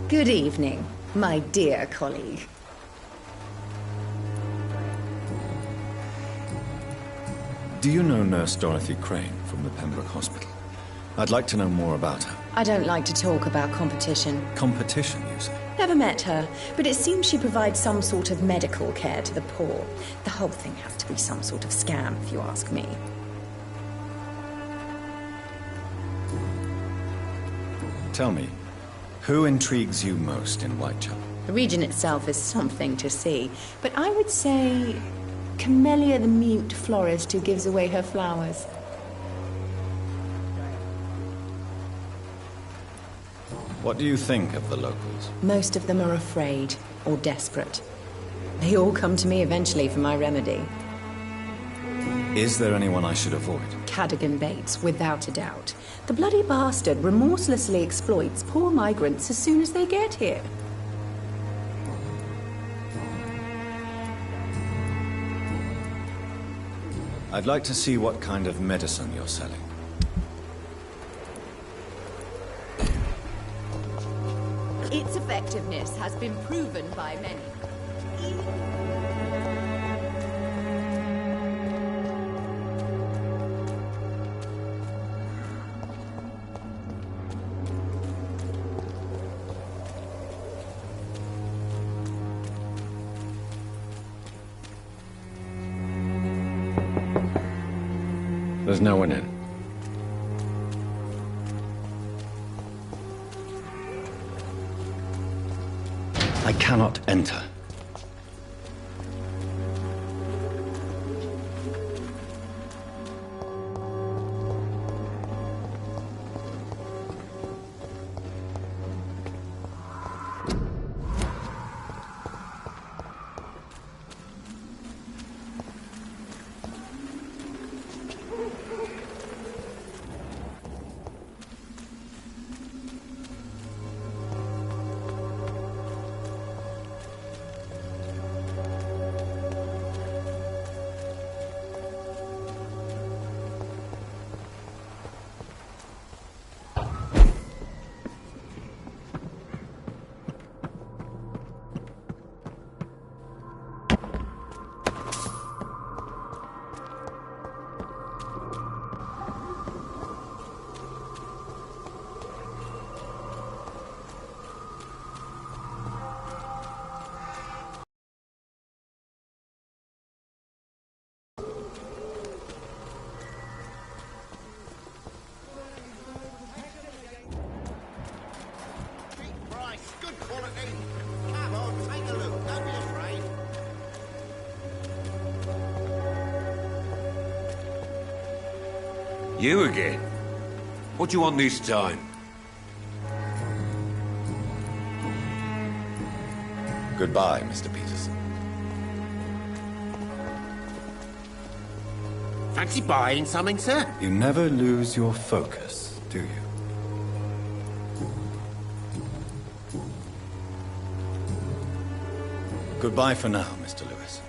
Good evening, my dear colleague. Do you know Nurse Dorothy Crane from the Pembroke Hospital? I'd like to know more about her. I don't like to talk about competition. Competition, you say? Never met her, but it seems she provides some sort of medical care to the poor. The whole thing has to be some sort of scam, if you ask me. Tell me, who intrigues you most in Whitechapel? The region itself is something to see, but I would say Camellia the mute florist who gives away her flowers. What do you think of the locals? Most of them are afraid or desperate. They all come to me eventually for my remedy. Is there anyone I should avoid? Cadogan Bates, without a doubt. The bloody bastard remorselessly exploits poor migrants as soon as they get here. I'd like to see what kind of medicine you're selling. Its effectiveness has been proven by many. There's no one in. I cannot enter. You again? What do you want this time? Goodbye, Mr. Peterson. Fancy buying something, sir? You never lose your focus, do you? Goodbye for now, Mr. Lewis.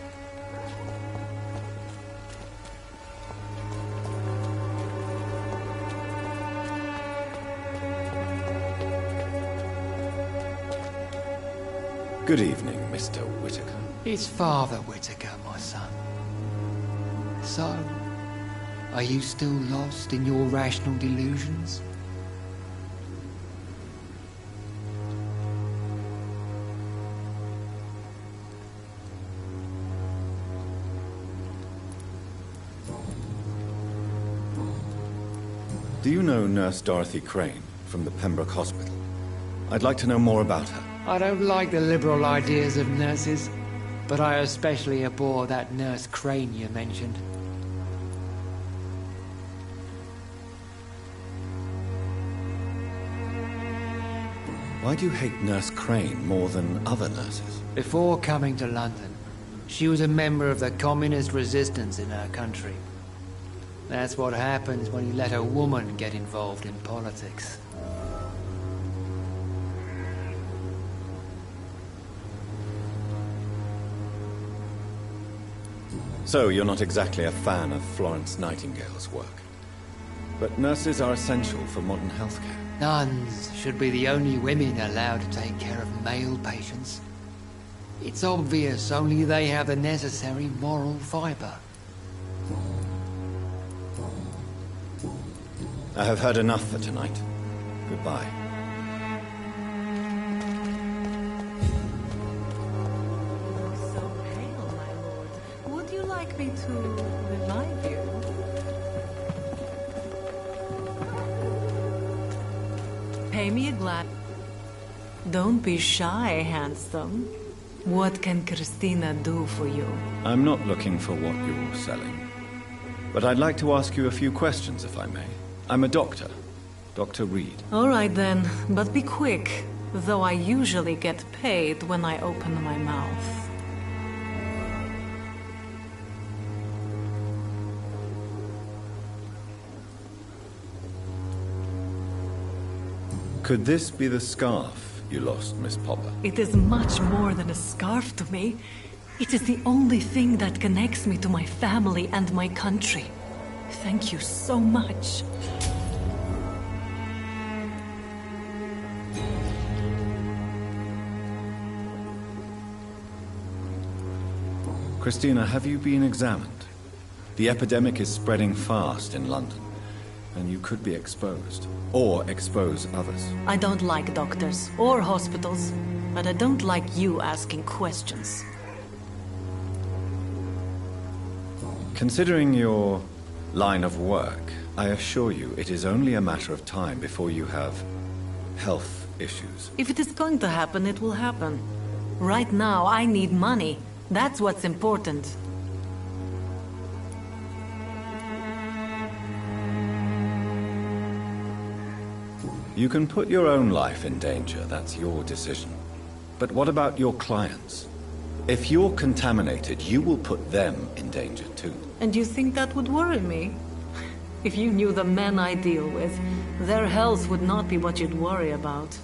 Good evening, Mr. Whitaker. It's Father Whitaker, my son. So, are you still lost in your rational delusions? Do you know Nurse Dorothy Crane from the Pembroke Hospital? I'd like to know more about her. I don't like the liberal ideas of nurses, but I especially abhor that Nurse Crane you mentioned. Why do you hate Nurse Crane more than other nurses? Before coming to London, she was a member of the communist resistance in her country. That's what happens when you let a woman get involved in politics. So, you're not exactly a fan of Florence Nightingale's work. But nurses are essential for modern healthcare. Nuns should be the only women allowed to take care of male patients. It's obvious only they have the necessary moral fiber. I have heard enough for tonight. Goodbye. So pale, my lord. Would you like me to revive you? Pay me a glass. Don't be shy, handsome. What can Christina do for you? I'm not looking for what you're selling. But I'd like to ask you a few questions, if I may. I'm a doctor. Dr. Reed. All right then, but be quick. Though I usually get paid when I open my mouth. Could this be the scarf you lost, Miss Popper? It is much more than a scarf to me. It is the only thing that connects me to my family and my country. Thank you so much. Christina, have you been examined? The epidemic is spreading fast in London, and you could be exposed, or expose others. I don't like doctors or hospitals, but I don't like you asking questions. Considering your line of work, I assure you it is only a matter of time before you have health issues. If it is going to happen, it will happen. Right now, I need money. That's what's important. You can put your own life in danger, that's your decision. But what about your clients? If you're contaminated, you will put them in danger too. And you think that would worry me? If you knew the men I deal with, their health would not be what you'd worry about.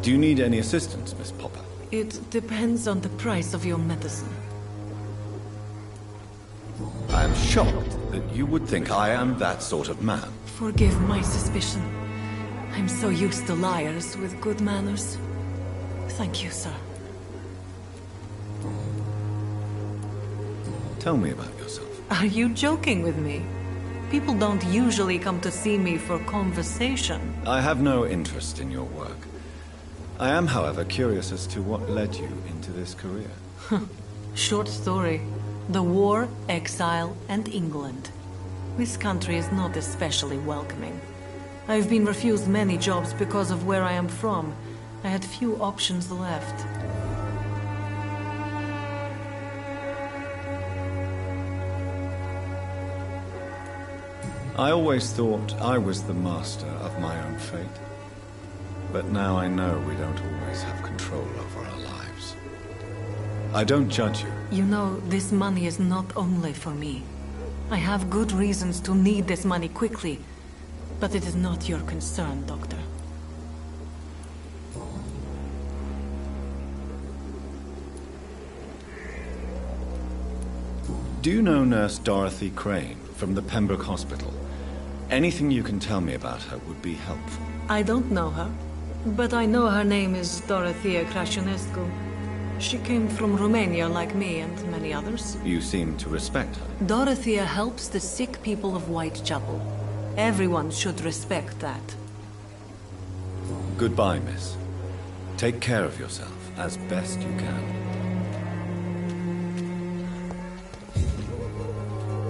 Do you need any assistance, Miss Popper? It depends on the price of your medicine. I am shocked that you would think I am that sort of man. Forgive my suspicion. I'm so used to liars with good manners. Thank you, sir. Tell me about yourself. Are you joking with me? People don't usually come to see me for conversation. I have no interest in your work. I am, however, curious as to what led you into this career. Short story. The war, exile, and England. This country is not especially welcoming. I've been refused many jobs because of where I am from. I had few options left. I always thought I was the master of my own fate. But now I know we don't always have control over our lives. I don't judge you. You know, this money is not only for me. I have good reasons to need this money quickly, but it is not your concern, Doctor. Do you know Nurse Dorothy Crane from the Pembroke Hospital. Anything you can tell me about her would be helpful. I don't know her, but I know her name is Dorothea Crasionescu. She came from Romania like me and many others. You seem to respect her. Dorothea helps the sick people of Whitechapel. Everyone should respect that. Goodbye, miss. Take care of yourself as best you can.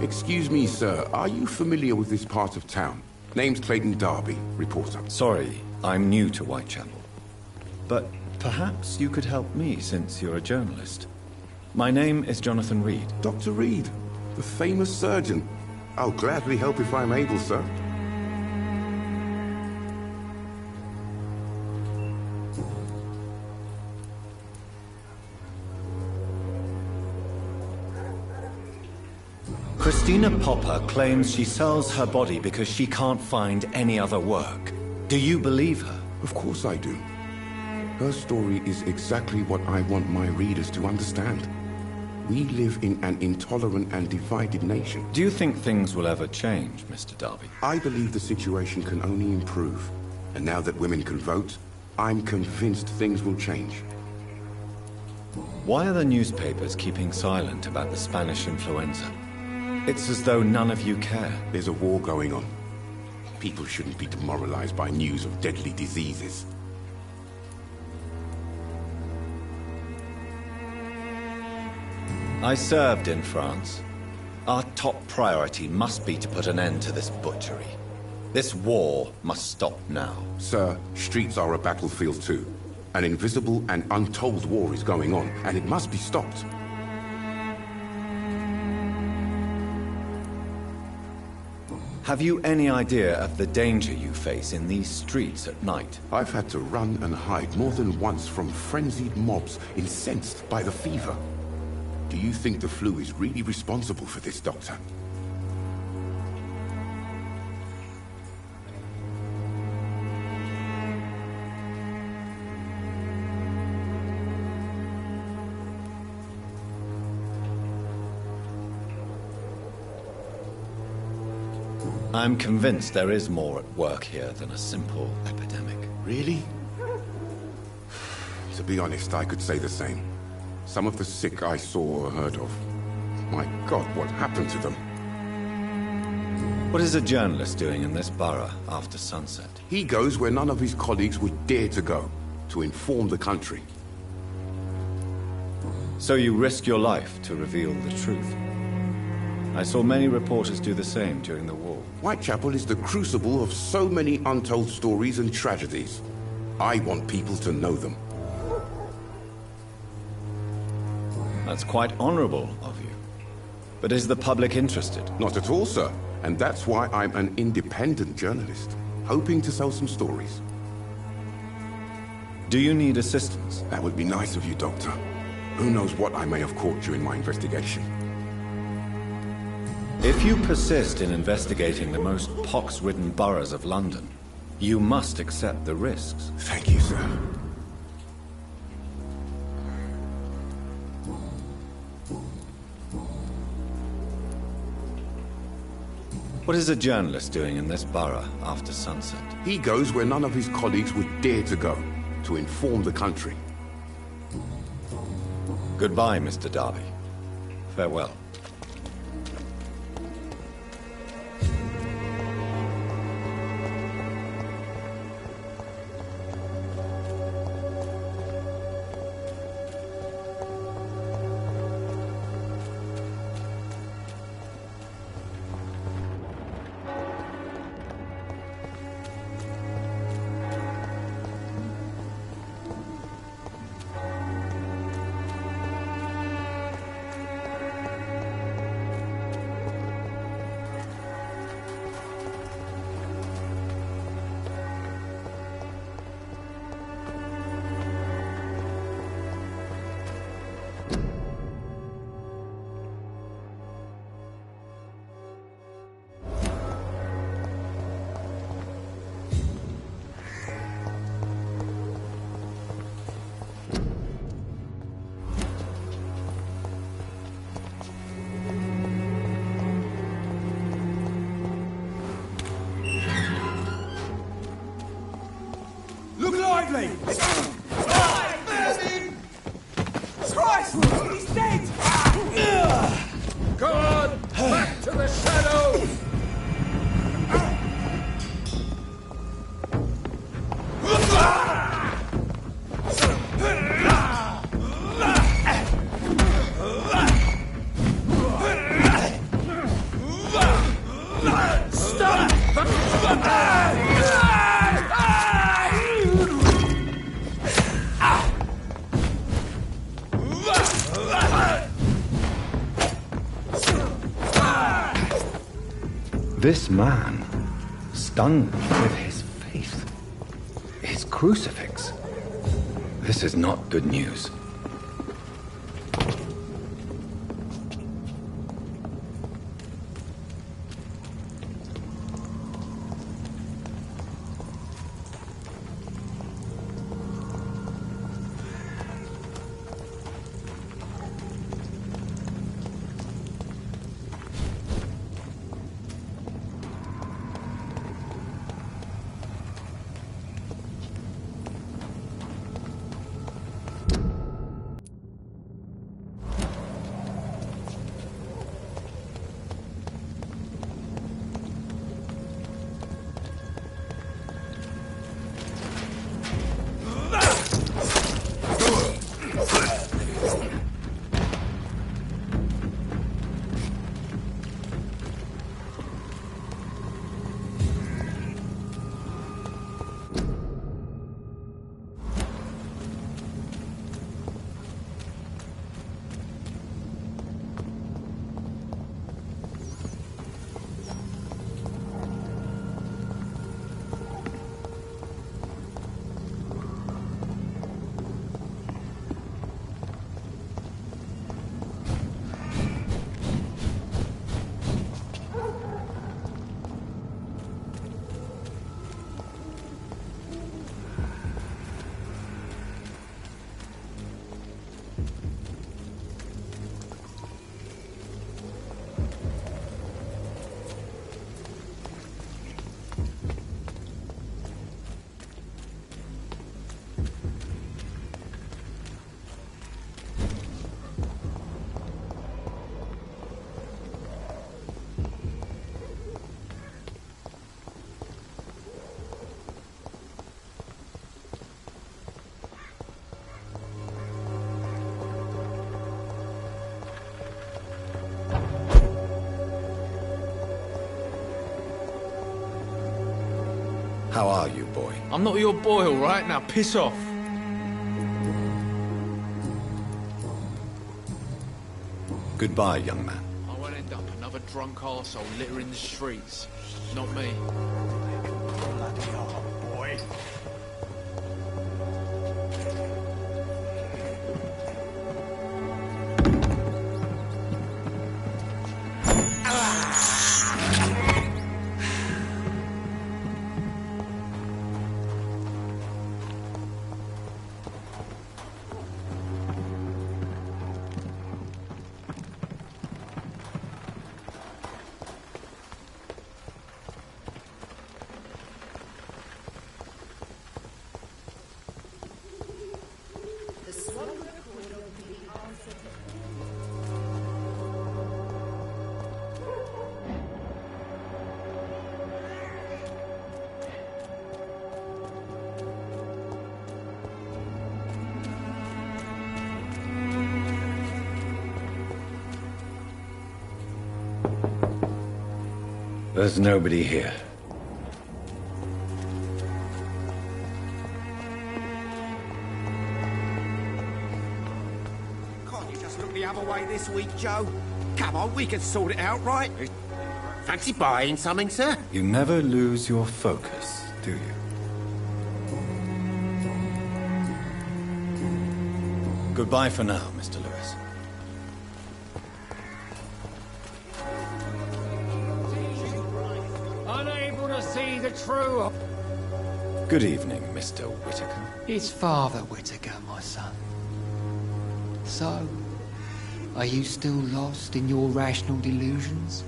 Excuse me, sir. Are you familiar with this part of town? Name's Clayton Darby, reporter. Sorry, I'm new to Whitechapel. But perhaps you could help me, since you're a journalist. My name is Jonathan Reed. Dr. Reed, the famous surgeon. I'll gladly help if I'm able, sir. Christina Popper claims she sells her body because she can't find any other work. Do you believe her? Of course I do. Her story is exactly what I want my readers to understand. We live in an intolerant and divided nation. Do you think things will ever change, Mr. Darby? I believe the situation can only improve. And now that women can vote, I'm convinced things will change. Why are the newspapers keeping silent about the Spanish influenza? It's as though none of you care. There's a war going on. People shouldn't be demoralized by news of deadly diseases. I served in France. Our top priority must be to put an end to this butchery. This war must stop now. Sir, streets are a battlefield too. An invisible and untold war is going on, and it must be stopped. Have you any idea of the danger you face in these streets at night? I've had to run and hide more than once from frenzied mobs incensed by the fever. Do you think the flu is really responsible for this, Doctor? I'm convinced there is more at work here than a simple epidemic. Really? To be honest, I could say the same. Some of the sick I saw or heard of. My God, what happened to them? What is a journalist doing in this borough after sunset? He goes where none of his colleagues would dare to go, to inform the country. So you risk your life to reveal the truth. I saw many reporters do the same during the war. Whitechapel is the crucible of so many untold stories and tragedies. I want people to know them. That's quite honorable of you. But is the public interested? Not at all, sir. And that's why I'm an independent journalist, hoping to sell some stories. Do you need assistance? That would be nice of you, Doctor. Who knows what I may have caught during my investigation. If you persist in investigating the most pox-ridden boroughs of London, you must accept the risks. Thank you, sir. What is a journalist doing in this borough after sunset? He goes where none of his colleagues would dare to go, to inform the country. Goodbye, Mr. Darby. Farewell. This man, stunned with his faith, his crucifix. This is not good news. How are you, boy? I'm not your boy, all right? Now piss off. Goodbye, young man. I won't end up another drunk arsehole littering the streets. Not me. Bloody hell, boy. There's nobody here. Can't you just look the other way this week, Joe? Come on, we can sort it out, right? Fancy buying something, sir? You never lose your focus, do you? Goodbye for now, Mr. Lewis. Unable to see the true... Good evening, Mr. Whitaker. It's Father Whitaker, my son. So, are you still lost in your rational delusions?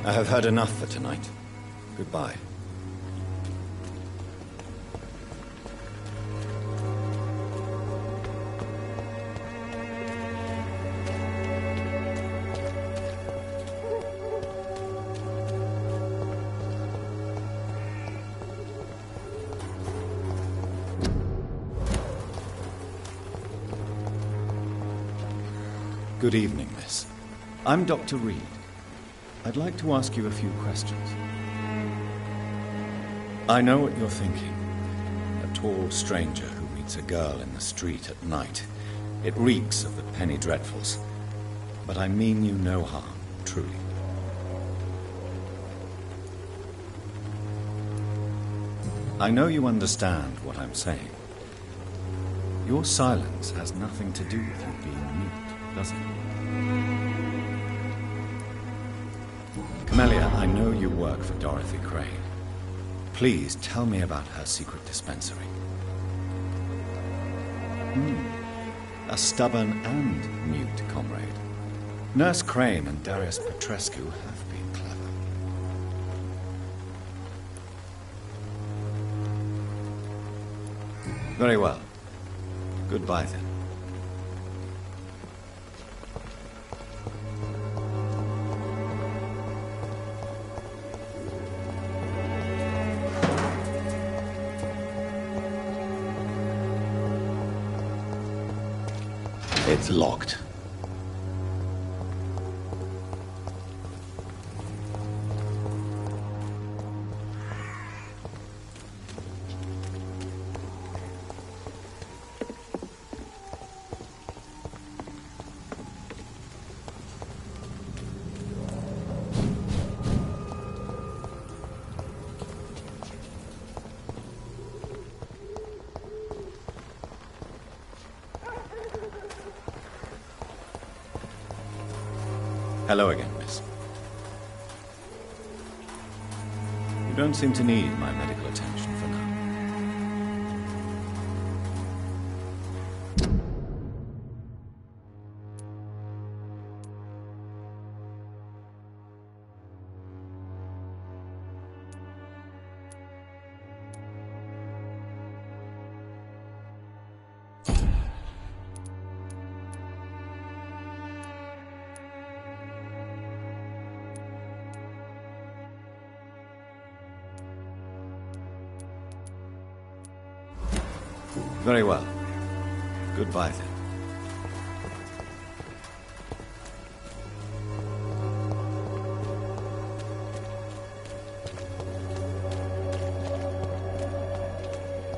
I have had enough for tonight. Goodbye. Good evening, miss. I'm Dr. Reed. I'd like to ask you a few questions. I know what you're thinking. A tall stranger who meets a girl in the street at night. It reeks of the penny dreadfuls. But I mean you no harm, truly. I know you understand what I'm saying. Your silence has nothing to do with you being mute, does it? Camellia, I know you work for Dorothy Crane. Please tell me about her secret dispensary. A stubborn and mute comrade. Nurse Crane and Darius Petrescu have been clever. Very well. Goodbye then. It's locked. Hello again, miss. You don't seem to need my medical attention for now. Very well. Goodbye then.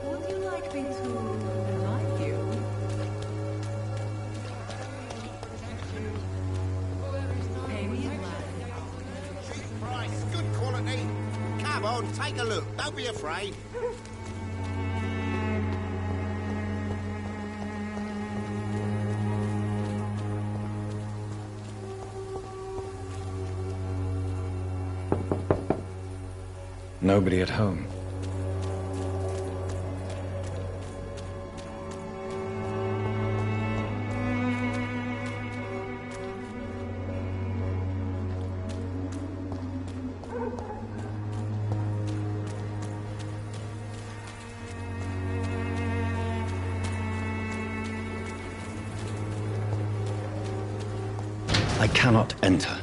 Would you like me to remind you? Price, good quality. Come on, take a look. Don't be afraid. Nobody at home. I cannot enter.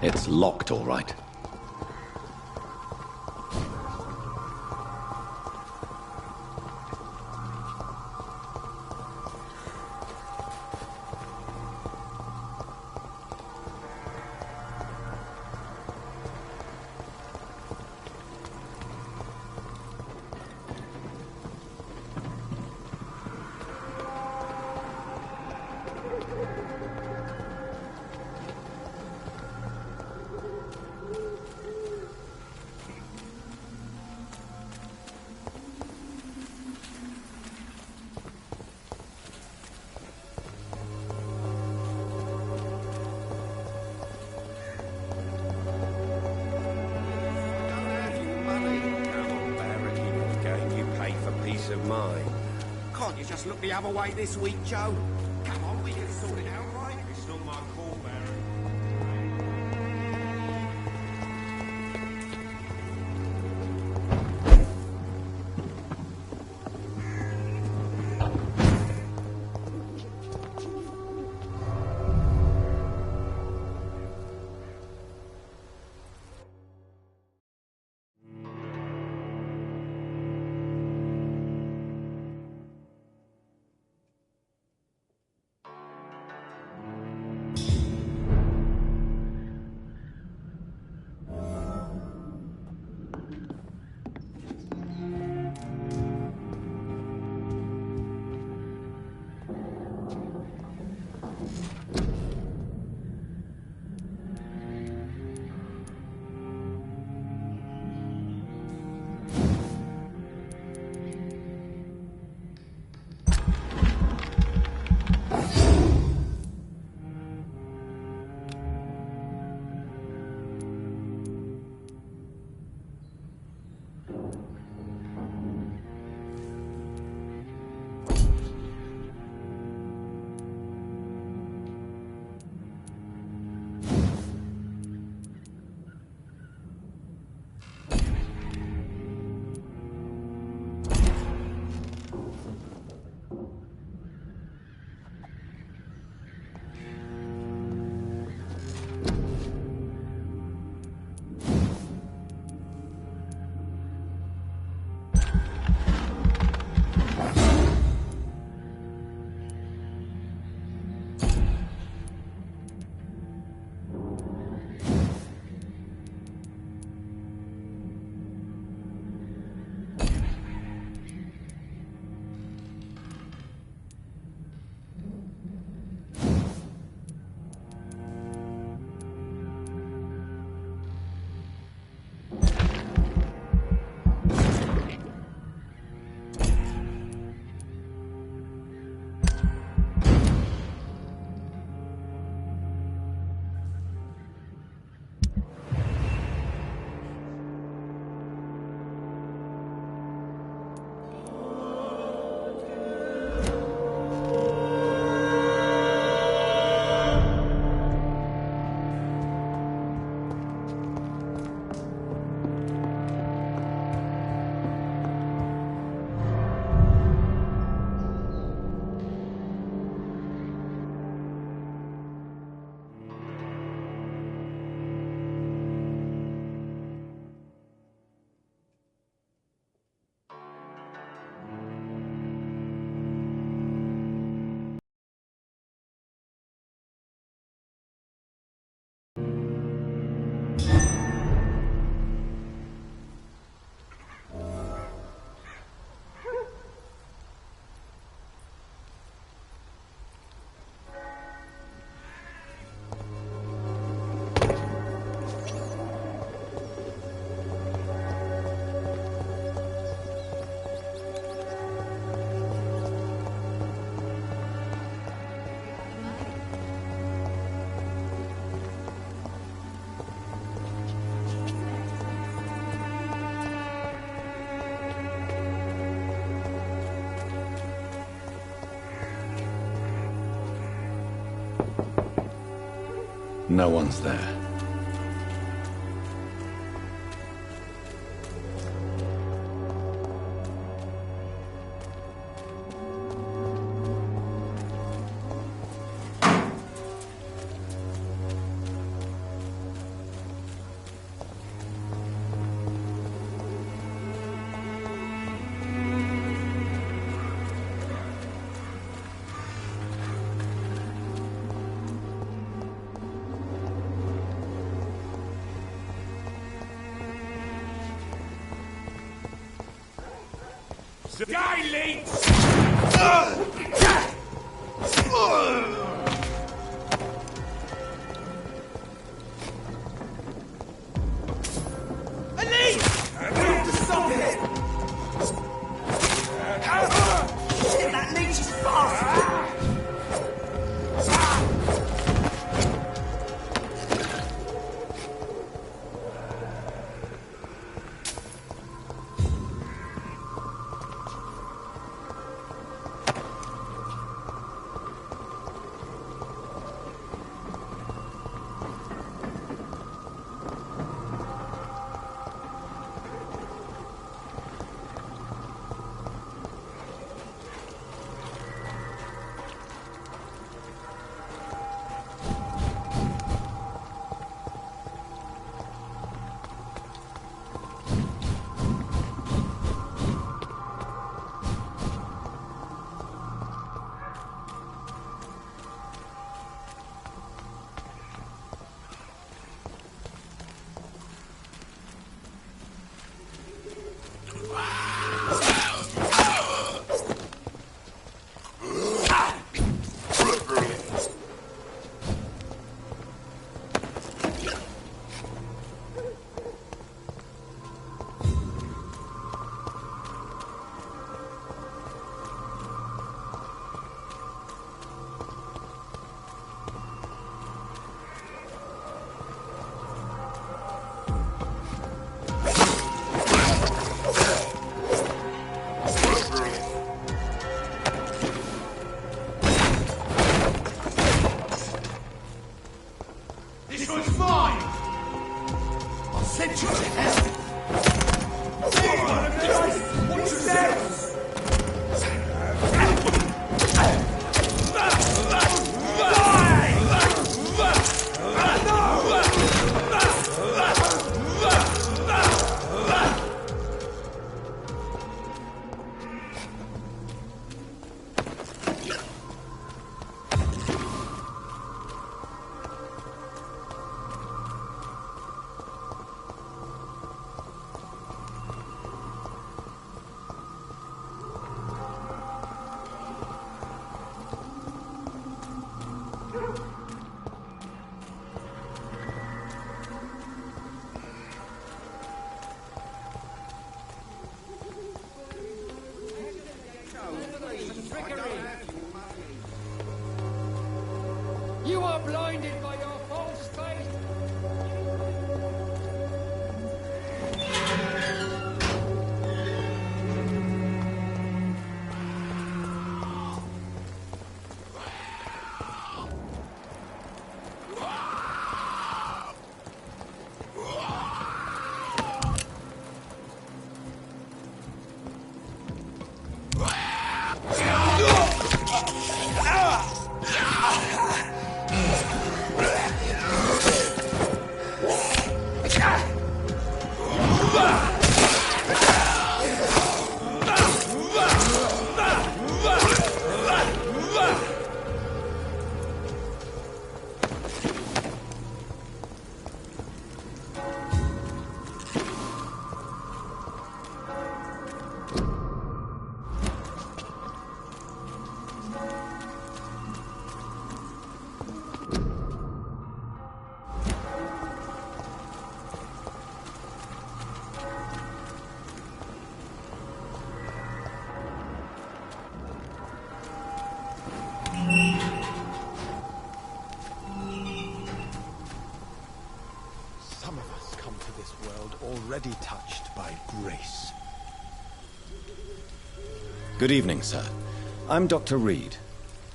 It's locked, all right. us look the other way this week, Joe? Come on, we can sort it out, right? It's not my call, Barry. No one's there. not blinded by your false faith. Some of us come to this world already touched by grace. Good evening, sir. I'm Dr. Reed.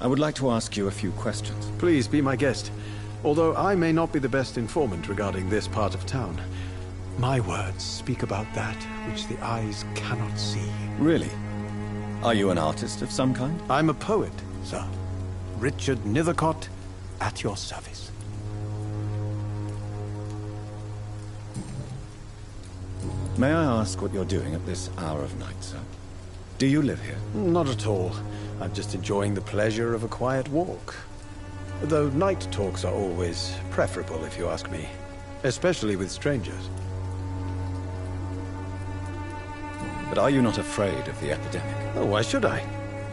I would like to ask you a few questions. Please be my guest. Although I may not be the best informant regarding this part of town, my words speak about that which the eyes cannot see. Really? Are you an artist of some kind? I'm a poet, sir. Richard Nethercott, at your service. May I ask what you're doing at this hour of night, sir? Do you live here? Not at all. I'm just enjoying the pleasure of a quiet walk. Though night talks are always preferable, if you ask me. Especially with strangers. But are you not afraid of the epidemic? Oh, why should I?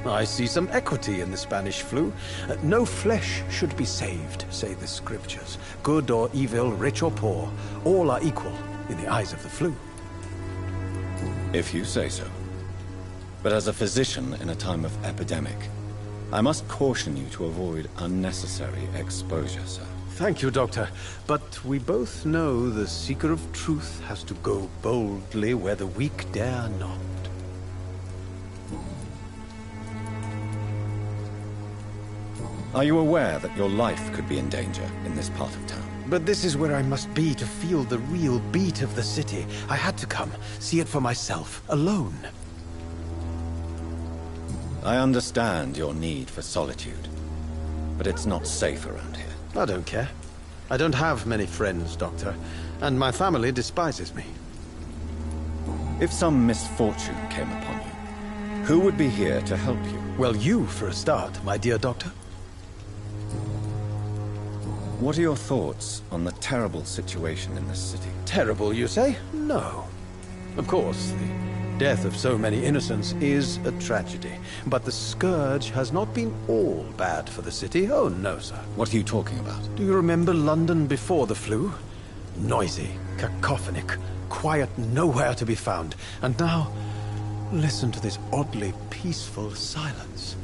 I see some equity in the Spanish flu. No flesh should be saved, say the scriptures. Good or evil, rich or poor, all are equal in the eyes of the flu. If you say so. But as a physician in a time of epidemic, I must caution you to avoid unnecessary exposure, sir. Thank you, Doctor. But we both know the seeker of truth has to go boldly where the weak dare not. Are you aware that your life could be in danger in this part of town? But this is where I must be to feel the real beat of the city. I had to come, see it for myself, alone. I understand your need for solitude, but it's not safe around here. I don't care. I don't have many friends, Doctor, and my family despises me. If some misfortune came upon you, who would be here to help you? Well, you, for a start, my dear Doctor. What are your thoughts on the terrible situation in this city? Terrible, you say? No. Of course, the death of so many innocents is a tragedy. But the scourge has not been all bad for the city. Oh, no, sir. What are you talking about? Do you remember London before the flu? Noisy, cacophonic, quiet nowhere to be found. And now, listen to this oddly peaceful silence.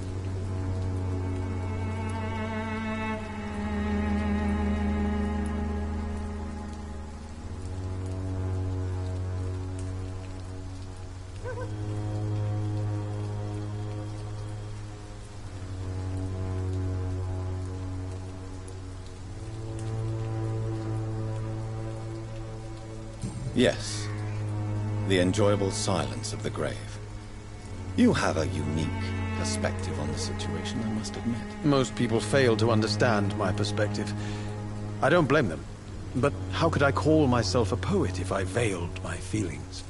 Yes. The enjoyable silence of the grave. You have a unique perspective on the situation, I must admit. Most people fail to understand my perspective. I don't blame them. But how could I call myself a poet if I veiled my feelings?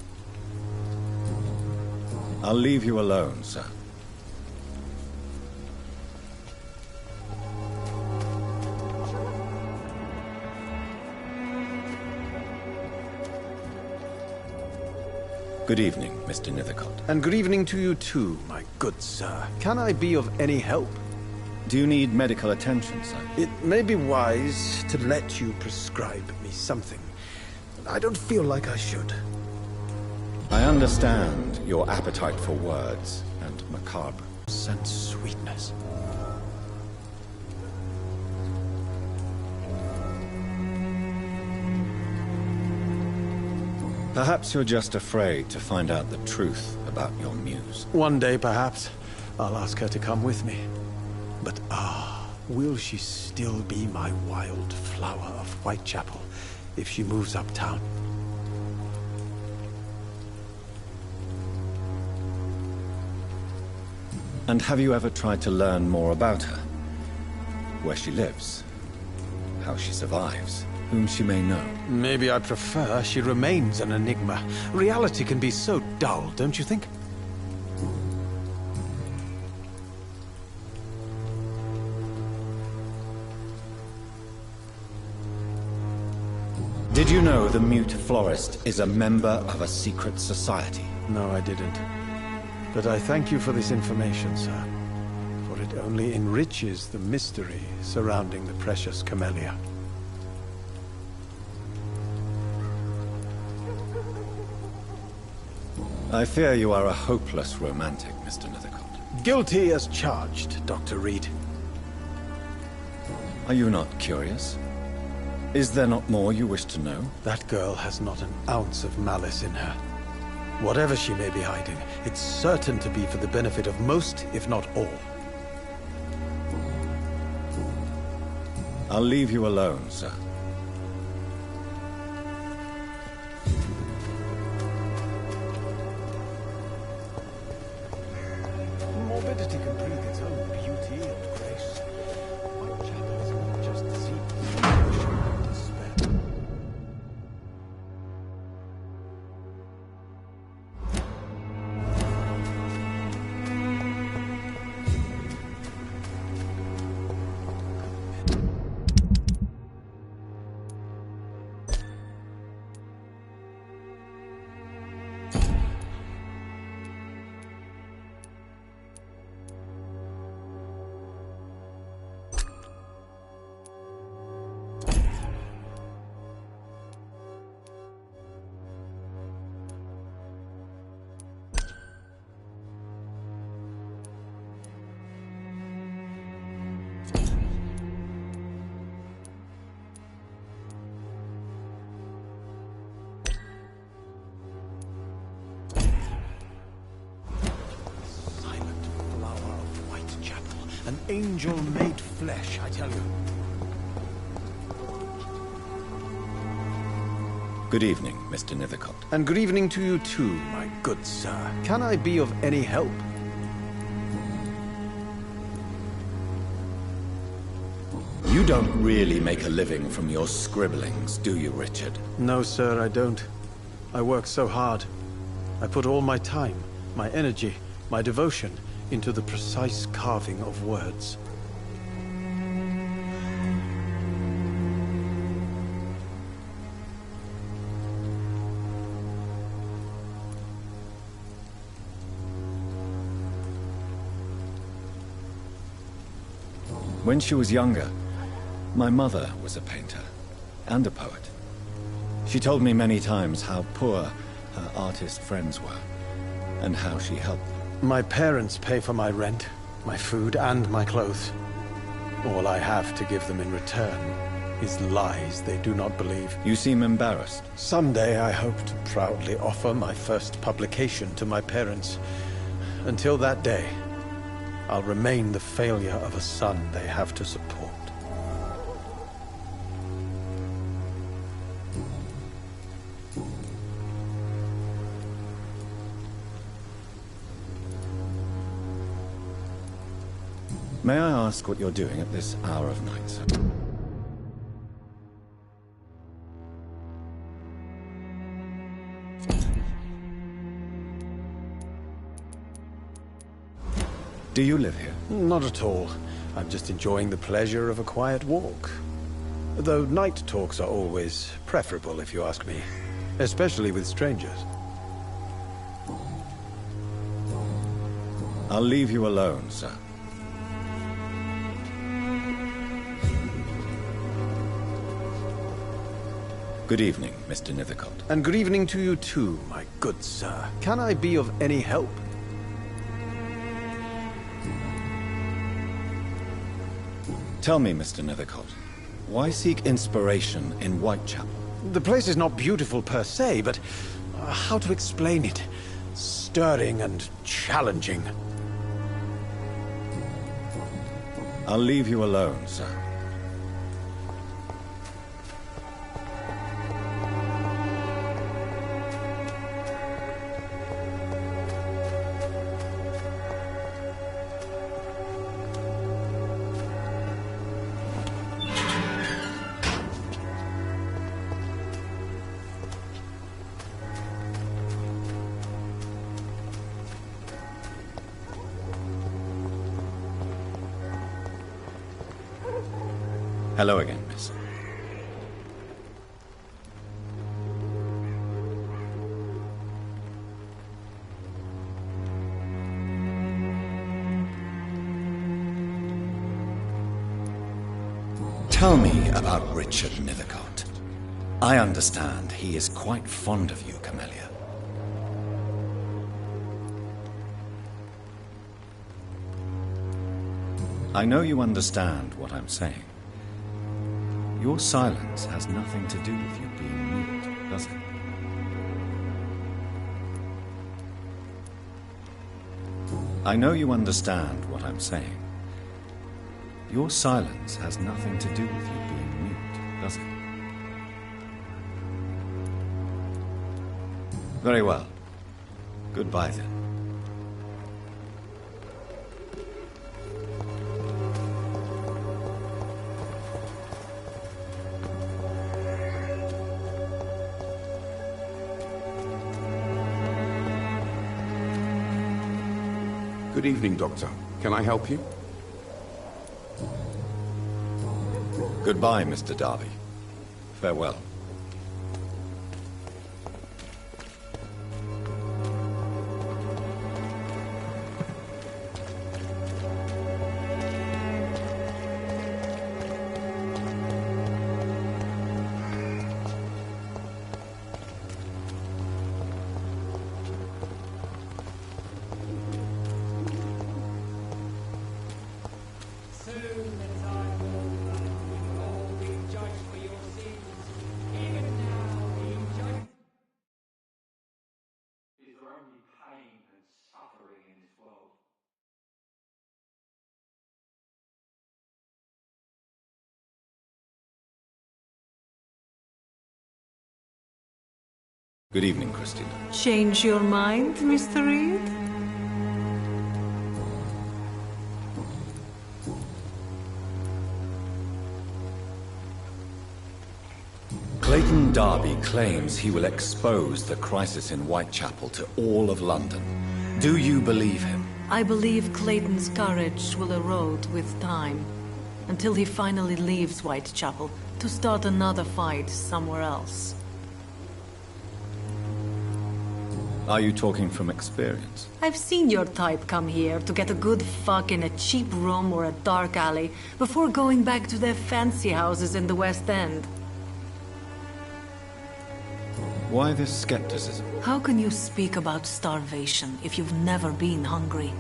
I'll leave you alone, sir. Good evening, Mr. Nethercott. And good evening to you too, my good sir. Can I be of any help? Do you need medical attention, sir? It may be wise to let you prescribe me something. I don't feel like I should. I understand your appetite for words and macabre. And sweetness. Perhaps you're just afraid to find out the truth about your muse. One day, perhaps, I'll ask her to come with me. But will she still be my wild flower of Whitechapel if she moves uptown? And have you ever tried to learn more about her? Where she lives? How she survives? Whom she may know? Maybe I prefer she remains an enigma. Reality can be so dull, don't you think? Did you know the Mute Florist is a member of a secret society? No, I didn't. But I thank you for this information, sir. For it only enriches the mystery surrounding the precious camellia. I fear you are a hopeless romantic, Mr. Nethercott. Guilty as charged, Dr. Reed. Are you not curious? Is there not more you wish to know? That girl has not an ounce of malice in her. Whatever she may be hiding, it's certain to be for the benefit of most, if not all. I'll leave you alone, sir. Morbidity can breathe its own beauty and grace. Whitechapel is not just deception and despair. An angel made flesh, I tell you. Good evening, Mr. Nethercott. And good evening to you too, my good sir. Can I be of any help? You don't really make a living from your scribblings, do you, Richard? No, sir, I don't. I work so hard. I put all my time, my energy, my devotion into the precise carving of words. When she was younger, my mother was a painter and a poet. She told me many times how poor her artist friends were and how she helped them. My parents pay for my rent, my food, and my clothes. All I have to give them in return is lies they do not believe. You seem embarrassed. Someday I hope to proudly offer my first publication to my parents. Until that day, I'll remain the failure of a son they have to support. May I ask what you're doing at this hour of night, sir? Do you live here? Not at all. I'm just enjoying the pleasure of a quiet walk. Though night talks are always preferable, if you ask me. Especially with strangers. I'll leave you alone, sir. Good evening, Mr. Nethercott. And good evening to you too, my good sir. Can I be of any help? Tell me, Mr. Nethercott, why seek inspiration in Whitechapel? The place is not beautiful per se, but How to explain it? Stirring and challenging. I'll leave you alone, sir. Hello again, miss. Tell me about Richard Nethercott. I understand he is quite fond of you, Camellia. I know you understand what I'm saying. Your silence has nothing to do with you being mute, does it? I know you understand what I'm saying. Your silence has nothing to do with you being mute, does it? Very well. Goodbye then. Good evening, Doctor. Can I help you? Goodbye, Mr. Darby. Farewell. Good evening, Christina. Change your mind, Mr. Reed? Clayton Darby claims he will expose the crisis in Whitechapel to all of London. Do you believe him? I believe Clayton's courage will erode with time, until he finally leaves Whitechapel to start another fight somewhere else. Are you talking from experience? I've seen your type come here to get a good fuck in a cheap room or a dark alley before going back to their fancy houses in the West End. Why this skepticism? How can you speak about starvation if you've never been hungry?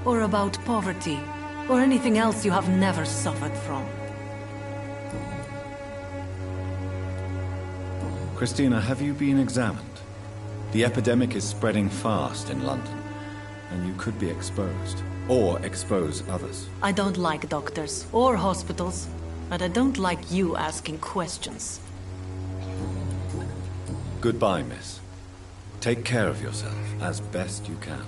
Or about poverty? Or anything else you have never suffered from? Christina, have you been examined? The epidemic is spreading fast in London, and you could be exposed. Or expose others. I don't like doctors or hospitals, but I don't like you asking questions. Goodbye, miss. Take care of yourself as best you can.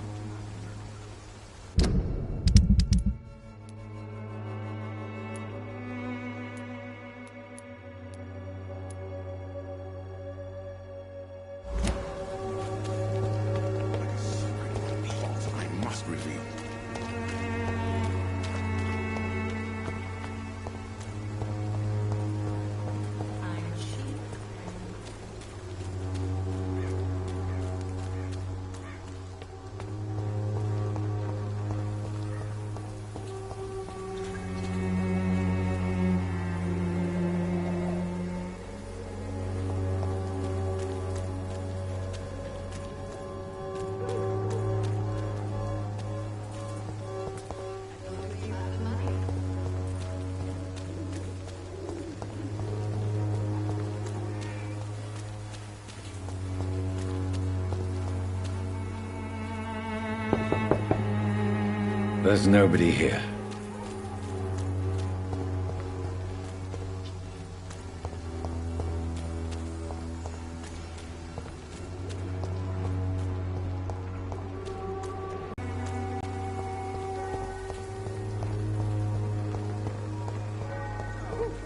There's nobody here.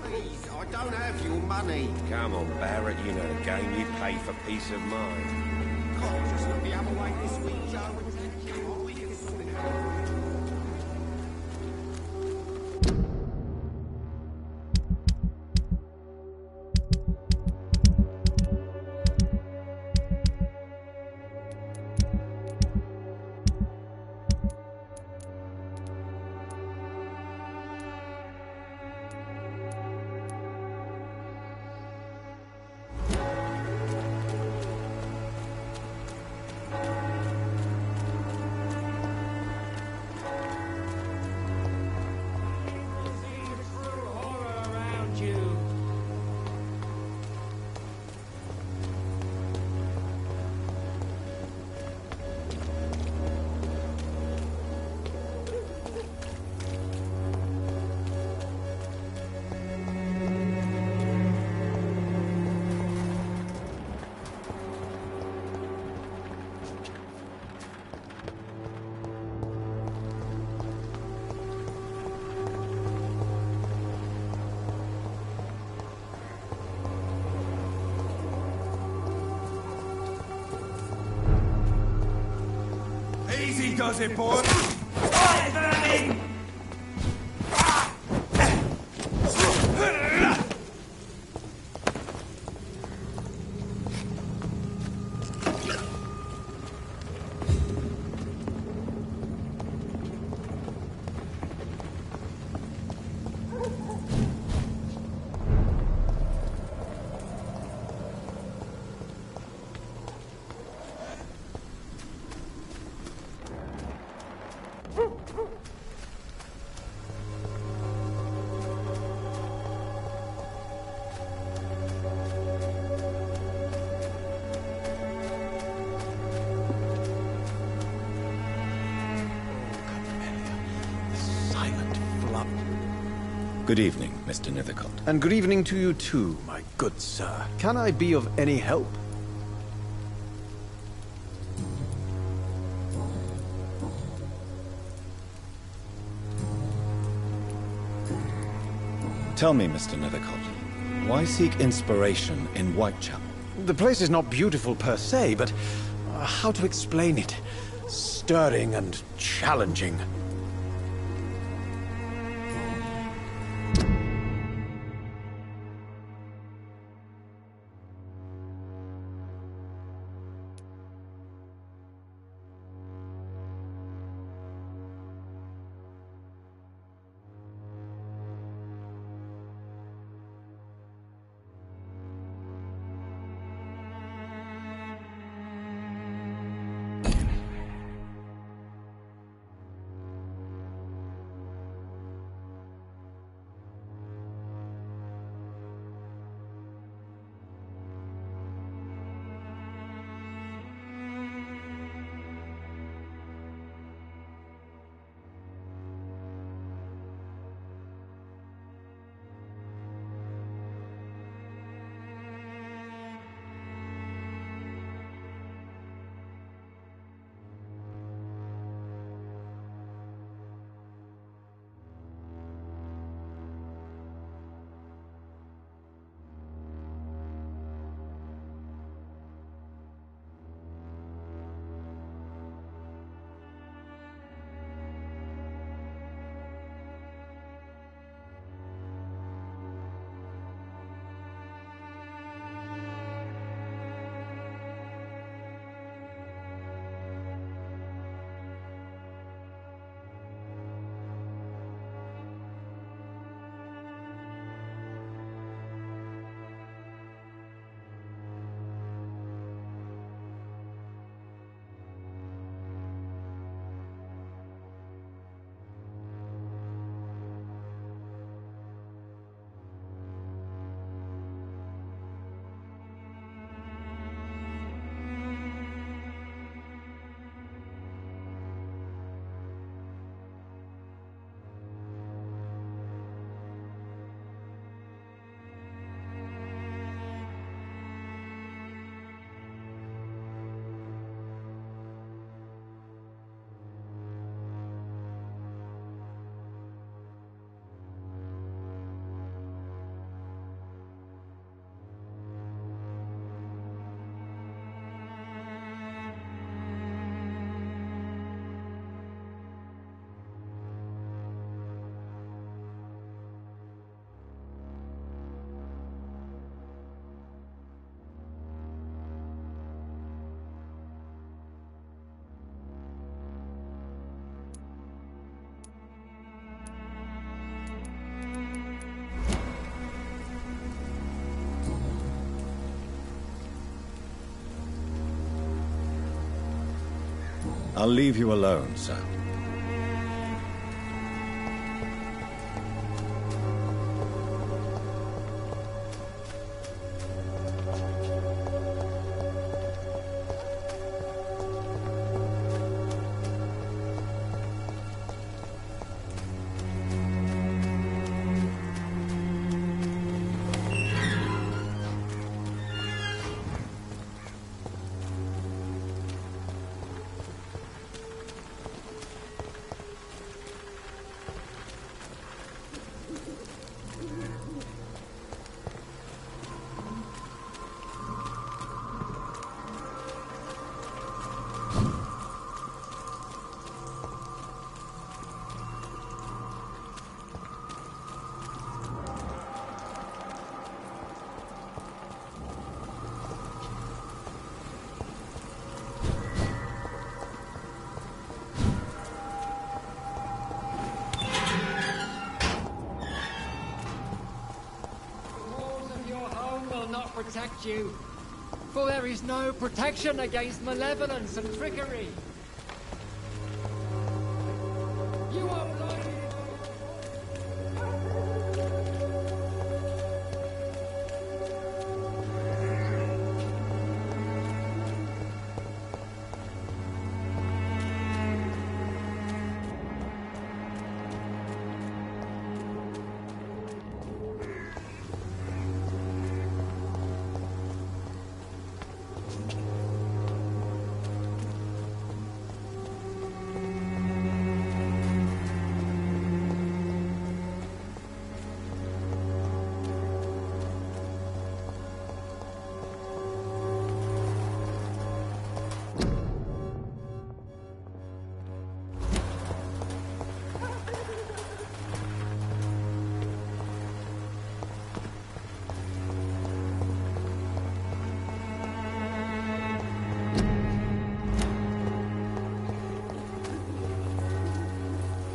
Please, I don't have your money. Come on, Barrett, you know the game. You pay for peace of mind. Can't just look the other way this week, Joe. Come on, we can sort it out. Easy does it, boy. Quiet, Vermin! Good evening, Mr. Nethercott. And good evening to you too, my good sir. Can I be of any help? Tell me, Mr. Nethercott, why seek inspiration in Whitechapel? The place is not beautiful per se, but how to explain it? Stirring and challenging. I'll leave you alone, sir. Protect you, for there is no protection against malevolence and trickery. You are blinded.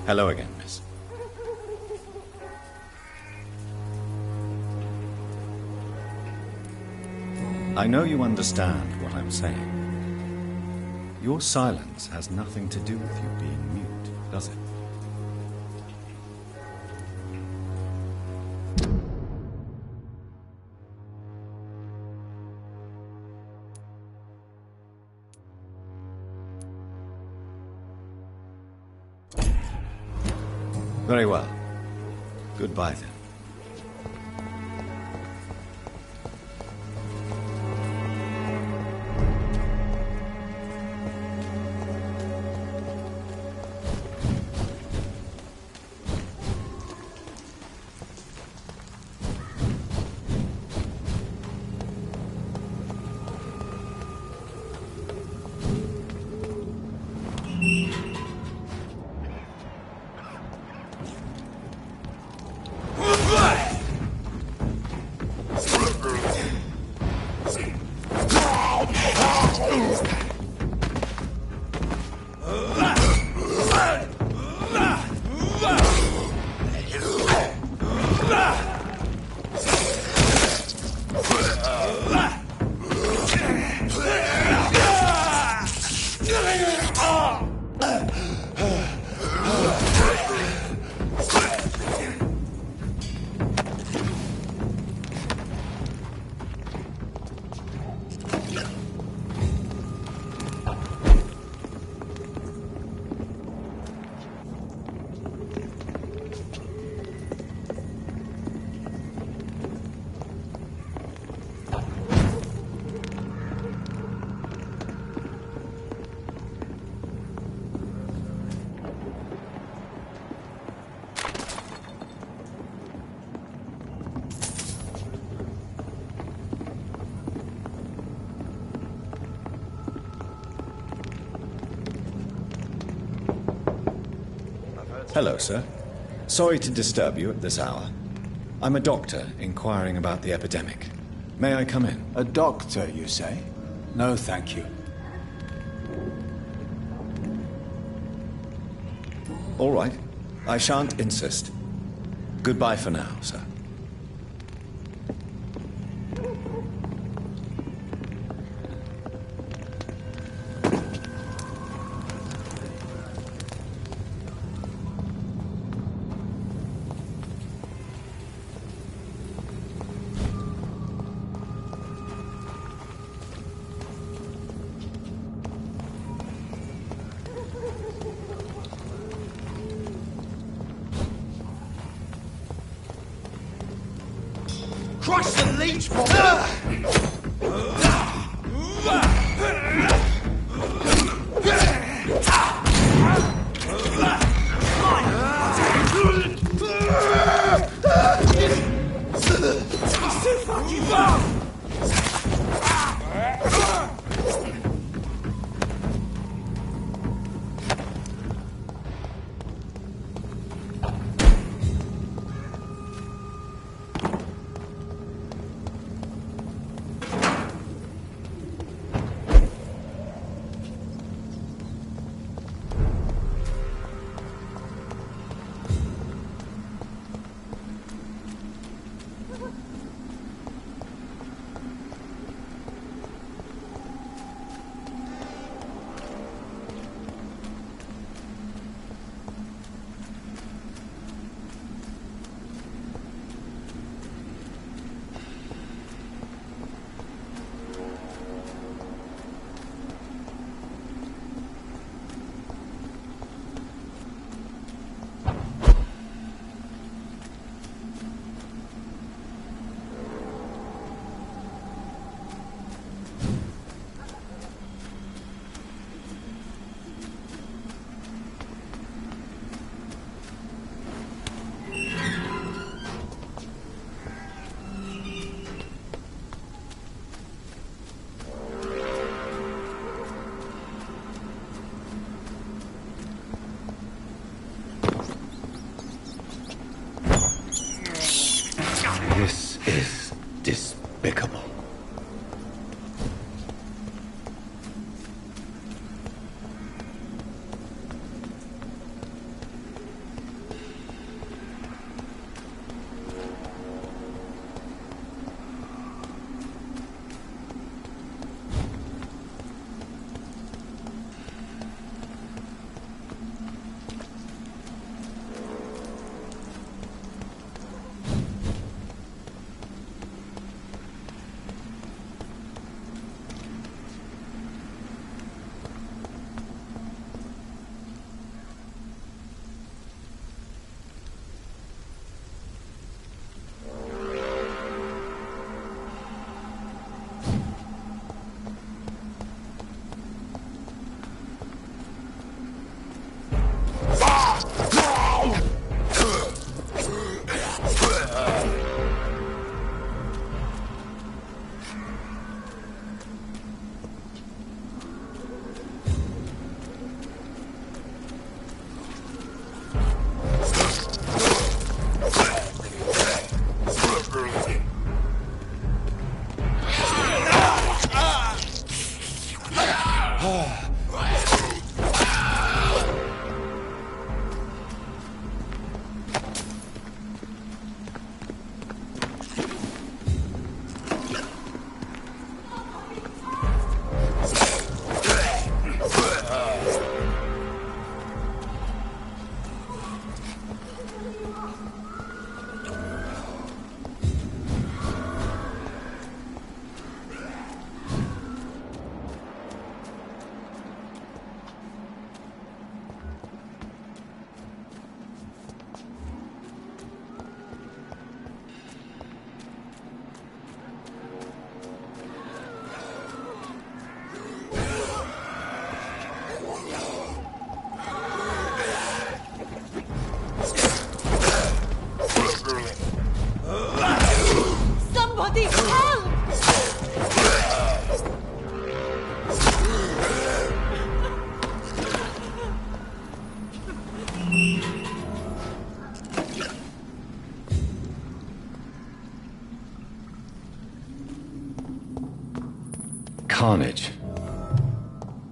Hello again, miss. I know you understand what I'm saying. Your silence has nothing to do with you being mute, does it? Very well. Goodbye, then. Hello, sir. Sorry to disturb you at this hour. I'm a doctor inquiring about the epidemic. May I come in? A doctor, you say? No, thank you. All right. I shan't insist. Goodbye for now, sir. Crush the leech bomb! It's too fucking far! This is despicable. Somebody help! Carnage.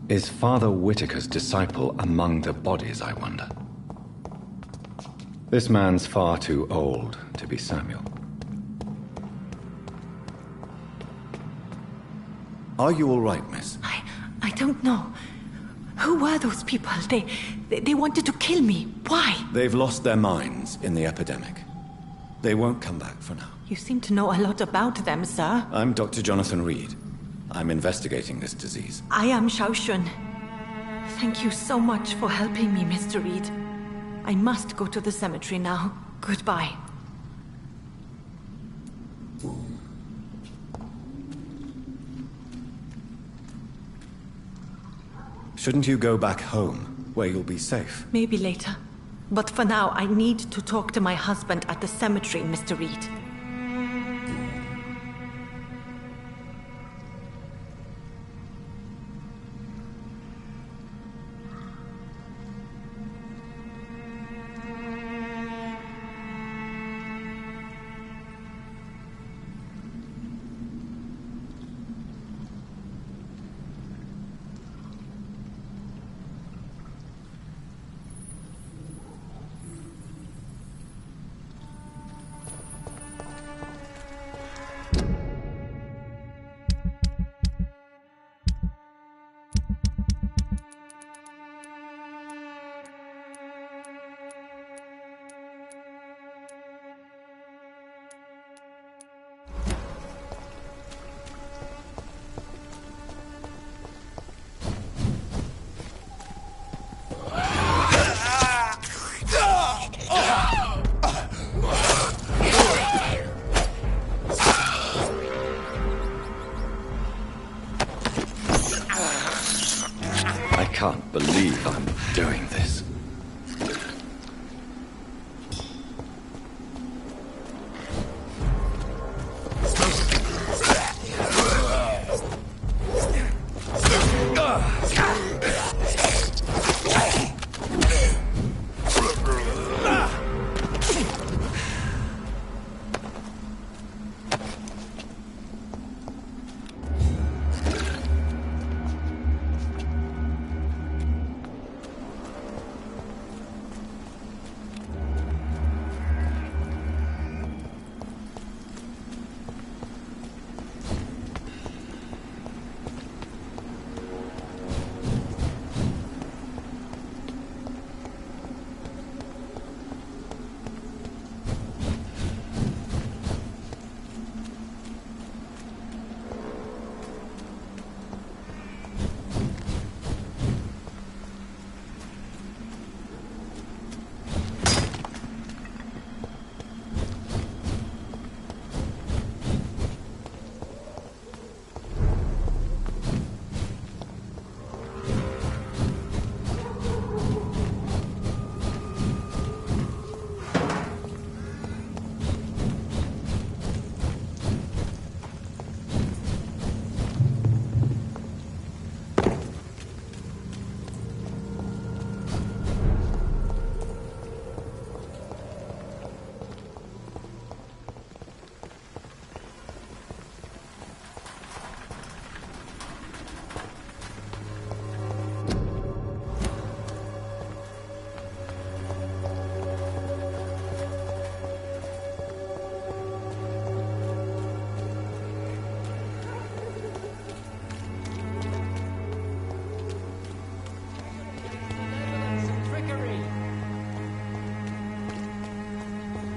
Is Father Whitaker's disciple among the bodies, I wonder? This man's far too old to be Samuel. Are you all right, miss? I don't know. Who were those people? They wanted to kill me. Why? They've lost their minds in the epidemic. They won't come back for now. You seem to know a lot about them, sir. I'm Dr. Jonathan Reed. I'm investigating this disease. I am Xiaoxun. Thank you so much for helping me, Mr. Reed. I must go to the cemetery now. Goodbye. Shouldn't you go back home, where you'll be safe? Maybe later. But for now, I need to talk to my husband at the cemetery, Mr. Reed. I can't believe I'm doing this.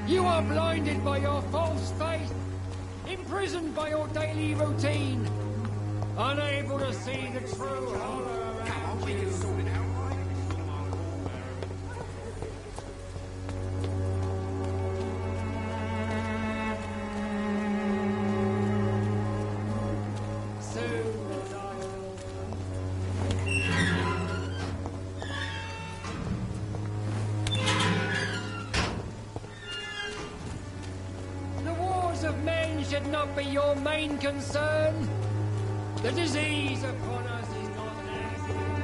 You are blinded by your false faith, imprisoned by your daily routine, unable to see the true horror around you. Of men should not be your main concern. The disease upon us is not an accident.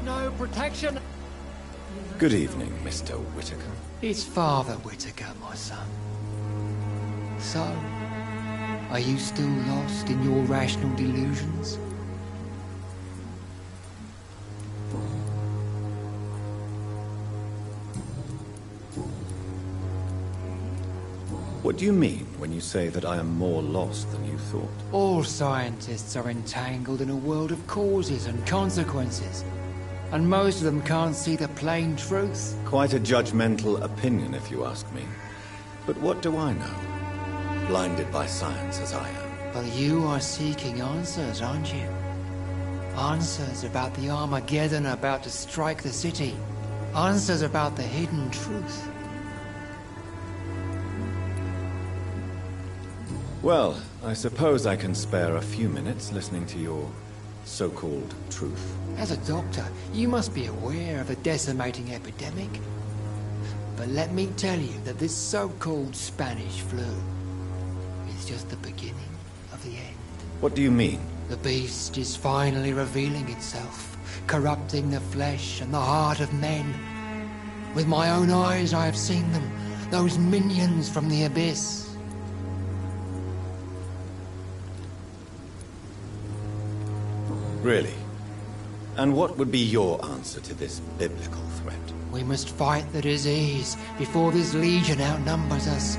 no protection. Good evening, Mr. Whitaker. It's Father Whitaker, my son. So, are you still lost in your rational delusions? What do you mean when you say that I am more lost than you thought? All scientists are entangled in a world of causes and consequences, and most of them can't see the plain truth. Quite a judgmental opinion, if you ask me. But what do I know? Blinded by science as I am. But you are seeking answers, aren't you? Answers about the Armageddon about to strike the city. Answers about the hidden truth. Well, I suppose I can spare a few minutes listening to your so-called truth. As a doctor, you must be aware of the decimating epidemic. But let me tell you that this so-called Spanish flu is just the beginning of the end. What do you mean? The beast is finally revealing itself, corrupting the flesh and the heart of men. With my own eyes I have seen them, those minions from the abyss. Really? And what would be your answer to this biblical threat? We must fight the disease before this legion outnumbers us.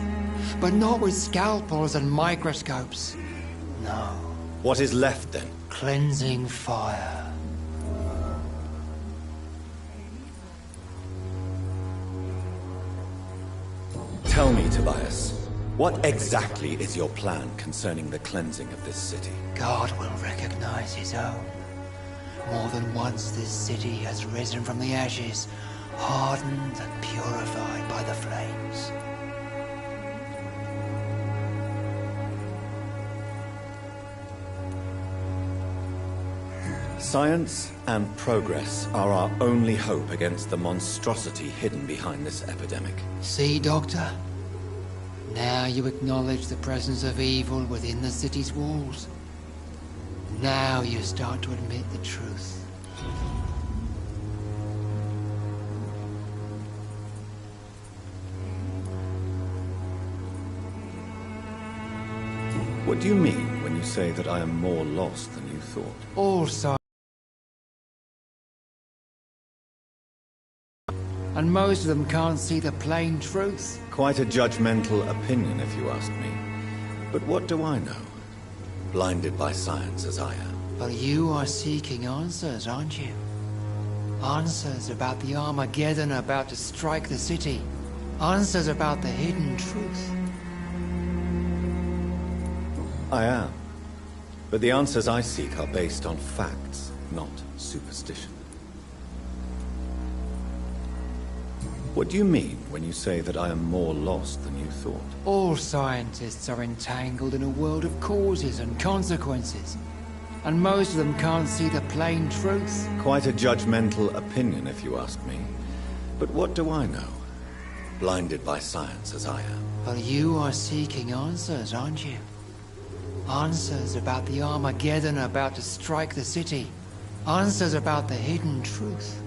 But not with scalpels and microscopes. No. What is left then? Cleansing fire. Tell me, Tobias, what exactly is your plan concerning the cleansing of this city? God will recognize his own. More than once this city has risen from the ashes, hardened and purified by the flames. Science and progress are our only hope against the monstrosity hidden behind this epidemic. See, Doctor? Now you acknowledge the presence of evil within the city's walls. Now you start to admit the truth. What do you mean when you say that I am more lost than you thought? All sides. And most of them can't see the plain truth. Quite a judgmental opinion, if you ask me. But what do I know? Blinded by science as I am. But you are seeking answers, aren't you? Answers about the Armageddon about to strike the city. Answers about the hidden truth. I am. But the answers I seek are based on facts, not superstition. What do you mean when you say that I am more lost than you thought? All scientists are entangled in a world of causes and consequences. And most of them can't see the plain truth. Quite a judgmental opinion, if you ask me. But what do I know? Blinded by science as I am. But you are seeking answers, aren't you? Answers about the Armageddon about to strike the city. Answers about the hidden truth.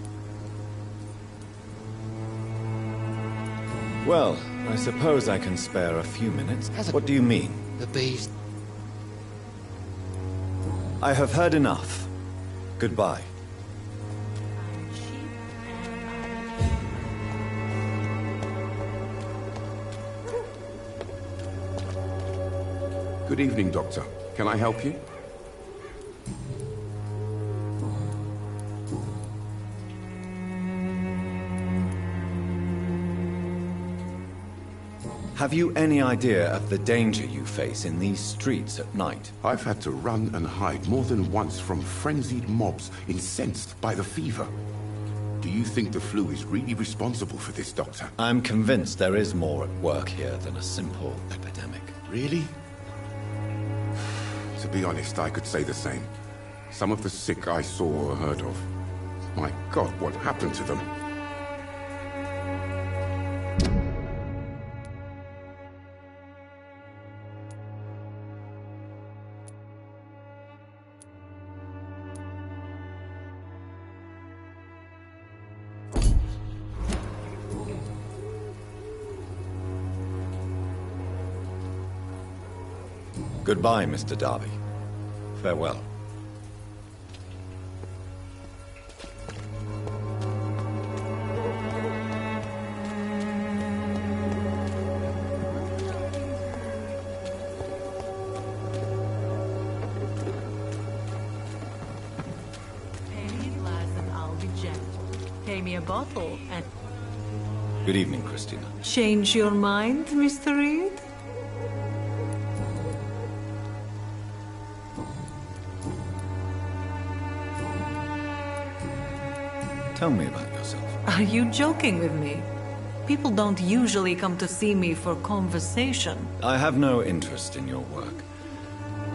Well, I suppose I can spare a few minutes. What do you mean? The beast. I have heard enough. Goodbye. Good evening, Doctor. Can I help you? Have you any idea of the danger you face in these streets at night? I've had to run and hide more than once from frenzied mobs incensed by the fever. Do you think the flu is really responsible for this, Doctor? I'm convinced there is more at work here than a simple epidemic. Really? To be honest, I could say the same. Some of the sick I saw or heard of. My God, what happened to them? Goodbye, Mr. Darby. Farewell. Pay me a bottle and... Good evening, Christina. Change your mind, Mr. Reed? Tell me about yourself. Are you joking with me? People don't usually come to see me for conversation. I have no interest in your work.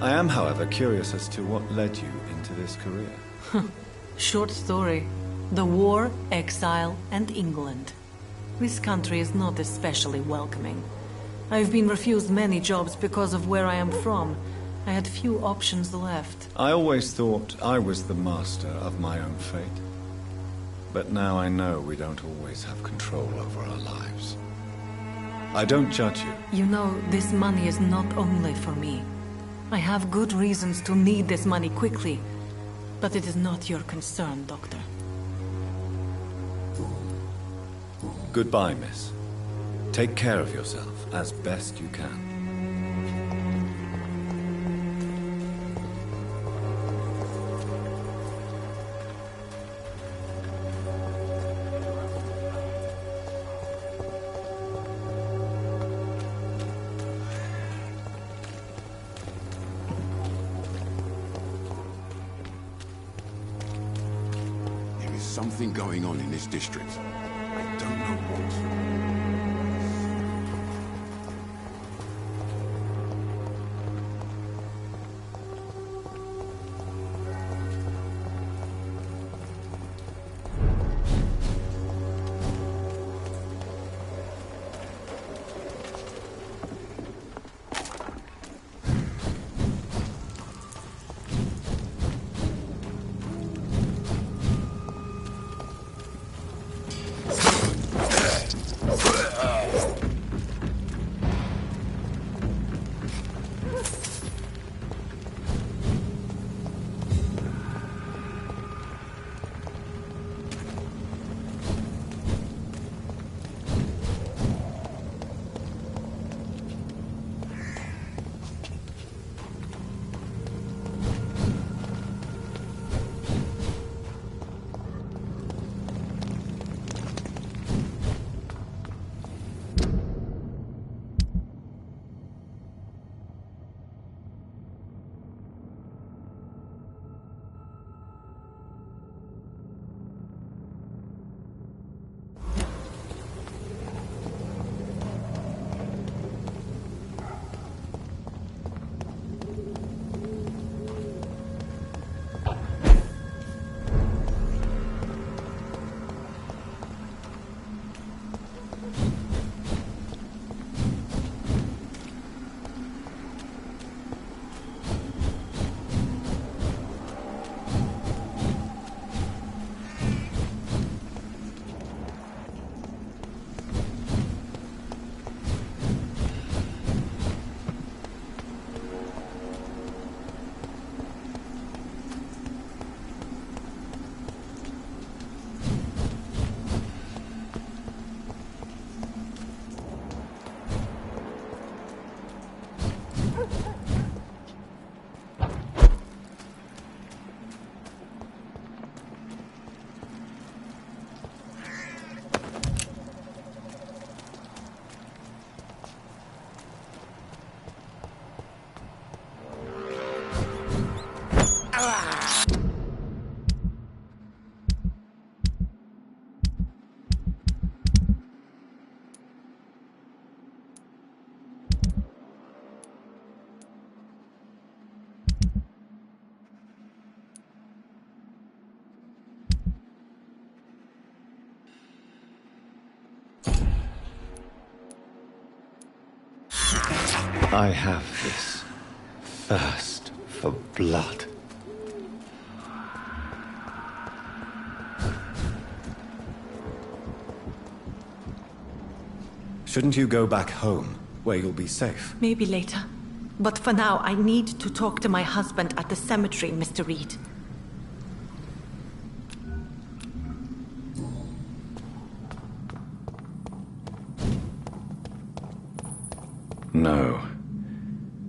I am, however, curious as to what led you into this career. Short story. The war, exile, and England. This country is not especially welcoming. I've been refused many jobs because of where I am from. I had few options left. I always thought I was the master of my own fate. But now I know we don't always have control over our lives. I don't judge you. You know, this money is not only for me. I have good reasons to need this money quickly. But it is not your concern, Doctor. Goodbye, miss. Take care of yourself as best you can. There is something going on in this district. I don't know what. I have this thirst for blood. Shouldn't you go back home, where you'll be safe? Maybe later. But for now, I need to talk to my husband at the cemetery, Mr. Reed. No.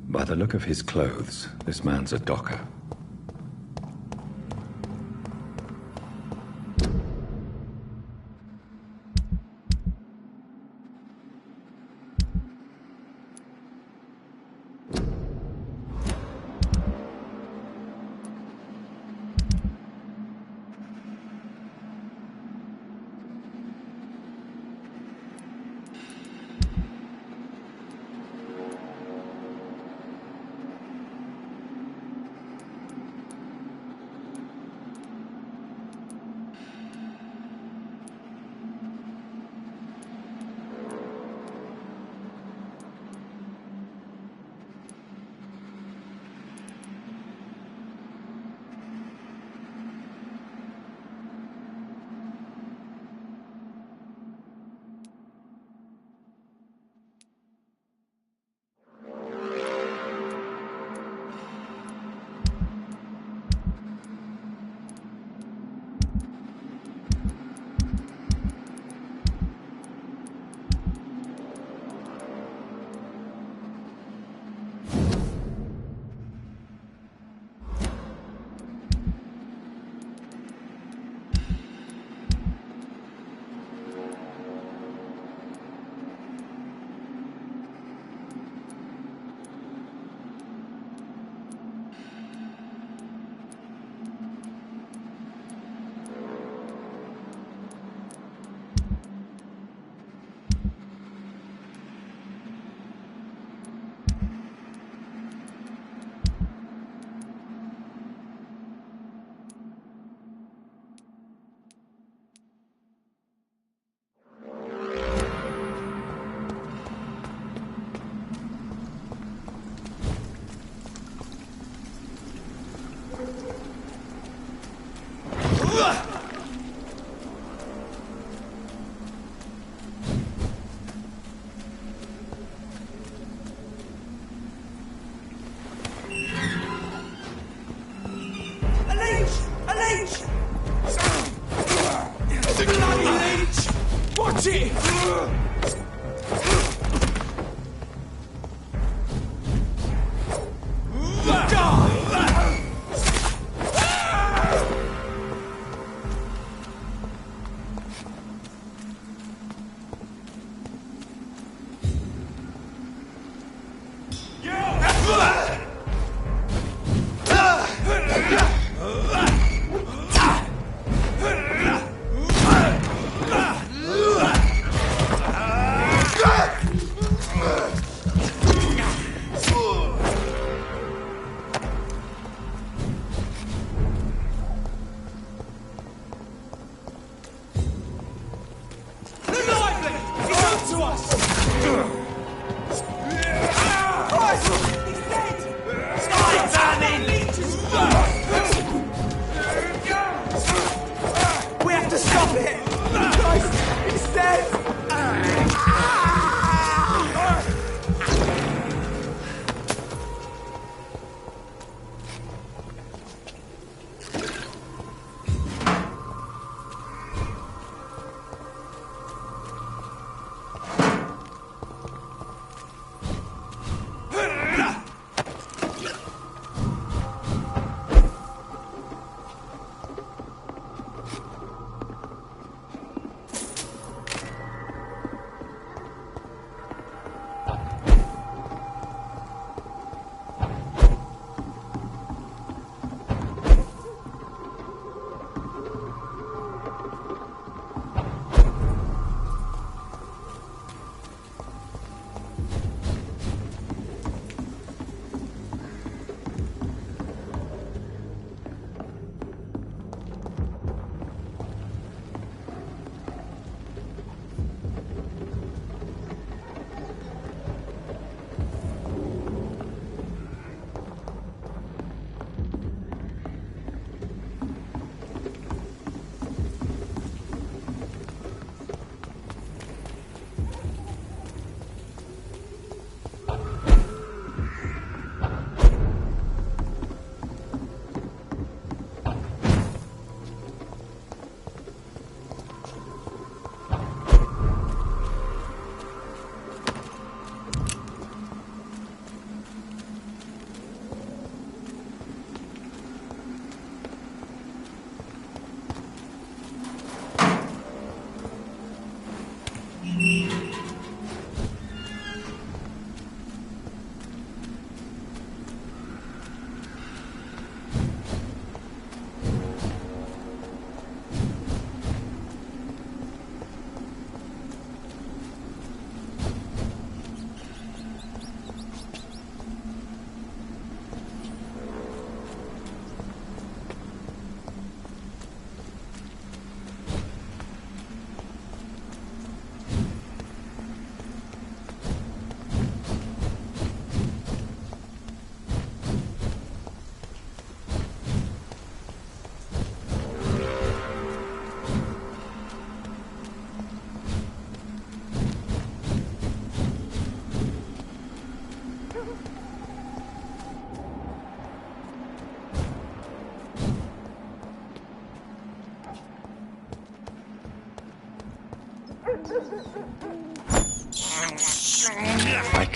By the look of his clothes, this man's a docker.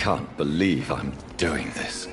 can't believe I'm doing this.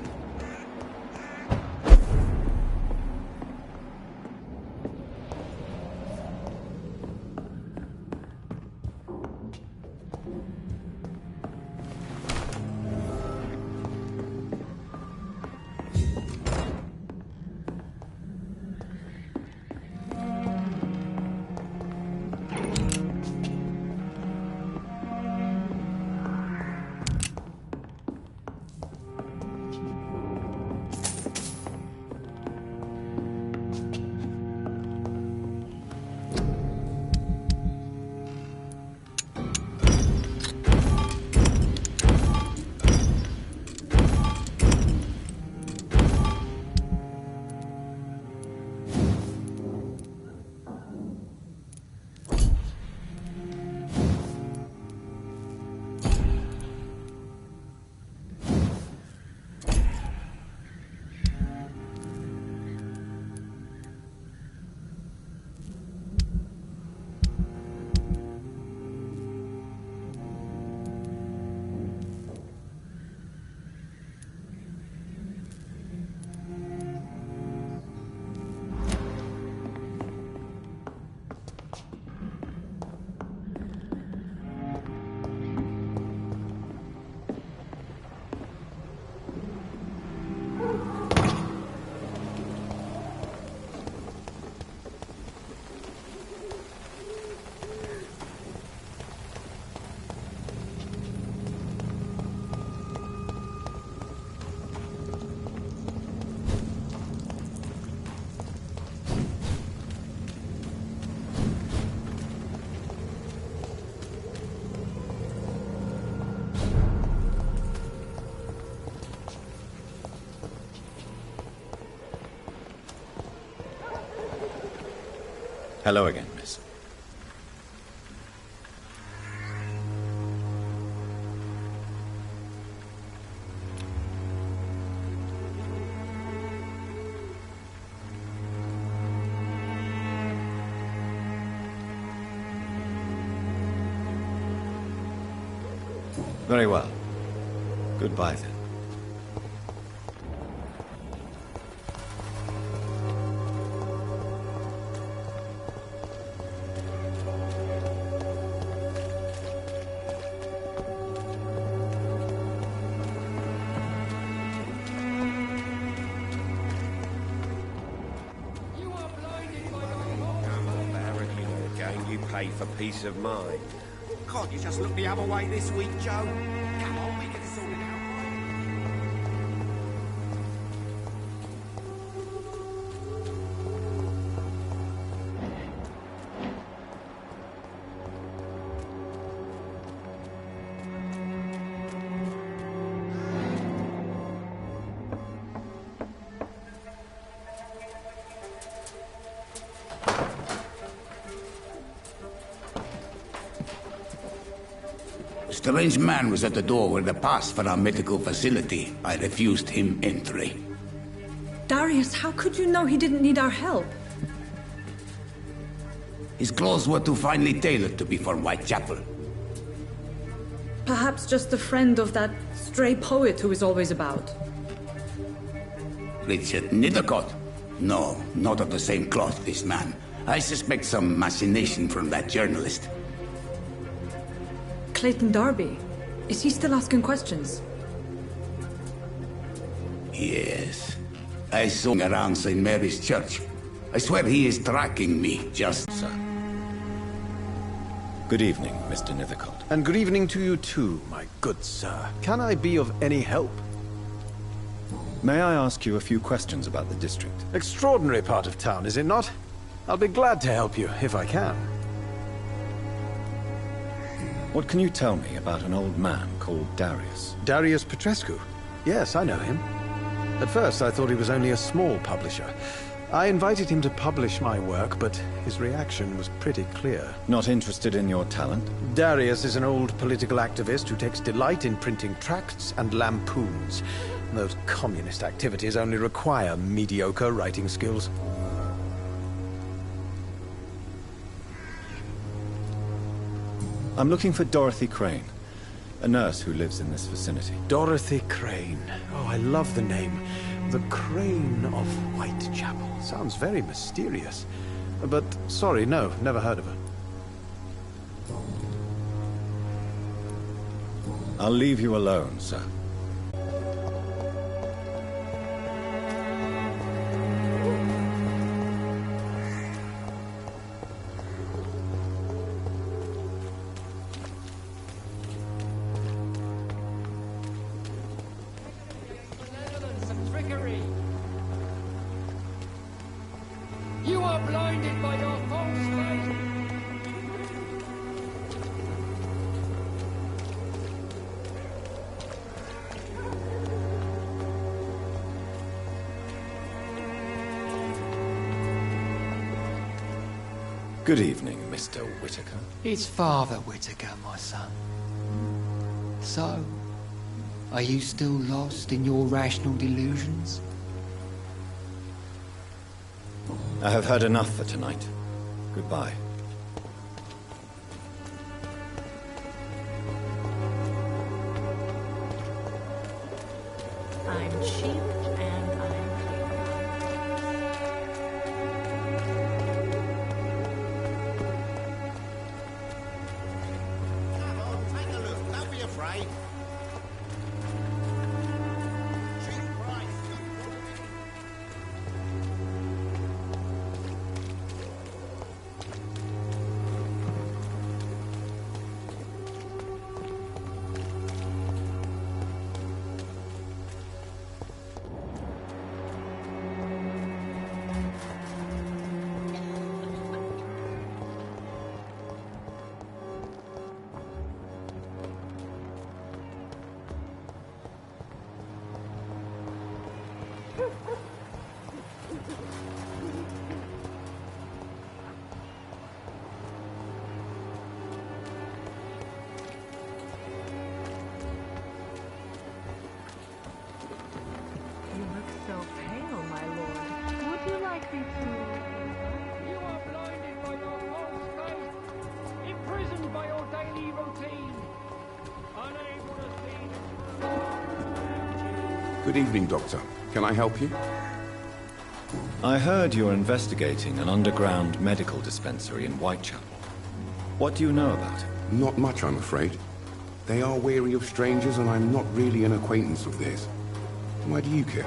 Hello again, miss. Very well. Goodbye, then. Pay for peace of mind. Can't you just look the other way this week, Joe? Come on, we can sort it out. A strange man was at the door with a pass for our medical facility. I refused him entry. Darius, how could you know he didn't need our help? His clothes were too finely tailored to be from Whitechapel. Perhaps just a friend of that stray poet who is always about. Richard Nethercott? No, not of the same cloth, this man. I suspect some machination from that journalist. Clayton Darby. Is he still asking questions? Yes. I saw him around St. Mary's Church. I swear he is tracking me, just... Sir. Good evening, Mr. Nethercott. And good evening to you too, my good sir. Can I be of any help? May I ask you a few questions about the district? Extraordinary part of town, is it not? I'll be glad to help you, if I can. What can you tell me about an old man called Darius? Darius Petrescu? Yes, I know him. At first, I thought he was only a small publisher. I invited him to publish my work, but his reaction was pretty clear. Not interested in your talent? Darius is an old political activist who takes delight in printing tracts and lampoons. Those communist activities only require mediocre writing skills. I'm looking for Dorothy Crane. A nurse who lives in this vicinity. Dorothy Crane. Oh, I love the name. The Crane of Whitechapel. Sounds very mysterious. But, sorry, no, never heard of her. I'll leave you alone, sir. Some trickery. You are blinded by your false faith. Good evening, Mr. Whitaker. It's Father Whitaker, my son. So, are you still lost in your rational delusions? I have heard enough for tonight. Goodbye. I'm cheap and I'm Take a look. Don't be afraid. You look so pale, my lord. Would you like me to... You are blinded by your false faith, imprisoned by your daily routine, unable to see the Good evening, Doctor. Can I help you? I heard you're investigating an underground medical dispensary in Whitechapel. What do you know about it? Not much, I'm afraid. They are wary of strangers, and I'm not really an acquaintance of theirs. Why do you care?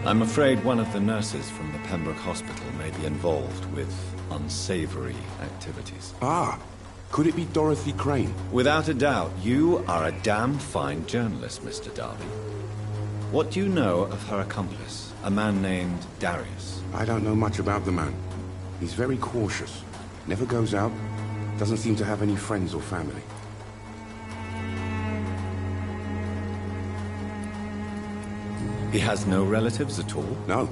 I'm afraid one of the nurses from the Pembroke Hospital may be involved with unsavory activities. Ah, could it be Dorothy Crane? Without a doubt, you are a damn fine journalist, Mr. Darby. What do you know of her accomplice, a man named Darius? I don't know much about the man. He's very cautious. Never goes out. Doesn't seem to have any friends or family. He has no relatives at all? No.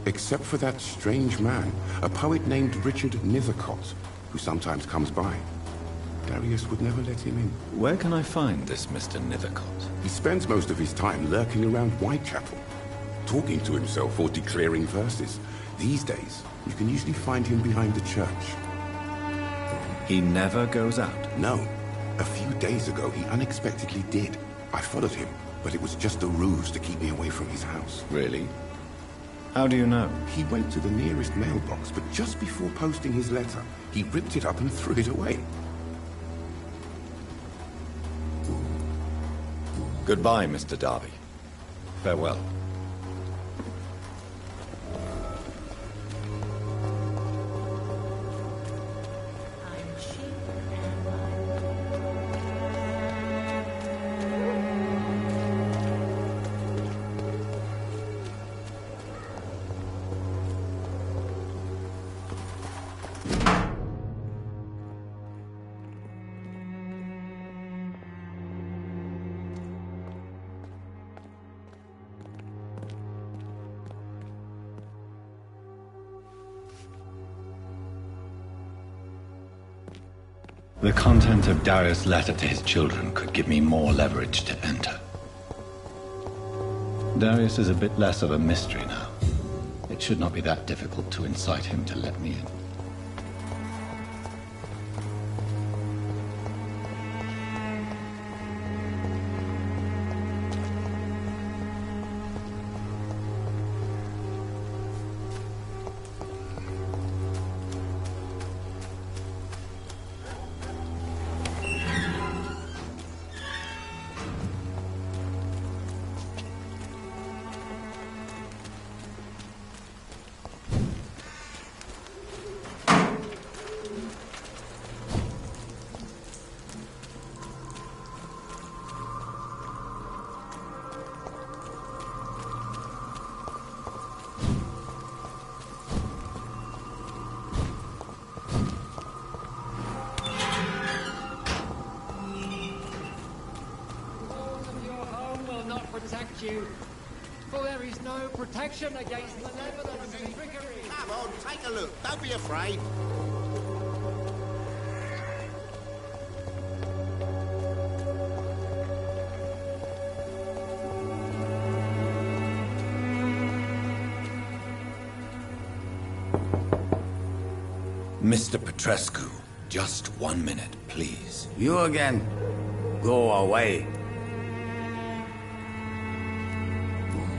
Except for that strange man, a poet named Richard Nethercott, who sometimes comes by. Darius would never let him in. Where can I find this Mr. Nethercott? He spends most of his time lurking around Whitechapel, talking to himself or declaring verses. These days, you can usually find him behind the church. He never goes out? No. A few days ago, he unexpectedly did. I followed him, but it was just a ruse to keep me away from his house. Really? How do you know? He went to the nearest mailbox, but just before posting his letter, he ripped it up and threw it away. Goodbye, Mr. Darby. Farewell. The content of Darius' letter to his children could give me more leverage to enter. Darius is a bit less of a mystery now. It should not be that difficult to incite him to let me in. protect you. For there is no protection against malevolence and trickery. Come on, take a look. Don't be afraid. Mr. Petrescu, just 1 minute, please. You again. Go away.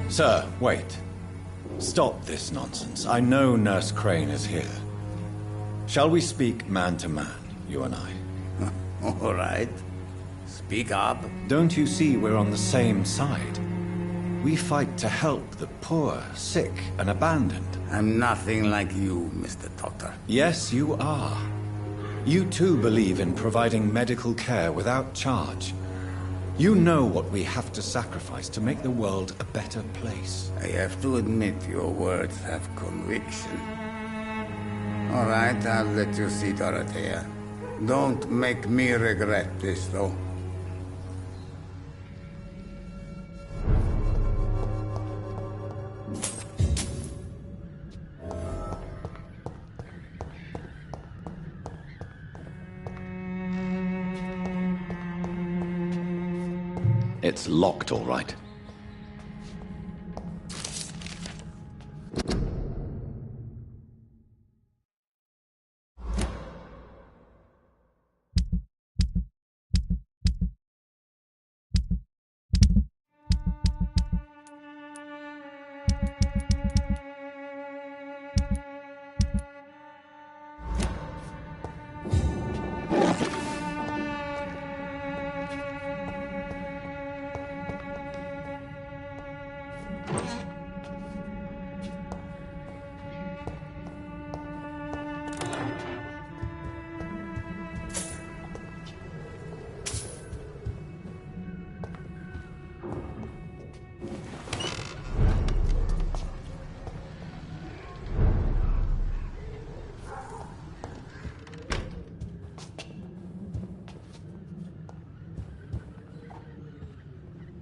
Sir, wait. Stop this nonsense. I know Nurse Crane is here. Shall we speak man to man, you and I? All right. Speak up. Don't you see we're on the same side? We fight to help the poor, sick, and abandoned. I'm nothing like you, Mr. Doctor. Yes, you are. You too believe in providing medical care without charge. You know what we have to sacrifice to make the world a better place. I have to admit your words have conviction. All right, I'll let you see Dorothea. Don't make me regret this, though. It's locked, all right.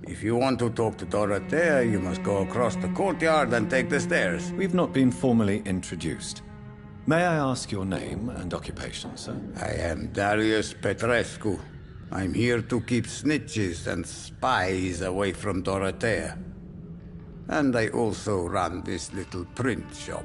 If you want to talk to Dorothea, you must go across the courtyard and take the stairs. We've not been formally introduced. May I ask your name and occupation, sir? I am Darius Petrescu. I'm here to keep snitches and spies away from Dorothea. And I also run this little print shop.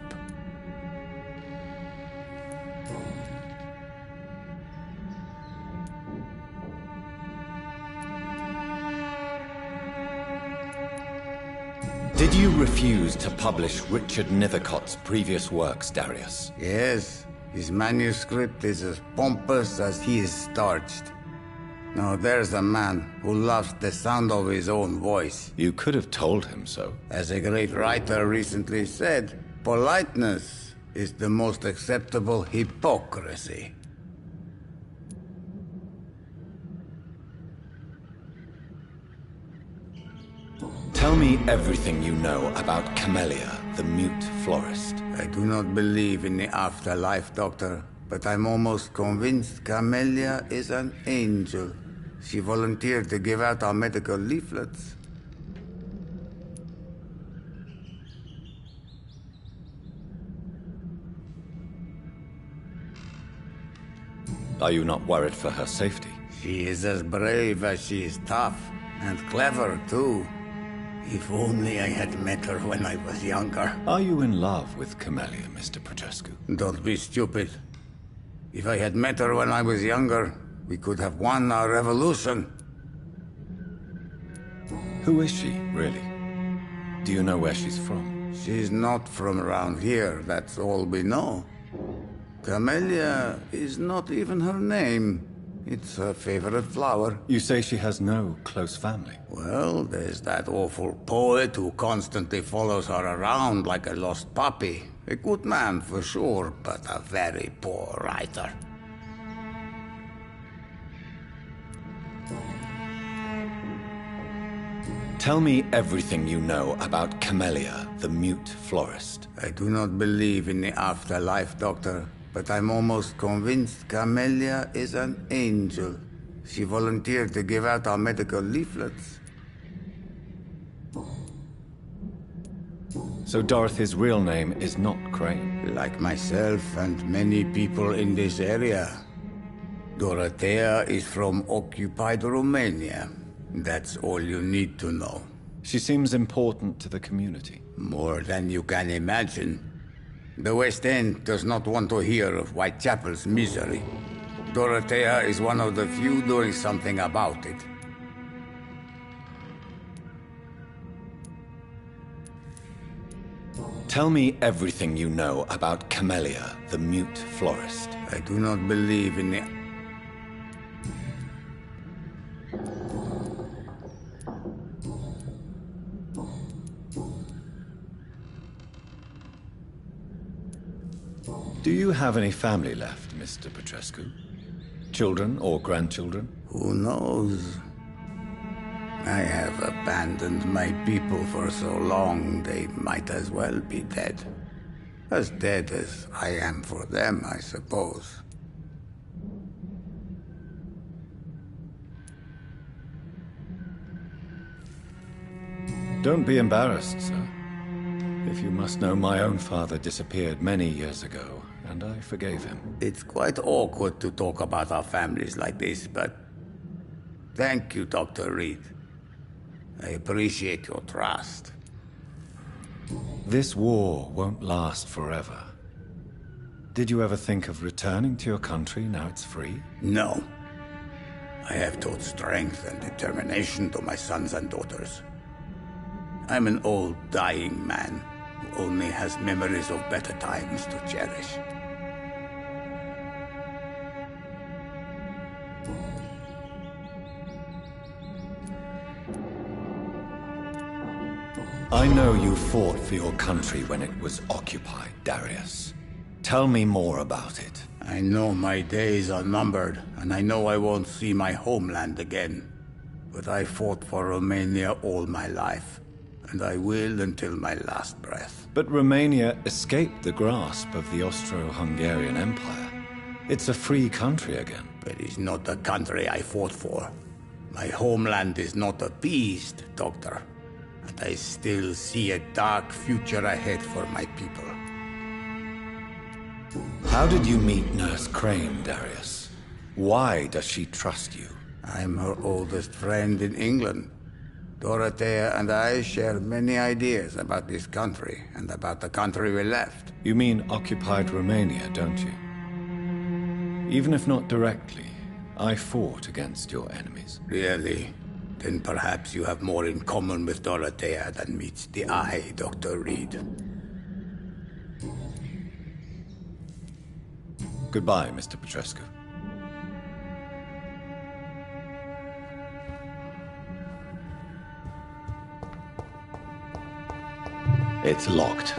Did you refuse to publish Richard Nethercott's previous works, Darius? Yes, his manuscript is as pompous as he is starched. Now there's a man who loves the sound of his own voice. You could have told him so. As a great writer recently said, politeness is the most acceptable hypocrisy. Tell me everything you know about Camellia, the mute florist. I do not believe in the afterlife, Doctor, but I'm almost convinced Camellia is an angel. She volunteered to give out our medical leaflets. Are you not worried for her safety? She is as brave as she is tough, and clever too. If only I had met her when I was younger. Are you in love with Camellia, Mr. Petrescu? Don't be stupid. If I had met her when I was younger, we could have won our revolution. Who is she, really? Do you know where she's from? She's not from around here, that's all we know. Camellia is not even her name. It's her favorite flower. You say she has no close family? Well, there's that awful poet who constantly follows her around like a lost puppy. A good man for sure, but a very poor writer. Tell me everything you know about Camellia, the mute florist. I do not believe in the afterlife, Doctor, but I'm almost convinced Camellia is an angel. She volunteered to give out our medical leaflets. So Dorothy's real name is not Crane? Like myself and many people in this area. Dorothea is from occupied Romania. That's all you need to know. She seems important to the community. More than you can imagine. The West End does not want to hear of Whitechapel's misery. Dorothea is one of the few doing something about it. Tell me everything you know about Camellia, the mute florist. I do not believe in the... Do you have any family left, Mr. Petrescu? Children or grandchildren? Who knows? I have abandoned my people for so long, they might as well be dead. As dead as I am for them, I suppose. Don't be embarrassed, sir. If you must know, my own father disappeared many years ago, and I forgave him. It's quite awkward to talk about our families like this, but... Thank you, Dr. Reed. I appreciate your trust. This war won't last forever. Did you ever think of returning to your country now it's free? No. I have taught strength and determination to my sons and daughters. I'm an old, dying man who only has memories of better times to cherish. I know you fought for your country when it was occupied, Darius. Tell me more about it. I know my days are numbered, and I know I won't see my homeland again. But I fought for Romania all my life, and I will until my last breath. But Romania escaped the grasp of the Austro-Hungarian Empire. It's a free country again. But it's not the country I fought for. My homeland is not appeased, Doctor. And I still see a dark future ahead for my people. How did you meet Nurse Crane, Darius? Why does she trust you? I'm her oldest friend in England. Dorothea and I share many ideas about this country and about the country we left. You mean occupied Romania, don't you? Even if not directly, I fought against your enemies. Really? Then perhaps you have more in common with Dorothea than meets the eye, Dr. Reed. Goodbye, Mr. Petrescu. It's locked.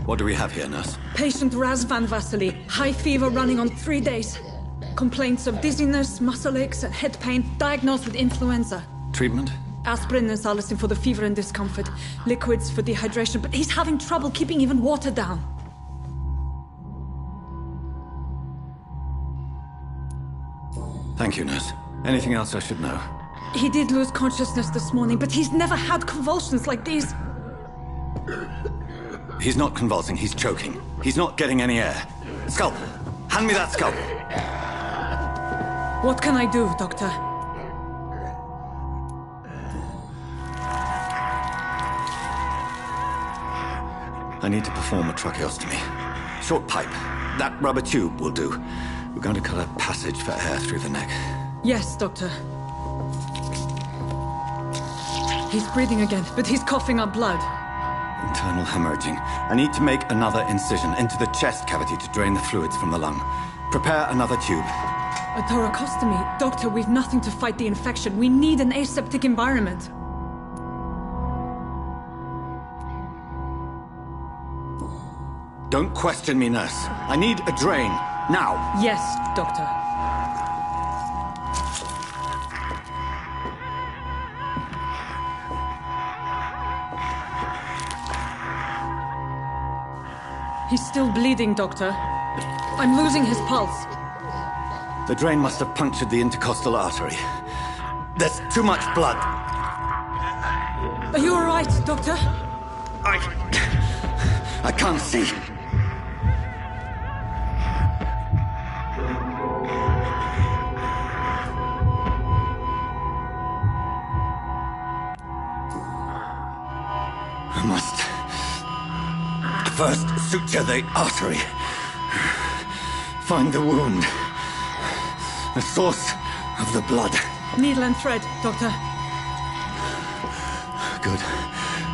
What do we have here, nurse? Patient Raz Van Vasily. High fever running on 3 days. Complaints of dizziness, muscle aches, and head pain. Diagnosed with influenza. Treatment? Aspirin and salicin for the fever and discomfort. Liquids for dehydration, but he's having trouble keeping even water down. Thank you, nurse. Anything else I should know? He did lose consciousness this morning, but he's never had convulsions like these. He's not convulsing, he's choking. He's not getting any air. Scalpel! Hand me that scalpel! What can I do, Doctor? I need to perform a tracheostomy. Short pipe. That rubber tube will do. We're going to cut a passage for air through the neck. Yes, Doctor. He's breathing again, but he's coughing up blood. Internal hemorrhaging. I need to make another incision into the chest cavity to drain the fluids from the lung. Prepare another tube. A thoracostomy? Doctor, we've nothing to fight the infection. We need an aseptic environment. Don't question me, nurse. I need a drain. Now. Yes, Doctor. He's still bleeding, Doctor. I'm losing his pulse. The drain must have punctured the intercostal artery. There's too much blood. Are you all right, Doctor? I can't see. I must first suture the artery. Find the wound. The source of the blood. Needle and thread, Doctor. Good.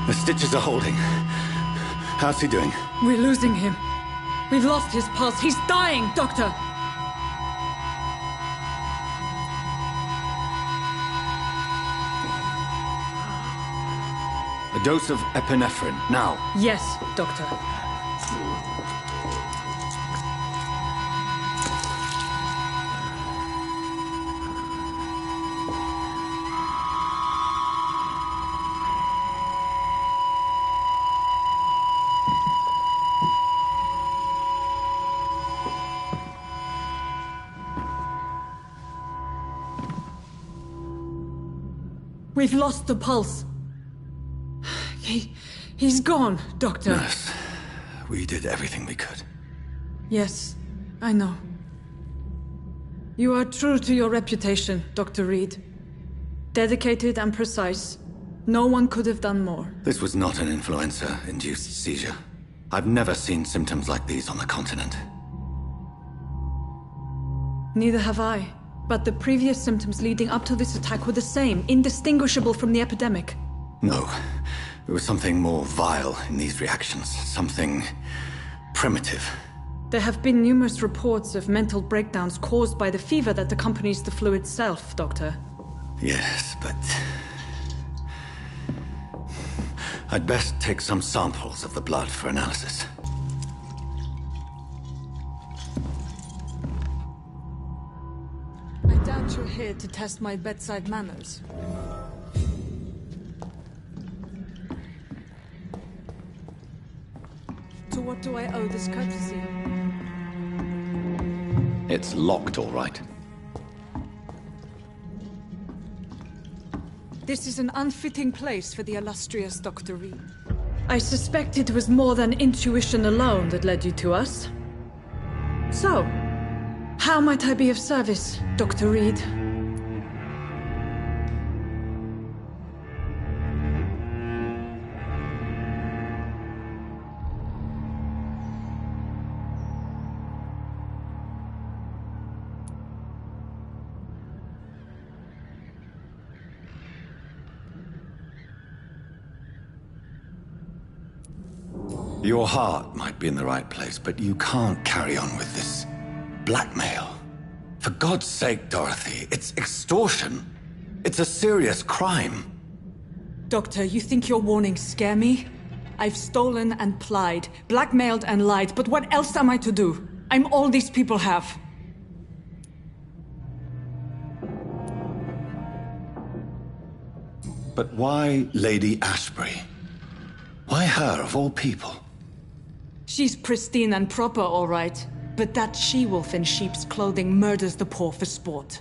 The stitches are holding. How's he doing? We're losing him. We've lost his pulse. He's dying, Doctor! A dose of epinephrine, now. Yes, Doctor. We've lost the pulse. He's gone, Doctor. Nurse, we did everything we could. Yes, I know. You are true to your reputation, Dr. Reed. Dedicated and precise. No one could have done more. This was not an influenza-induced seizure. I've never seen symptoms like these on the continent. Neither have I. But the previous symptoms leading up to this attack were the same, indistinguishable from the epidemic. No. There was something more vile in these reactions. Something primitive. There have been numerous reports of mental breakdowns caused by the fever that accompanies the flu itself, Doctor. Yes, but... I'd best take some samples of the blood for analysis. I doubt you're here to test my bedside manners. To what do I owe this courtesy? It's locked, all right. This is an unfitting place for the illustrious Dr. Reed. I suspect it was more than intuition alone that led you to us. So, how might I be of service, Dr. Reed? Your heart might be in the right place, but you can't carry on with this blackmail. For God's sake, Dorothy, it's extortion. It's a serious crime. Doctor, you think your warnings scare me? I've stolen and plied, blackmailed and lied, but what else am I to do? I'm all these people have. But why Lady Ashbury? Why her, of all people? She's pristine and proper, all right. But that she-wolf in sheep's clothing murders the poor for sport.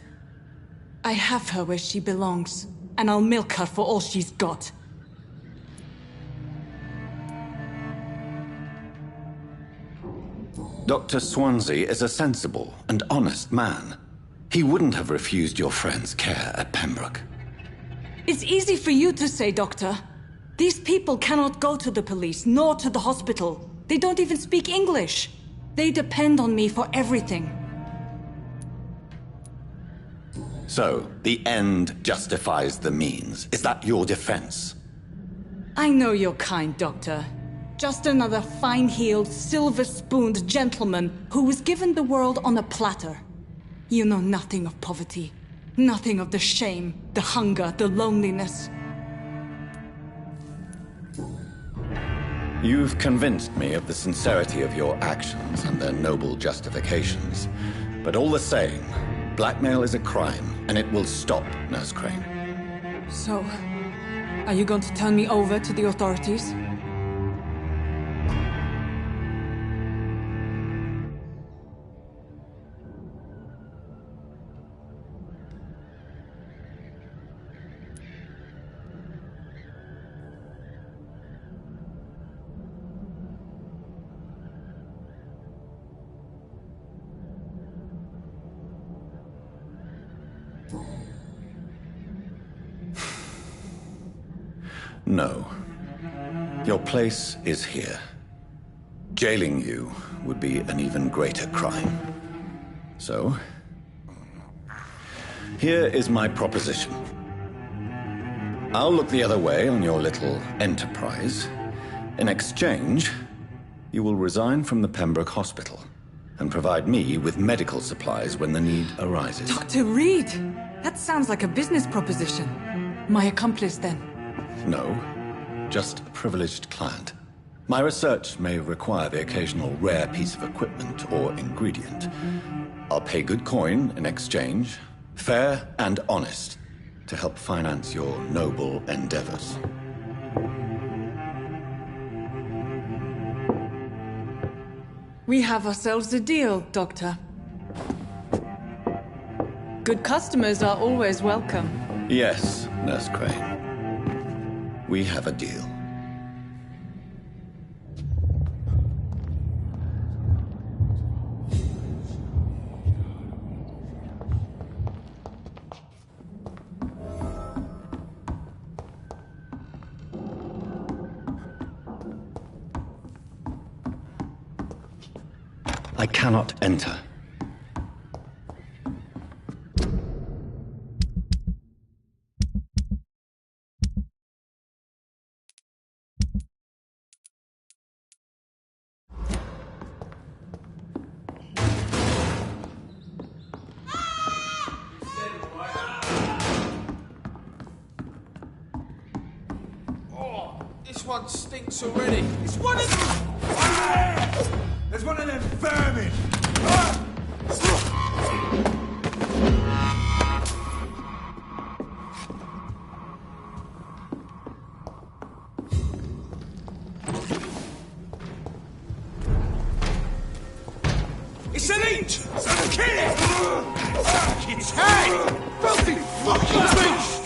I have her where she belongs, and I'll milk her for all she's got. Dr. Swansea is a sensible and honest man. He wouldn't have refused your friend's care at Pembroke. It's easy for you to say, Doctor. These people cannot go to the police, nor to the hospital. They don't even speak English. They depend on me for everything. So, the end justifies the means. Is that your defense? I know you're kind, Doctor. Just another fine-heeled, silver-spooned gentleman who was given the world on a platter. You know nothing of poverty. Nothing of the shame, the hunger, the loneliness. You've convinced me of the sincerity of your actions and their noble justifications. But all the same, blackmail is a crime, and it will stop, Nurse Crane. So, are you going to turn me over to the authorities? No. Your place is here. Jailing you would be an even greater crime. So, here is my proposition. I'll look the other way on your little enterprise. In exchange, you will resign from the Pembroke Hospital and provide me with medical supplies when the need arises. Dr. Reed! That sounds like a business proposition. My accomplice, then? No, just a privileged client. My research may require the occasional rare piece of equipment or ingredient. I'll pay good coin in exchange, fair and honest, to help finance your noble endeavors. We have ourselves a deal, Doctor. Good customers are always welcome. Yes, Nurse Crane. We have a deal. I cannot enter. This one stinks already. It's one of them! There's one of them vermin! It's an inch! Kill it! Fuck its head! Filthy fucking beast!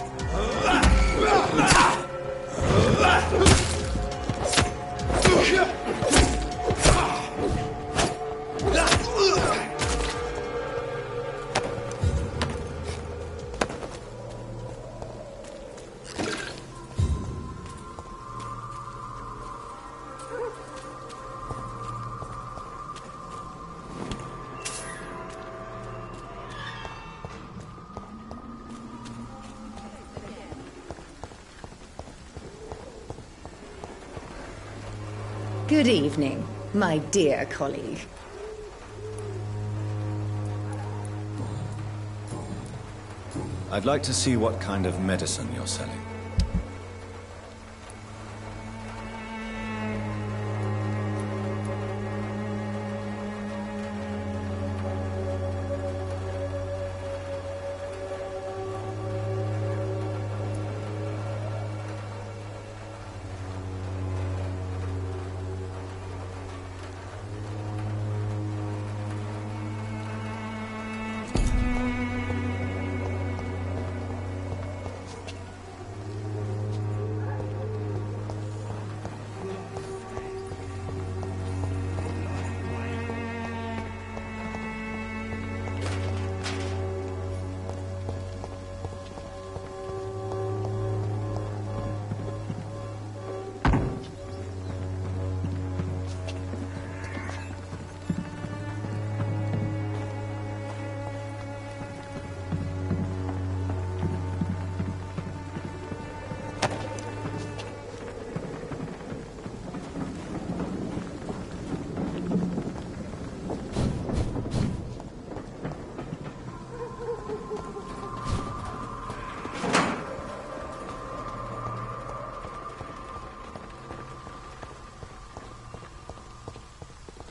Good evening, my dear colleague. I'd like to see what kind of medicine you're selling.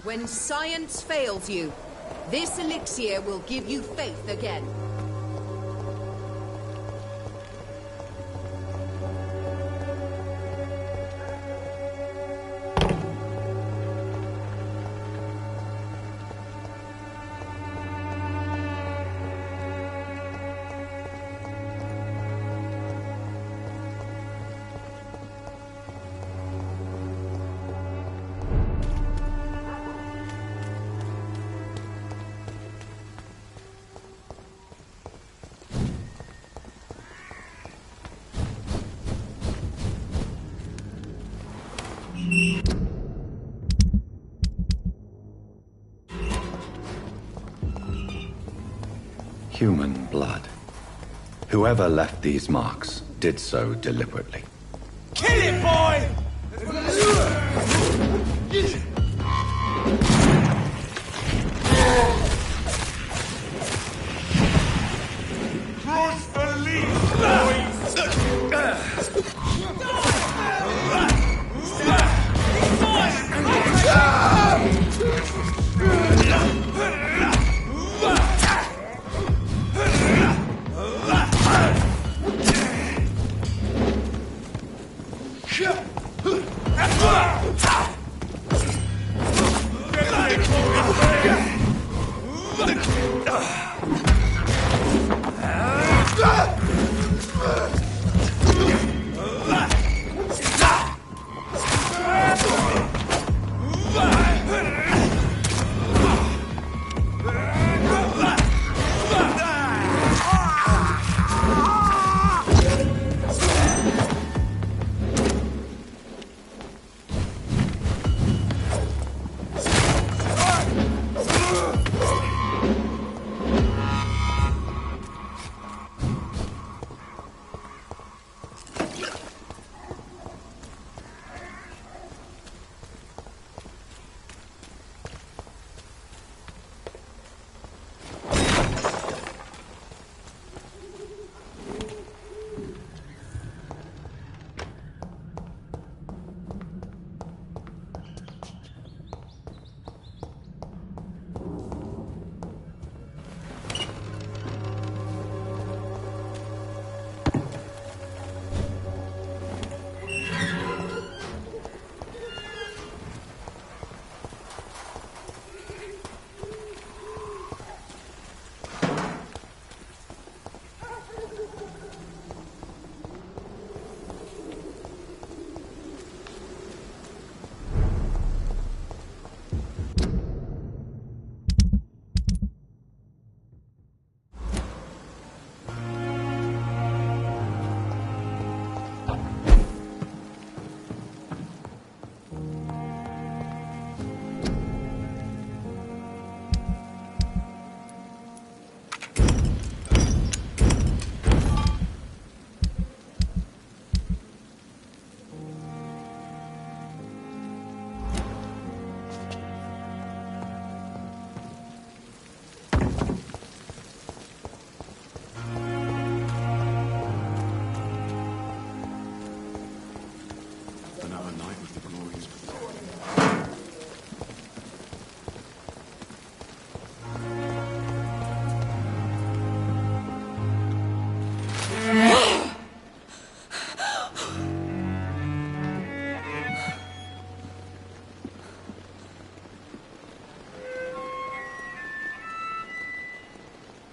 When science fails you, this elixir will give you faith again. Human blood. Whoever left these marks did so deliberately. Kill it, boy! Cross the leash, boys!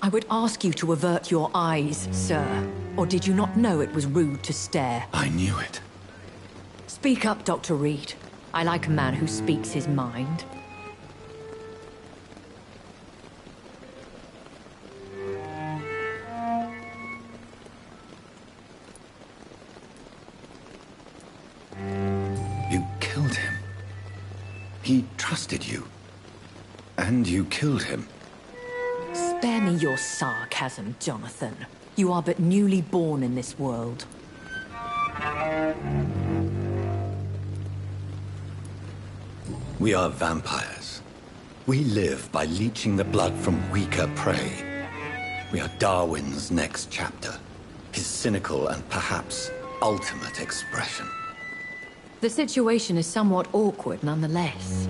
I would ask you to avert your eyes, sir. Or did you not know it was rude to stare? I knew it. Speak up, Dr. Reed. I like a man who speaks his mind. You killed him. He trusted you. And you killed him. Spare me your sarcasm, Jonathan. You are but newly born in this world. We are vampires. We live by leeching the blood from weaker prey. We are Darwin's next chapter. His cynical and perhaps ultimate expression. The situation is somewhat awkward nonetheless.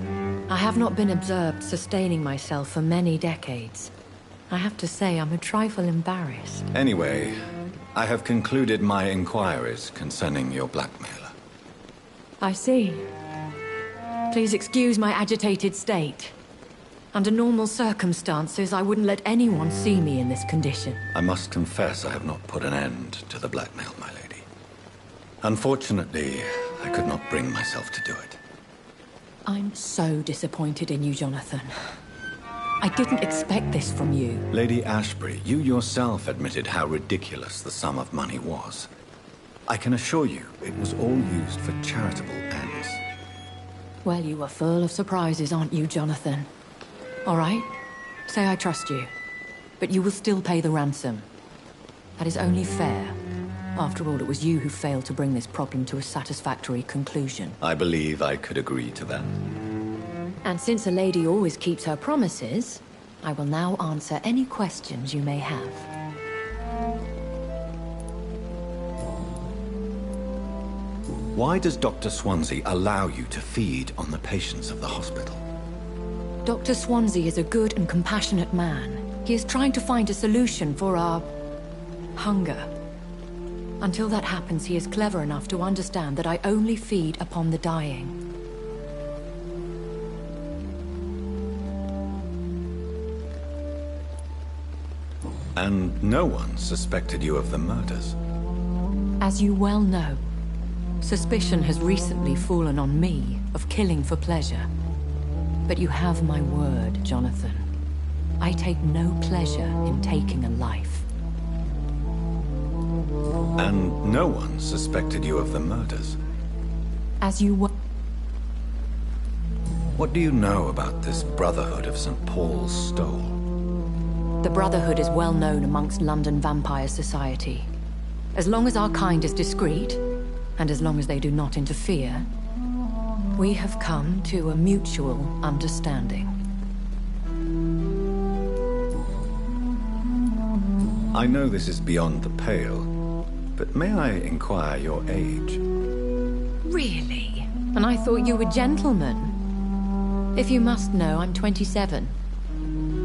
I have not been observed sustaining myself for many decades. I have to say I'm a trifle embarrassed. Anyway, I have concluded my inquiries concerning your blackmailer. I see. Please excuse my agitated state. Under normal circumstances, I wouldn't let anyone see me in this condition. I must confess I have not put an end to the blackmail, my lady. Unfortunately, I could not bring myself to do it. I'm so disappointed in you, Jonathan. I didn't expect this from you. Lady Ashbury, you yourself admitted how ridiculous the sum of money was. I can assure you, it was all used for charitable ends. Well, you are full of surprises, aren't you, Jonathan? All right, say I trust you, but you will still pay the ransom. That is only fair. After all, it was you who failed to bring this problem to a satisfactory conclusion. I believe I could agree to that. And since a lady always keeps her promises, I will now answer any questions you may have. Why does Dr. Swansea allow you to feed on the patients of the hospital? Dr. Swansea is a good and compassionate man. He is trying to find a solution for our hunger. Until that happens, he is clever enough to understand that I only feed upon the dying. And no one suspected you of the murders? As you well know, suspicion has recently fallen on me of killing for pleasure. But you have my word, Jonathan. I take no pleasure in taking a life. And no one suspected you of the murders? As you were... What do you know about this Brotherhood of St. Paul's Stole? The Brotherhood is well known amongst London vampire society. As long as our kind is discreet, and as long as they do not interfere, we have come to a mutual understanding. I know this is beyond the pale, but may I inquire your age? Really? And I thought you were gentlemen. If you must know, I'm 27.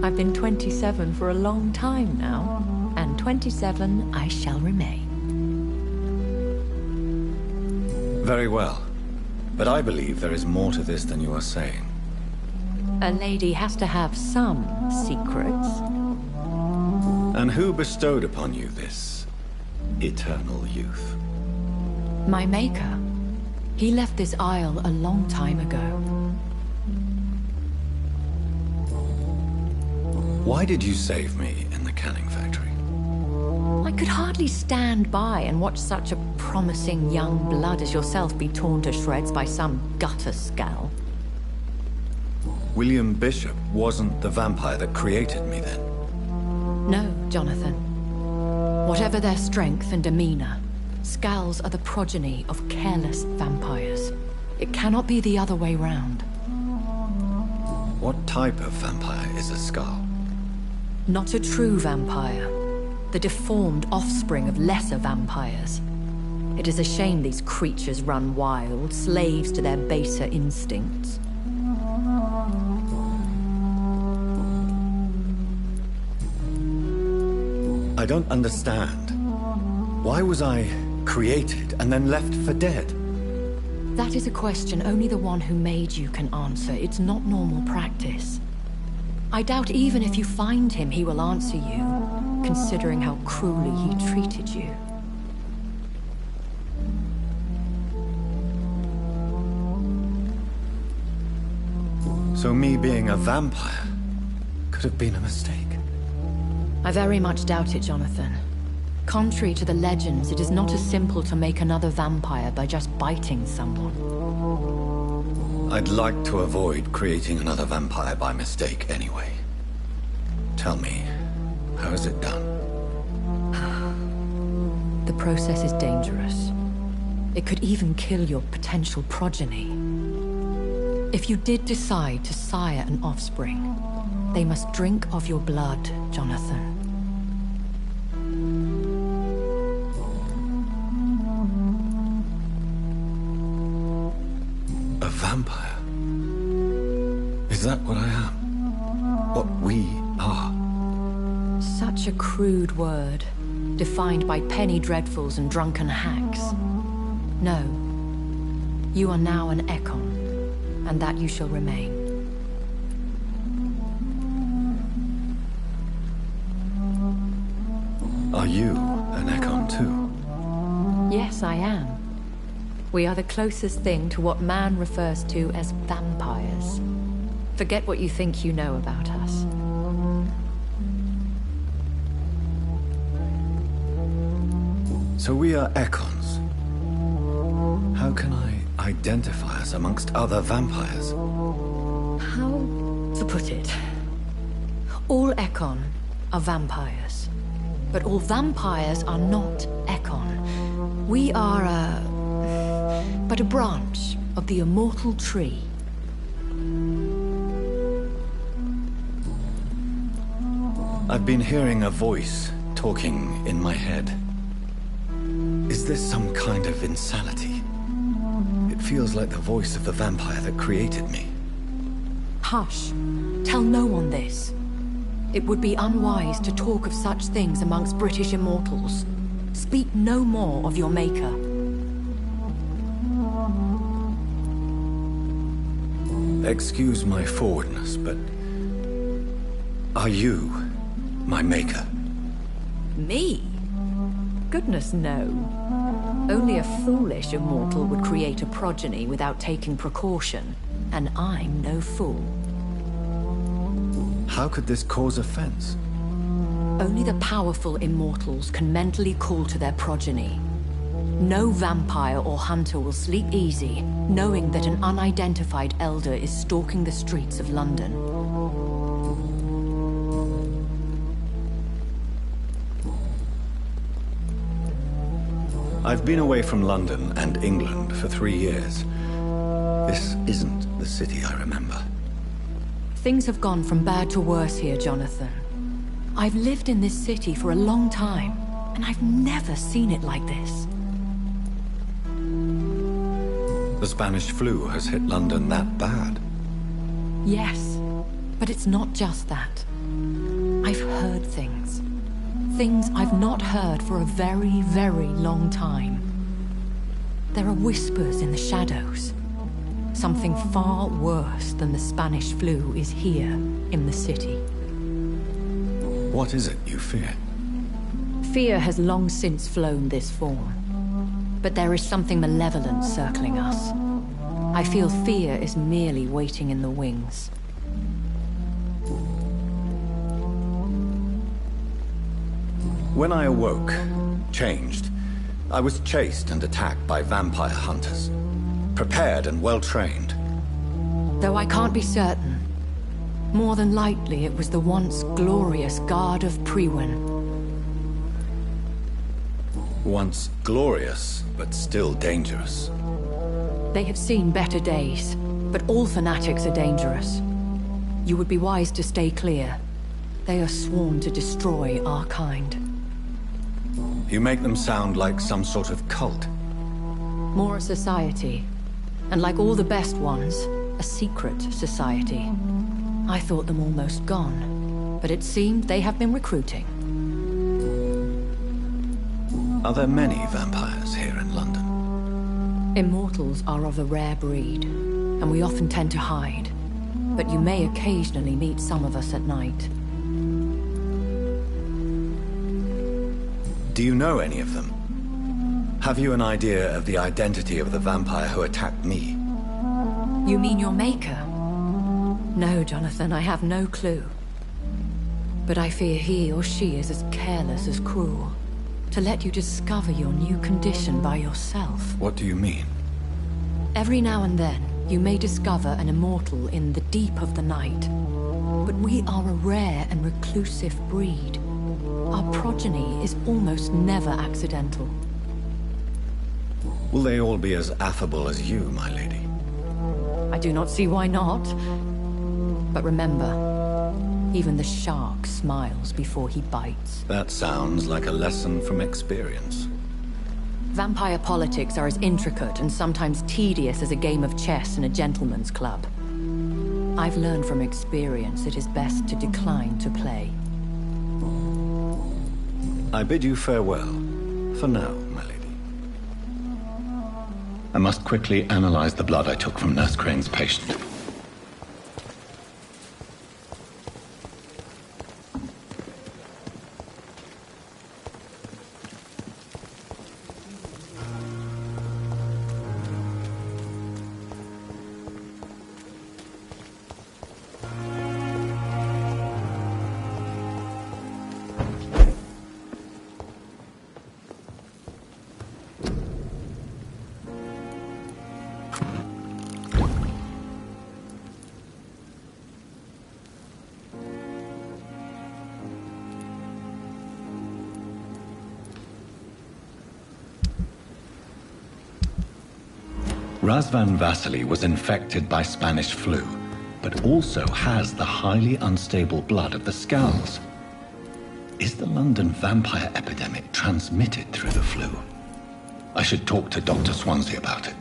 I've been 27 for a long time now, and 27 I shall remain. Very well. But I believe there is more to this than you are saying. A lady has to have some secrets. And who bestowed upon you this eternal youth? My maker. He left this isle a long time ago. Why did you save me in the canning factory? I could hardly stand by and watch such a promising young blood as yourself be torn to shreds by some gutter scowl. William Bishop wasn't the vampire that created me then? No, Jonathan. Whatever their strength and demeanor, scowls are the progeny of careless vampires. It cannot be the other way round. What type of vampire is a skull? Not a true vampire. The deformed offspring of lesser vampires. It is a shame these creatures run wild, slaves to their baser instincts. I don't understand. Why was I created and then left for dead? That is a question only the one who made you can answer. It's not normal practice. I doubt even if you find him, he will answer you, considering how cruelly he treated you. So me being a vampire could have been a mistake. I very much doubt it, Jonathan. Contrary to the legends, it is not as simple to make another vampire by just biting someone. I'd like to avoid creating another vampire by mistake anyway. Tell me, how is it done? The process is dangerous. It could even kill your potential progeny. If you did decide to sire an offspring, they must drink of your blood, Jonathan. A vampire? that what I am? What we are? Such a crude word, defined by penny dreadfuls and drunken hacks. No. You are now an Ekon, and that you shall remain. Are you an Ekon too? Yes, I am. We are the closest thing to what man refers to as vampires. Forget what you think you know about us. So we are Ekons. How can I identify us amongst other vampires? How to put it? All Ekon are vampires. But all vampires are not Ekon. We are but a branch of the immortal tree. I've been hearing a voice talking in my head. Is this some kind of insanity? It feels like the voice of the vampire that created me. Hush. Tell no one this. It would be unwise to talk of such things amongst British immortals. Speak no more of your maker. Excuse my forwardness, but... are you my maker? Me? Goodness, no. Only a foolish immortal would create a progeny without taking precaution, and I'm no fool. How could this cause offense? Only the powerful immortals can mentally call to their progeny. No vampire or hunter will sleep easy, knowing that an unidentified elder is stalking the streets of London. I've been away from London and England for 3 years. This isn't the city I remember. Things have gone from bad to worse here, Jonathan. I've lived in this city for a long time, and I've never seen it like this. The Spanish flu has hit London that bad. Yes, but it's not just that. I've heard things. Things I've not heard for a very, very long time. There are whispers in the shadows. Something far worse than the Spanish flu is here in the city. What is it you fear? Fear has long since flown this form. But there is something malevolent circling us. I feel fear is merely waiting in the wings. When I awoke, changed, I was chased and attacked by vampire hunters. Prepared and well-trained. Though I can't be certain, more than likely it was the once glorious Guard of Priwen. Once glorious, but still dangerous. They have seen better days, but all fanatics are dangerous. You would be wise to stay clear. They are sworn to destroy our kind. You make them sound like some sort of cult. More a society. And like all the best ones, a secret society. I thought them almost gone, but it seemed they have been recruiting. Are there many vampires here in London? Immortals are of a rare breed, and we often tend to hide. But you may occasionally meet some of us at night. Do you know any of them? Have you an idea of the identity of the vampire who attacked me? You mean your maker? No, Jonathan, I have no clue. But I fear he or she is as careless as cruel. To let you discover your new condition by yourself. What do you mean? Every now and then, you may discover an immortal in the deep of the night. But we are a rare and reclusive breed. Our progeny is almost never accidental. Will they all be as affable as you, my lady? I do not see why not. But remember, even the shark smiles before he bites. That sounds like a lesson from experience. Vampire politics are as intricate and sometimes tedious as a game of chess in a gentleman's club. I've learned from experience it is best to decline to play. I bid you farewell. For now, my lady. I must quickly analyze the blood I took from Nurse Crane's patient. Razvan Vasily was infected by Spanish flu, but also has the highly unstable blood of the Skulls. Is the London vampire epidemic transmitted through the flu? I should talk to Dr. Swansea about it.